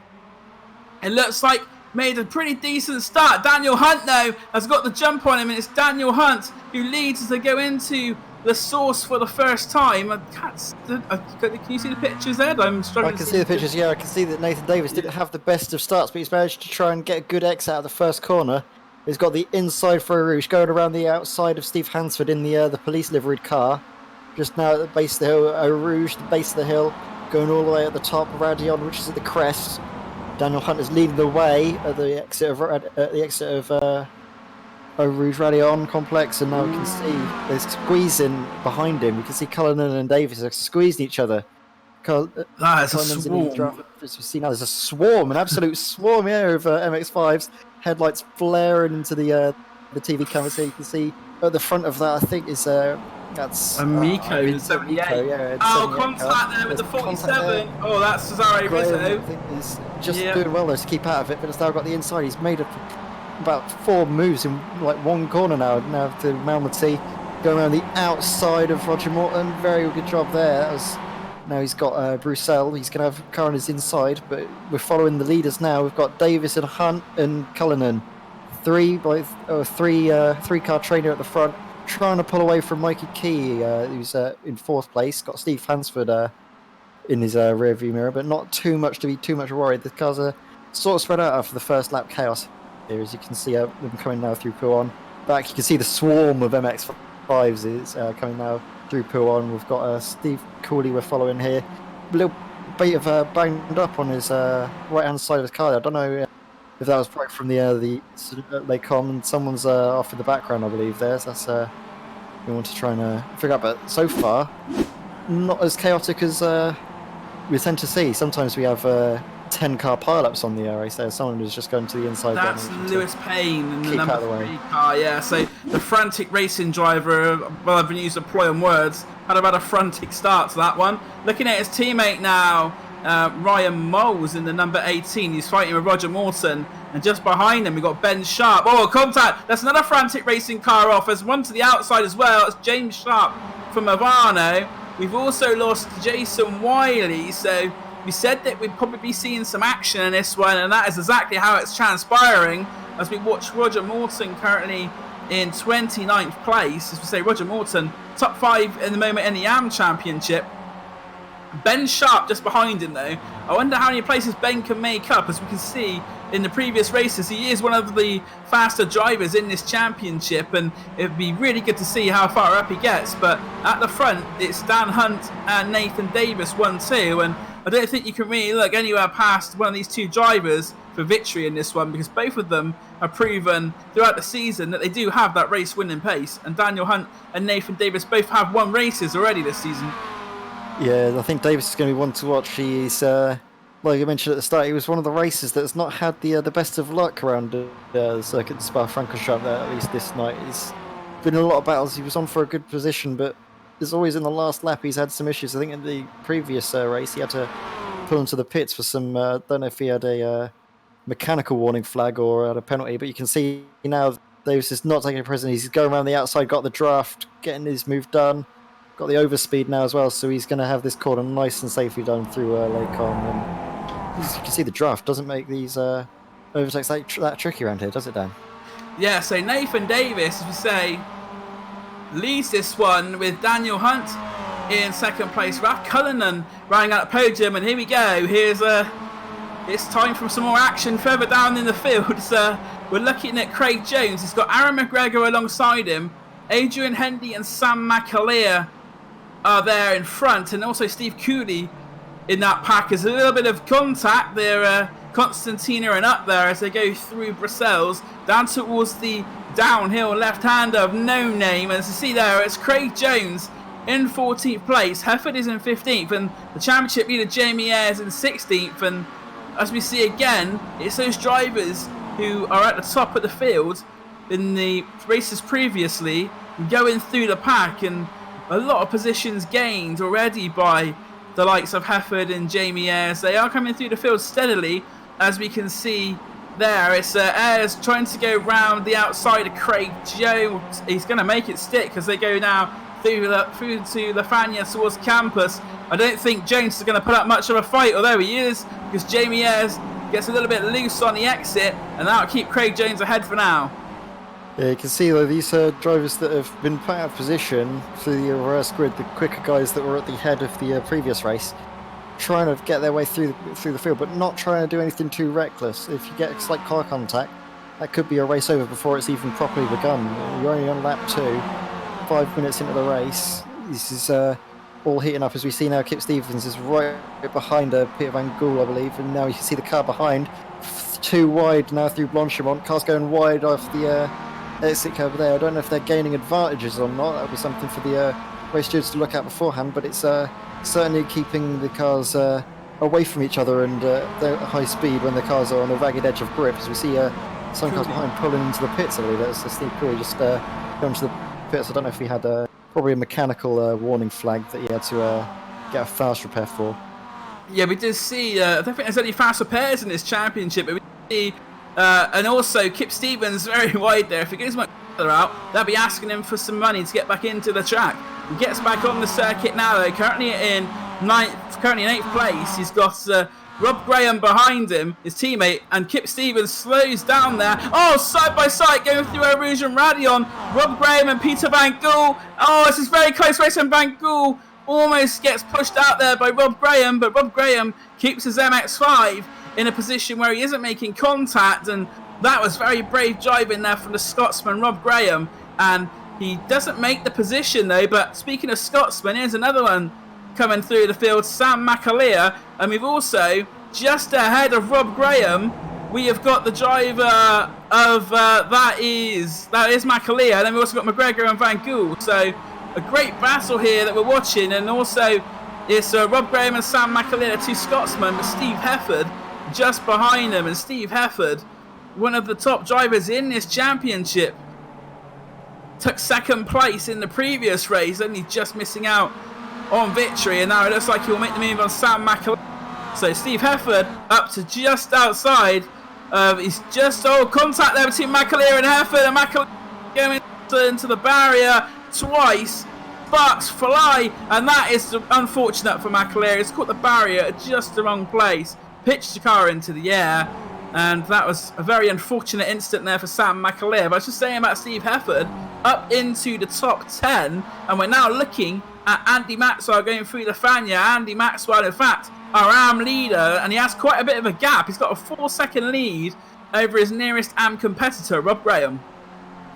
it looks like, made a pretty decent start. Daniel Hunt, though, has got the jump on him, and it's Daniel Hunt who leads as they go into the source for the first time. Can you see the pictures, Ed? I'm struggling. I can see the pictures, yeah. I can see that Nathan Davis didn't have the best of starts, but he's managed to try and get a good exit out of the first corner. He's got the inside for Eau Rouge, going around the outside of Steve Hansford in the police liveried car. Just now at the base of the hill, Eau Rouge, the base of the hill, going all the way at the top, Radion, which is at the crest. Daniel Hunt is leading the way at the exit of Eau Rouge Radion complex, and now we can see they're squeezing behind him. We can see Cullinan and Davis are squeezing each other. That's a swarm. There's a swarm, an absolute swarm here of MX5s. Headlights flaring into the TV camera, so you can see at the front of that, I think is that's Amico in 78. Yeah, contact there with the 47. Oh, that's Cesare Rizzo. I think he's just doing well there to keep out of it, but it's now got the inside. He's made about 4 moves in like one corner now. Now to Malmati, going around the outside of Roger Morton. Very good job there. Now he's got Bruxelles. He's going to have a car on his inside, but we're following the leaders now. We've got Davis and Hunt and Cullinan. Three car trainer at the front, trying to pull away from Mikey Key, who's in 4th place. Got Steve Hansford in his rear view mirror, but not too much to be too much worried. The cars are sort of spread out after the first lap chaos here, as you can see them coming now through Pouhon. Back, you can see the swarm of MX5s is coming now through Pouhon. We've got Steve Cooley we're following here. A little bit of banged up on his right hand side of his car. I don't know if that was probably from the Les Commons. Someone's off in the background, I believe. So that's we want to try and figure out. But so far, not as chaotic as we tend to see. Sometimes we have 10 car pile-ups on the race. There's someone who's just going to the inside. That's Lewis Payne in the number 3 car. Yeah, so the frantic racing driver, well, I've been using a play on words, had about a frantic start to that one. Looking at his teammate now, Ryan Moles in the number 18. He's fighting with Roger Morton, and just behind him we've got Ben Sharp. Oh, contact! That's another frantic racing car off. There's one to the outside as well. It's James Sharp from Avano. We've also lost Jason Wiley, so we said that we'd probably be seeing some action in this one, and that is exactly how it's transpiring as we watch Roger Morton currently in 29th place. As we say, Roger Morton, top 5 in the moment in the AM Championship. Ben Sharp just behind him though. I wonder how many places Ben can make up. As we can see in the previous races, he is one of the faster drivers in this championship, and it'd be really good to see how far up he gets. But at the front, it's Dan Hunt and Nathan Davis 1-2, and I don't think you can really look anywhere past one of these two drivers for victory in this one, because both of them have proven throughout the season that they do have that race winning pace, and Daniel Hunt and Nathan Davis both have won races already this season. Yeah, I think Davis is going to be one to watch. He's, like you mentioned at the start, he was one of the races that's not had the best of luck around the circuit, Spa Franchorchamps, at least this night. He's been in a lot of battles. He was on for a good position, but there's always in the last lap he's had some issues. I think in the previous race he had to pull into the pits for some, don't know if he had a mechanical warning flag or had a penalty, but you can see now Davis is not taking a prisoner. He's going around the outside, got the draft, getting his move done. Got the overspeed now as well, so he's going to have this corner nice and safely done through Lake On. And as you can see, the draft doesn't make these overtakes that tricky around here, does it, Dan? Yeah, so Nathan Davis, as we say, leads this one with Daniel Hunt in second place. Ralph Cullinan running out the podium, and here we go. Here's it's time for some more action further down in the field. So we're looking at Craig Jones. He's got Aaron McGregor alongside him. Adrian Hendy and Sam McAleer are there in front, and also Steve Cooley in that pack. There's a little bit of contact there, Constantina and up there as they go through Brussels down towards the downhill left-hander of no name. And as you see there, it's Craig Jones in 14th place, Hefford is in 15th, and the championship leader Jamie Ayres in 16th. And as we see again, it's those drivers who are at the top of the field in the races previously going through the pack, and a lot of positions gained already by the likes of Hefford and Jamie Ayres. They are coming through the field steadily, as we can see there. It's Ayres trying to go round the outside of Craig Jones. He's going to make it stick as they go now through to Lafania towards campus. I don't think Jones is going to put up much of a fight, although he is, because Jamie Ayres gets a little bit loose on the exit, and that'll keep Craig Jones ahead for now. Yeah, you can see though these drivers that have been put out of position through the reverse grid, the quicker guys that were at the head of the previous race, trying to get their way through the field, but not trying to do anything too reckless. If you get a slight car contact, that could be a race over before it's even properly begun. You're only on lap 2, 5 minutes into the race. This is all heating up, as we see now. Kip Stevens is right behind Peter Van Gool, I believe, and now you can see the car behind. Too wide now through Blanchimont. Car's going wide off the exit curve there. I don't know if they're gaining advantages or not. That would be something for the race stewards to look at beforehand, but it's certainly keeping the cars away from each other, and they're at high speed when the cars are on a ragged edge of grip. As we see some cars behind pulling into the pits, I believe. That's Steve Curry just going to the pits. I don't know if he had probably a mechanical warning flag that he had to get a fast repair for. Yeah, we did see, I don't think there's any fast repairs in this championship, but we see, and also Kip Stevens very wide there. If he goes much further out, they'll be asking him for some money to get back into the track. He gets back on the circuit now though, currently in 8th place. He's got Rob Graham behind him, his teammate, and Kip Stevens slows down there. Oh, side by side going through Rouge and Radion. Rob Graham and Peter Van Gool. Oh, this is very close race, and Van Gool almost gets pushed out there by Rob Graham, but Rob Graham keeps his MX5 in a position where he isn't making contact, and that was very brave driving there from the Scotsman Rob Graham, and he doesn't make the position though. But speaking of Scotsman, here's another one coming through the field, Sam McAleer, and we've also, just ahead of Rob Graham, we have got the driver of, that is McAleer, and then we've also got McGregor and Van Gool. So a great battle here that we're watching, and also it's Rob Graham and Sam McAleer, two Scotsmen, but Steve Hefford just behind them. And Steve Hefford, one of the top drivers in this championship, took second place in the previous race, only just missing out on victory, and now it looks like he'll make the move on Sam McAleer. So Steve Hefford up to just outside. He's just contact there between McAleer and Hefford, and McAleer going into the barrier twice. Sparks fly, and that is unfortunate for McAleer. He's caught the barrier at just the wrong place, pitched the car into the air. And that was a very unfortunate incident there for Sam McAleer. But I was just saying about Steve Hefford up into the top 10. And we're now looking at Andy Maxwell going through the Fania. Andy Maxwell, in fact, our AM leader. And he has quite a bit of a gap. He's got a 4-second lead over his nearest AM competitor, Rob Graham.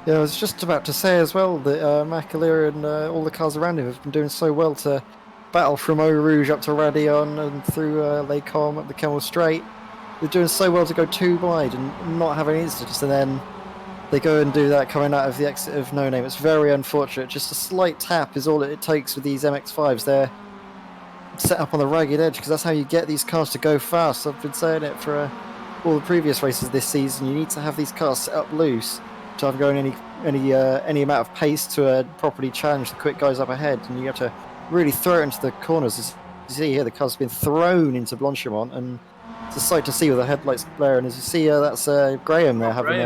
Yeah, I was just about to say as well that McAleer and all the cars around him have been doing so well to battle from Eau Rouge up to Radion and through Les Combes up the Kemmel Straight. They're doing so well to go too wide and not have any incidents, and then they go and do that coming out of the exit of No Name. It's very unfortunate. Just a slight tap is all it takes with these MX5s. They're set up on the ragged edge because that's how you get these cars to go fast. I've been saying it for all the previous races this season. You need to have these cars set up loose to have going any amount of pace to properly challenge the quick guys up ahead, and you have to really throw it into the corners. As you see here, the car's been thrown into Blanchimont, and it's a sight to see with the headlights blaring. As you see, that's Graham there having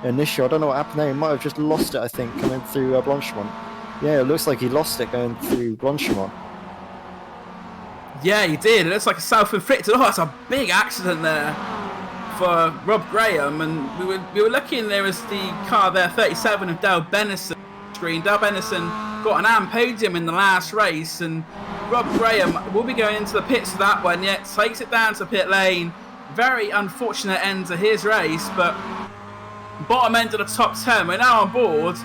an issue. I don't know what happened there. He might have just lost it, I think, coming through Blanchimont. Yeah, it looks like he lost it going through Blanchimont. Yeah, he did. It looks like a self-inflicted. Oh, that's a big accident there for Rob Graham. And we were looking, there was the car there, 37 of Dale Bennison screen. Dale Bennison got an AM podium in the last race, and Rob Graham will be going into the pits for that one, yet takes it down to pit lane. Very unfortunate end to his race, but bottom end of the top 10. We're now on board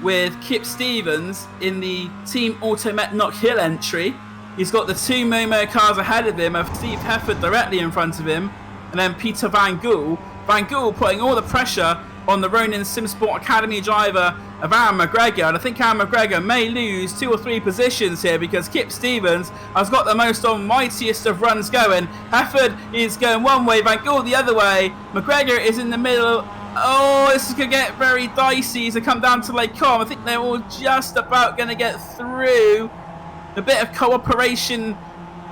with Kip Stevens in the Team Automet Knock Hill entry. He's got the 2 Momo cars ahead of him, of Steve Hefford directly in front of him, and then Peter Van Gool. Van Gool putting all the pressure on the Ronin SimSport Academy driver of Aaron McGregor, and I think Aaron McGregor may lose 2 or 3 positions here because Kip Stevens has got the most almightiest of runs going. Hefford is going one way, Van Gool the other way. McGregor is in the middle. Oh, this is going to get very dicey as they come down to Les Combes. I think they're all just about going to get through. A bit of cooperation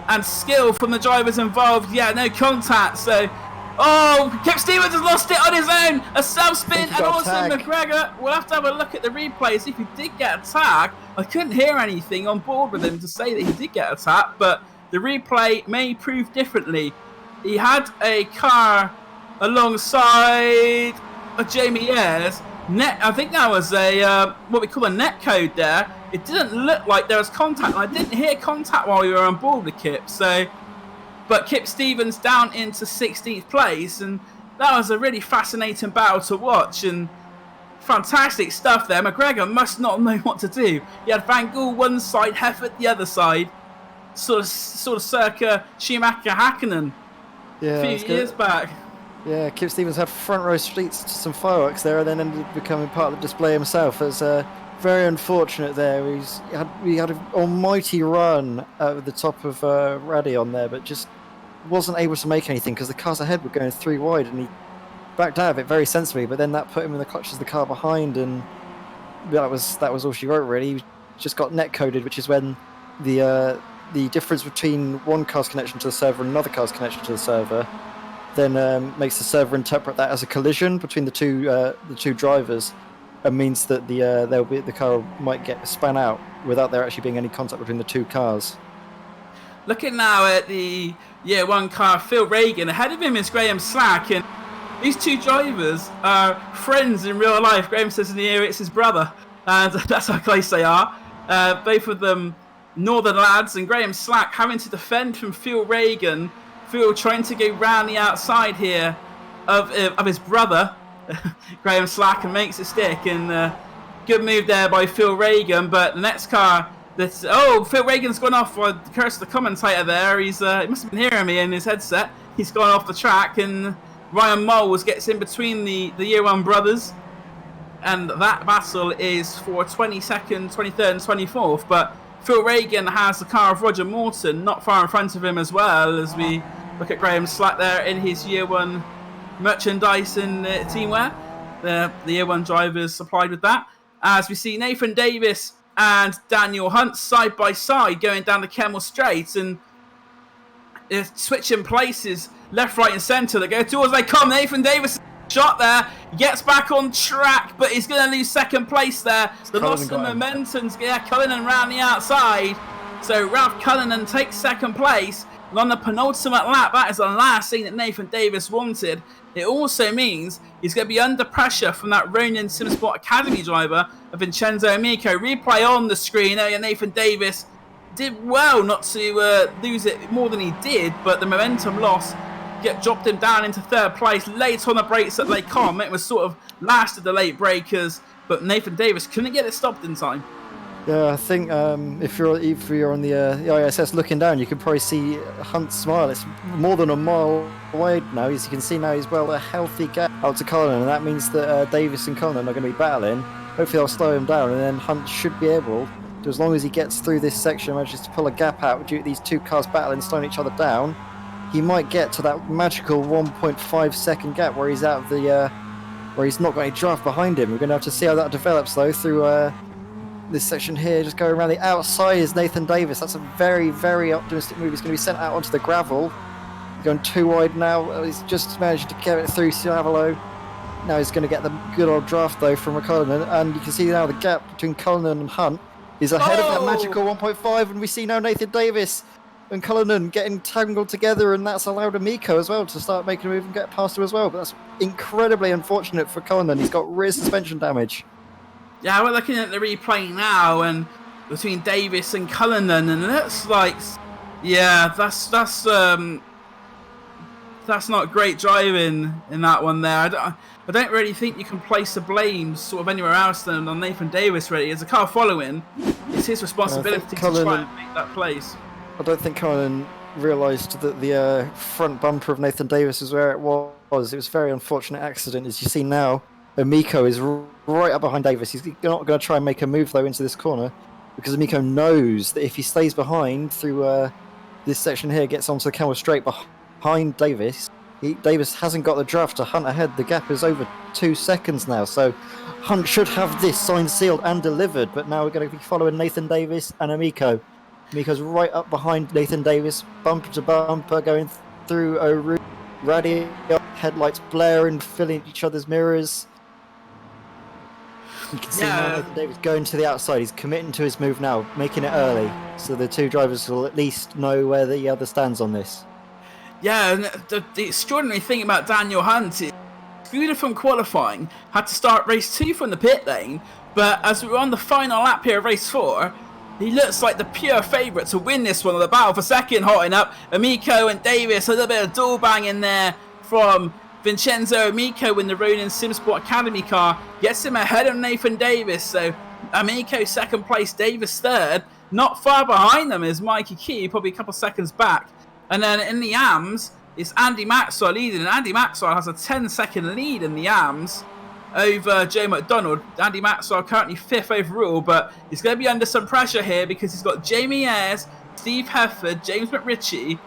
and skill from the drivers involved. Yeah, no contact, so... Oh, Kip Stevens has lost it on his own. A self-spin, and also McGregor. We'll have to have a look at the replay, see if he did get a tag. I couldn't hear anything on board with him to say that he did get a tag, but the replay may prove differently. He had a car alongside Jamie Ayres. I think that was a what we call a net code there. It didn't look like there was contact, and I didn't hear contact while we were on board with Kip, so... But Kip Stevens down into 16th place, and that was a really fascinating battle to watch, and fantastic stuff there. McGregor must not know what to do. He had Van Gool one side, Hefford the other side, sort of circa Schumacher Hakkinen a few years back. Yeah, Kip Stevens had front row seats to some fireworks there, and then ended up becoming part of the display himself. It's very unfortunate there. He had an almighty run at the top of Radion there, but just wasn't able to make anything because the cars ahead were going 3 wide, and he backed out of it very sensibly. But then that put him in the clutches of the car behind, and that was all she wrote really. He just got net coded, which is when the difference between one car's connection to the server and another car's connection to the server then makes the server interpret that as a collision between the two drivers, and means that the car might get spun out without there actually being any contact between the 2 cars. Looking now at the Year 1 car, Phil Reagan. Ahead of him is Graham Slack, and these 2 drivers are friends in real life. Graham says in the air it's his brother, and that's how close they are. Both of them northern lads, and Graham Slack having to defend from Phil Reagan. Phil trying to go round the outside here of his brother, Graham Slack, and makes it stick. And good move there by Phil Reagan. But the next car, Phil Reagan's gone off. Curse the commentator there. He must have been hearing me in his headset. He's gone off the track, and Ryan Moles gets in between the Year 1 brothers. And that battle is for 22nd, 23rd, and 24th. But Phil Reagan has the car of Roger Morton not far in front of him as well, as we look at Graham Slack there in his Year 1 merchandise and teamwear. The Year 1 drivers supplied with that. As we see Nathan Davis and Daniel Hunt side by side going down the Kemmel Straight, and switching places left, right and centre. They go towards Les Combes. Nathan Davis shot there, gets back on track, but he's going to lose 2nd place there. The loss of momentum. Cullinan round the outside. So Ralph Cullinan takes 2nd place. And on the penultimate lap, that is the last thing that Nathan Davis wanted. It also means he's going to be under pressure from that Ronin Simsport Academy driver of Vincenzo Amico. Replay on the screen. Nathan Davis did well not to lose it more than he did, but the momentum loss dropped him down into third place. Late on the brakes at Lake Com. It was sort of last of the late breakers, but Nathan Davis couldn't get it stopped in time. Yeah, I think if you're on the ISS looking down, you can probably see Hunt smile. It's more than a mile wide now. As you can see now, he's a healthy gap out to Cullinan, and that means that Davis and Cullinan are going to be battling. Hopefully they'll slow him down, and then Hunt should be able to, as long as he gets through this section, manages to pull a gap out due to these two cars battling, slowing each other down, he might get to that magical 1.5 second gap where he's out of the, where he's not got any draft behind him. We're going to have to see how that develops though through this section here. Just going around the outside is Nathan Davis. That's a very, very optimistic move. He's going to be sent out onto the gravel. He's going too wide now. He's just managed to get it through Ciavolo. Now he's going to get the good old draft though from Cullinan, and you can see now the gap between Cullinan and Hunt is ahead of that magical 1.5, and we see now Nathan Davis and Cullinan getting tangled together, and that's allowed Amico as well to start making a move and get past him as well. But that's incredibly unfortunate for Cullinan. He's got rear suspension damage. Yeah, we're looking at the replay now, and between Davis and Cullinan, and that's like, yeah, that's not great driving in that one there. I don't really think you can place the blame sort of anywhere else than on Nathan Davis. Really, as a car following, it's his responsibility to try and make that place. I don't think Cullinan realised that the front bumper of Nathan Davis is where it was. It was a very unfortunate accident. As you see now, Amico is right up behind Davis. He's not going to try and make a move though into this corner, because Amico knows that if he stays behind through this section here, gets onto the camel straight behind Davis, Davis hasn't got the draft to Hunt ahead. The gap is over 2 seconds now, so Hunt should have this signed, sealed and delivered, but now we're going to be following Nathan Davis and Amico. Amico's right up behind Nathan Davis, bumper to bumper, going through a route, radio, headlights blaring, filling each other's mirrors. You can see now Nathan Davis going to the outside. He's committing to his move now, making it early, so the two drivers will at least know where the other stands on this. Yeah, and the extraordinary thing about Daniel Hunt is, excluded from qualifying, had to start race 2 from the pit lane, but as we're on the final lap here of race 4, he looks like the pure favourite to win this one. The battle for second hotting up. Amico and Davis, a little bit of dual bang in there from Vincenzo Amico in the Ronin Simsport Academy car. Gets him ahead of Nathan Davis. So Amico second place, Davis third. Not far behind them is Mikey Key, probably a couple seconds back. And then in the AMS, it's Andy Maxwell leading. And Andy Maxwell has a 10-second lead in the AMS over Joe McDonald. Andy Maxwell currently 5th overall, but he's going to be under some pressure here because he's got Jamie Ayres, Steve Hefford, James McRitchie,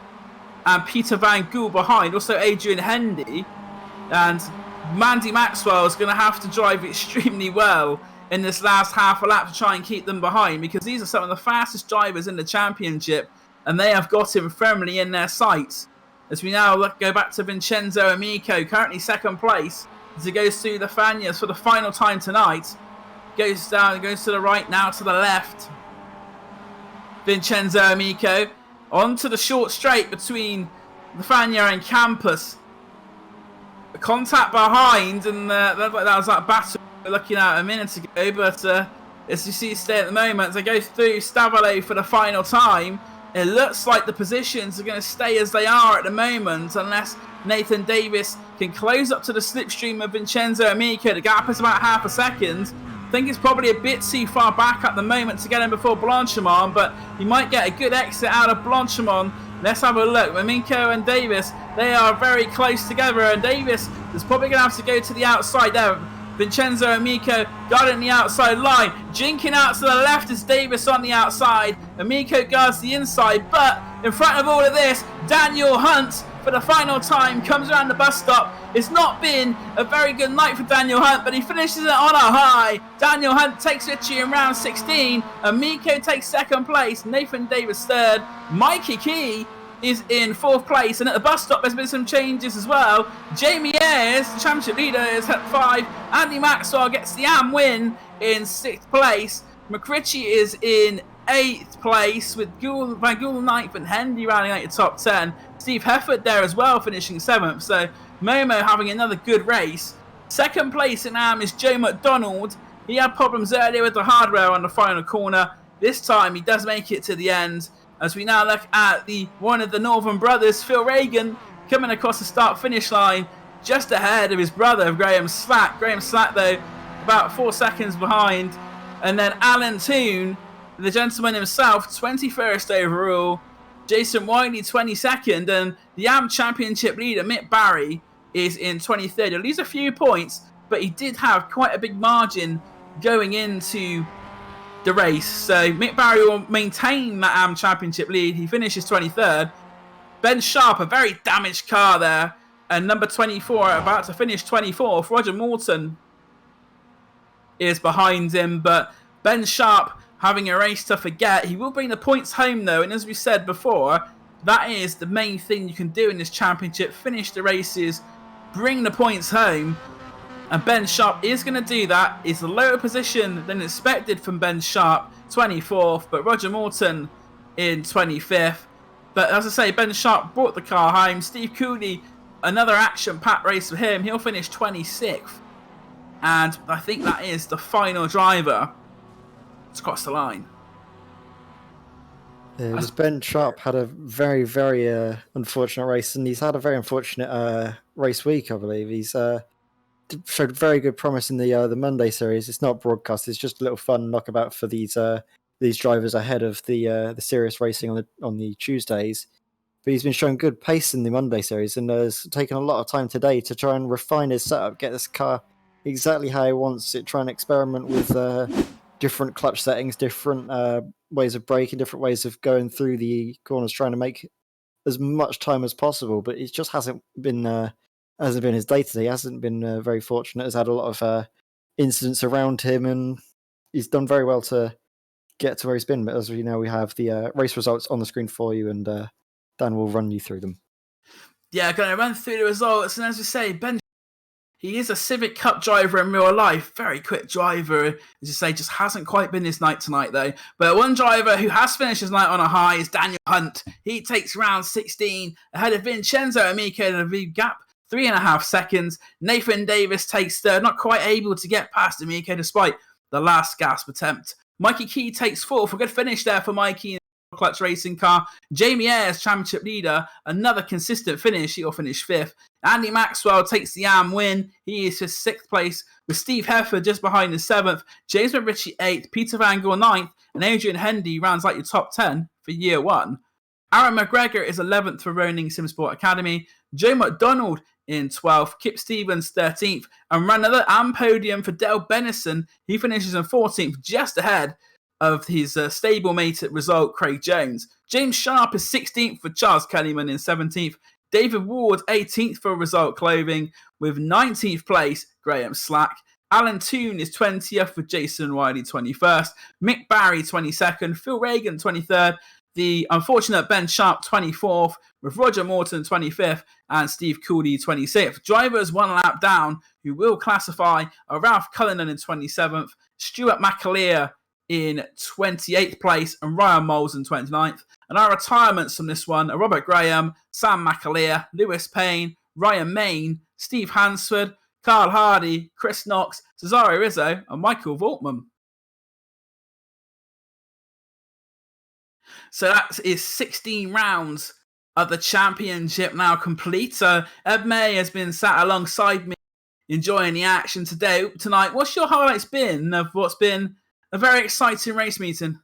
and Peter Van Gool behind. Also Adrian Hendy. And Andy Maxwell is going to have to drive extremely well in this last half a lap to try and keep them behind, because these are some of the fastest drivers in the championship, and they have got him firmly in their sights. As we now go back to Vincenzo Amico, currently second place, as he goes through the Fanyas for the final time tonight. Goes down, goes to the right, now to the left. Vincenzo Amico onto the short straight between the Fanya and Campus. The contact behind, and that was that battle we were looking at a minute ago, but as you see stay at the moment, as they go through Stavolo for the final time, it looks like the positions are going to stay as they are at the moment, unless Nathan Davis can close up to the slipstream of Vincenzo Amico. The gap is about half a second. I think it's probably a bit too far back at the moment to get him before Blanchimont, but he might get a good exit out of Blanchimont. Let's have a look. Amico and Davis, they are very close together, and Davis is probably going to have to go to the outside there. Vincenzo Amico guarding the outside line. Jinking out to the left is Davis on the outside. Amico guards the inside, but in front of all of this, Daniel Hunt, for the final time, comes around the bus stop. It's not been a very good night for Daniel Hunt, but he finishes it on a high. Daniel Hunt takes victory in round 16. Amico takes second place. Nathan Davis third. Mikey Key is in 4th place, and at the bus stop there's been some changes as well. Jamie Ayres, the championship leader, is at 5. Andy Maxwell gets the AM win in 6th place. McRitchie is in 8th place with Van Gool 9th and Hendy rounding out your top 10. Steve Hefford there as well, finishing 7th. So Momo having another good race. 2nd place in AM is Joe McDonald. He had problems earlier with the hardware on the final corner. This time he does make it to the end. As we now look at one of the Northern brothers, Phil Reagan, coming across the start-finish line just ahead of his brother, Graham Slack. Graham Slack, though, about 4 seconds behind. And then Alan Toon, the gentleman himself, 21st overall. Jason Wiley, 22nd. And the AM Championship leader, Mick Barry, is in 23rd. He'll lose a few points, but he did have quite a big margin going into the race. So Mick Barry will maintain that AM Championship lead. He finishes 23rd. Ben Sharp, a very damaged car there. And number 24, about to finish 24th. Roger Morton is behind him. But Ben Sharp having a race to forget. He will bring the points home, though. And as we said before, that is the main thing you can do in this championship. Finish the races, bring the points home. And Ben Sharp is going to do that. It's a lower position than expected from Ben Sharp, 24th. But Roger Morton in 25th. But as I say, Ben Sharp brought the car home. Steve Cooley, another action-packed race for him. He'll finish 26th. And I think that is the final driver to cross the line. Ben Sharp had a very, very unfortunate race, and he's had a very unfortunate race week, I believe. He's showed very good promise in the Monday series. It's not broadcast; it's just a little fun knockabout for these drivers ahead of the serious racing on the Tuesdays. But he's been showing good pace in the Monday series, and has taken a lot of time today to try and refine his setup, get this car exactly how he wants it, try and experiment with different clutch settings, different ways of braking, different ways of going through the corners, trying to make as much time as possible. But it just hasn't been his day today. He hasn't been very fortunate. Has had a lot of incidents around him, and he's done very well to get to where he's been. But as we know, we have the race results on the screen for you, and Dan will run you through them. Yeah, going to run through the results. And as we say, Ben, he is a Civic Cup driver in real life. Very quick driver. As you say, just hasn't quite been his night tonight, though. But one driver who has finished his night on a high is Daniel Hunt. He takes round 16 ahead of Vincenzo Amico in a big gap. 3.5 seconds. Nathan Davis takes third, not quite able to get past Amico despite the last gasp attempt. Mikey Key takes fourth. A good finish there for Mikey in the clutch racing car. Jamie Ayres, championship leader, another consistent finish. He'll finish fifth. Andy Maxwell takes the AM win. He is for 6th place, with Steve Hefford just behind in 7th. James McRitchie 8th. Peter Van Gool 9th. And Adrian Hendy rounds out your top 10 for year one. Aaron McGregor is 11th for Roning Simsport Academy. Joe McDonald in 12th, Kip Stevens 13th, and ran another AM podium for Dale Bennison. He finishes in 14th, just ahead of his stablemate result, Craig Jones. James Sharp is 16th for Charles Kellyman in 17th. David Ward 18th for Result Clothing, with 19th place, Graham Slack. Alan Toon is 20th for Jason Wiley 21st. Mick Barry 22nd, Phil Reagan 23rd. The unfortunate Ben Sharp 24th, with Roger Morton 25th and Steve Cooley 26th. Drivers one lap down who will classify are Ralph Cullinan in 27th, Stuart McAleer in 28th place, and Ryan Moles in 29th. And our retirements from this one are Robert Graham, Sam McAleer, Lewis Payne, Ryan Main, Steve Hansford, Carl Hardy, Chris Knox, Cesare Rizzo, and Michael Voltman. So that is 16 rounds of the championship now complete. So Ed May has been sat alongside me enjoying the action tonight. What's your highlights been of what's been a very exciting race meeting?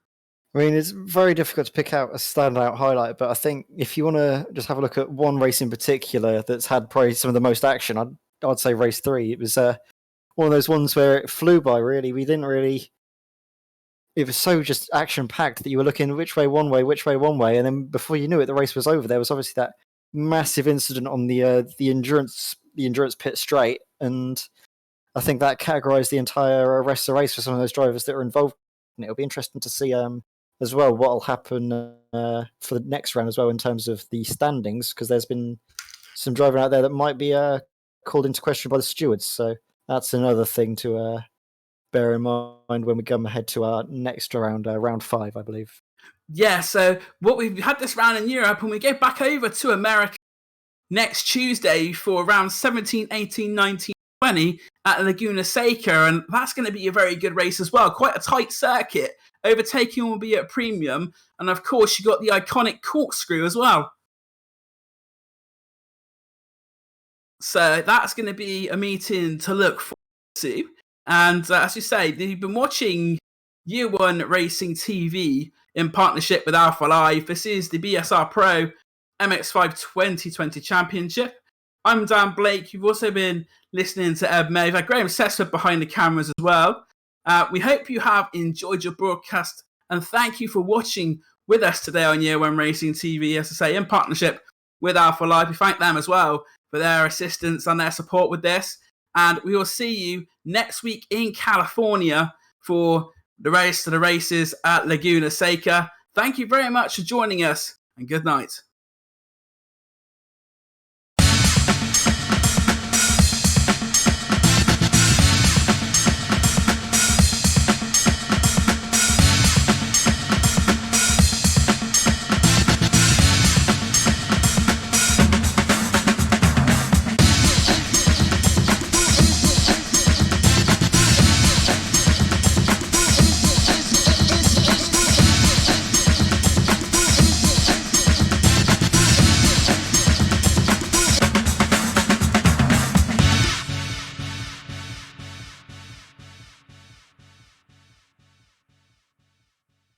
I mean, it's very difficult to pick out a standout highlight, but I think if you want to just have a look at one race in particular that's had probably some of the most action, I'd say race 3. It was one of those ones where it flew by, really. It was so just action-packed that you were looking which way one way, and then before you knew it, the race was over. There was obviously that massive incident on the endurance pit straight, and I think that categorised the entire rest of the race for some of those drivers that were involved. And it'll be interesting to see as well what will happen for the next round as well in terms of the standings, because there's been some driving out there that might be called into question by the stewards. So that's another thing to bear in mind when we come ahead to our next round, round 5, I believe. Yeah, so what we've had this round in Europe, and we go back over to America next Tuesday for round 17, 18, 19, 20 at Laguna Seca, and that's going to be a very good race as well. Quite a tight circuit. Overtaking will be at premium, and of course you got the iconic corkscrew as well. So that's going to be a meeting to look forward to. And as you say, you've been watching Year One Racing TV in partnership with Alpha Live. This is the BSR Pro MX5 2020 Championship. I'm Dan Blake. You've also been listening to Ed May. We've had Graham Sessford behind the cameras as well. We hope you have enjoyed your broadcast, and thank you for watching with us today on Year One Racing TV, as I say, in partnership with Alpha Live. We thank them as well for their assistance and their support with this. And we will see you next week in California for the race to the races at Laguna Seca. Thank you very much for joining us, and good night.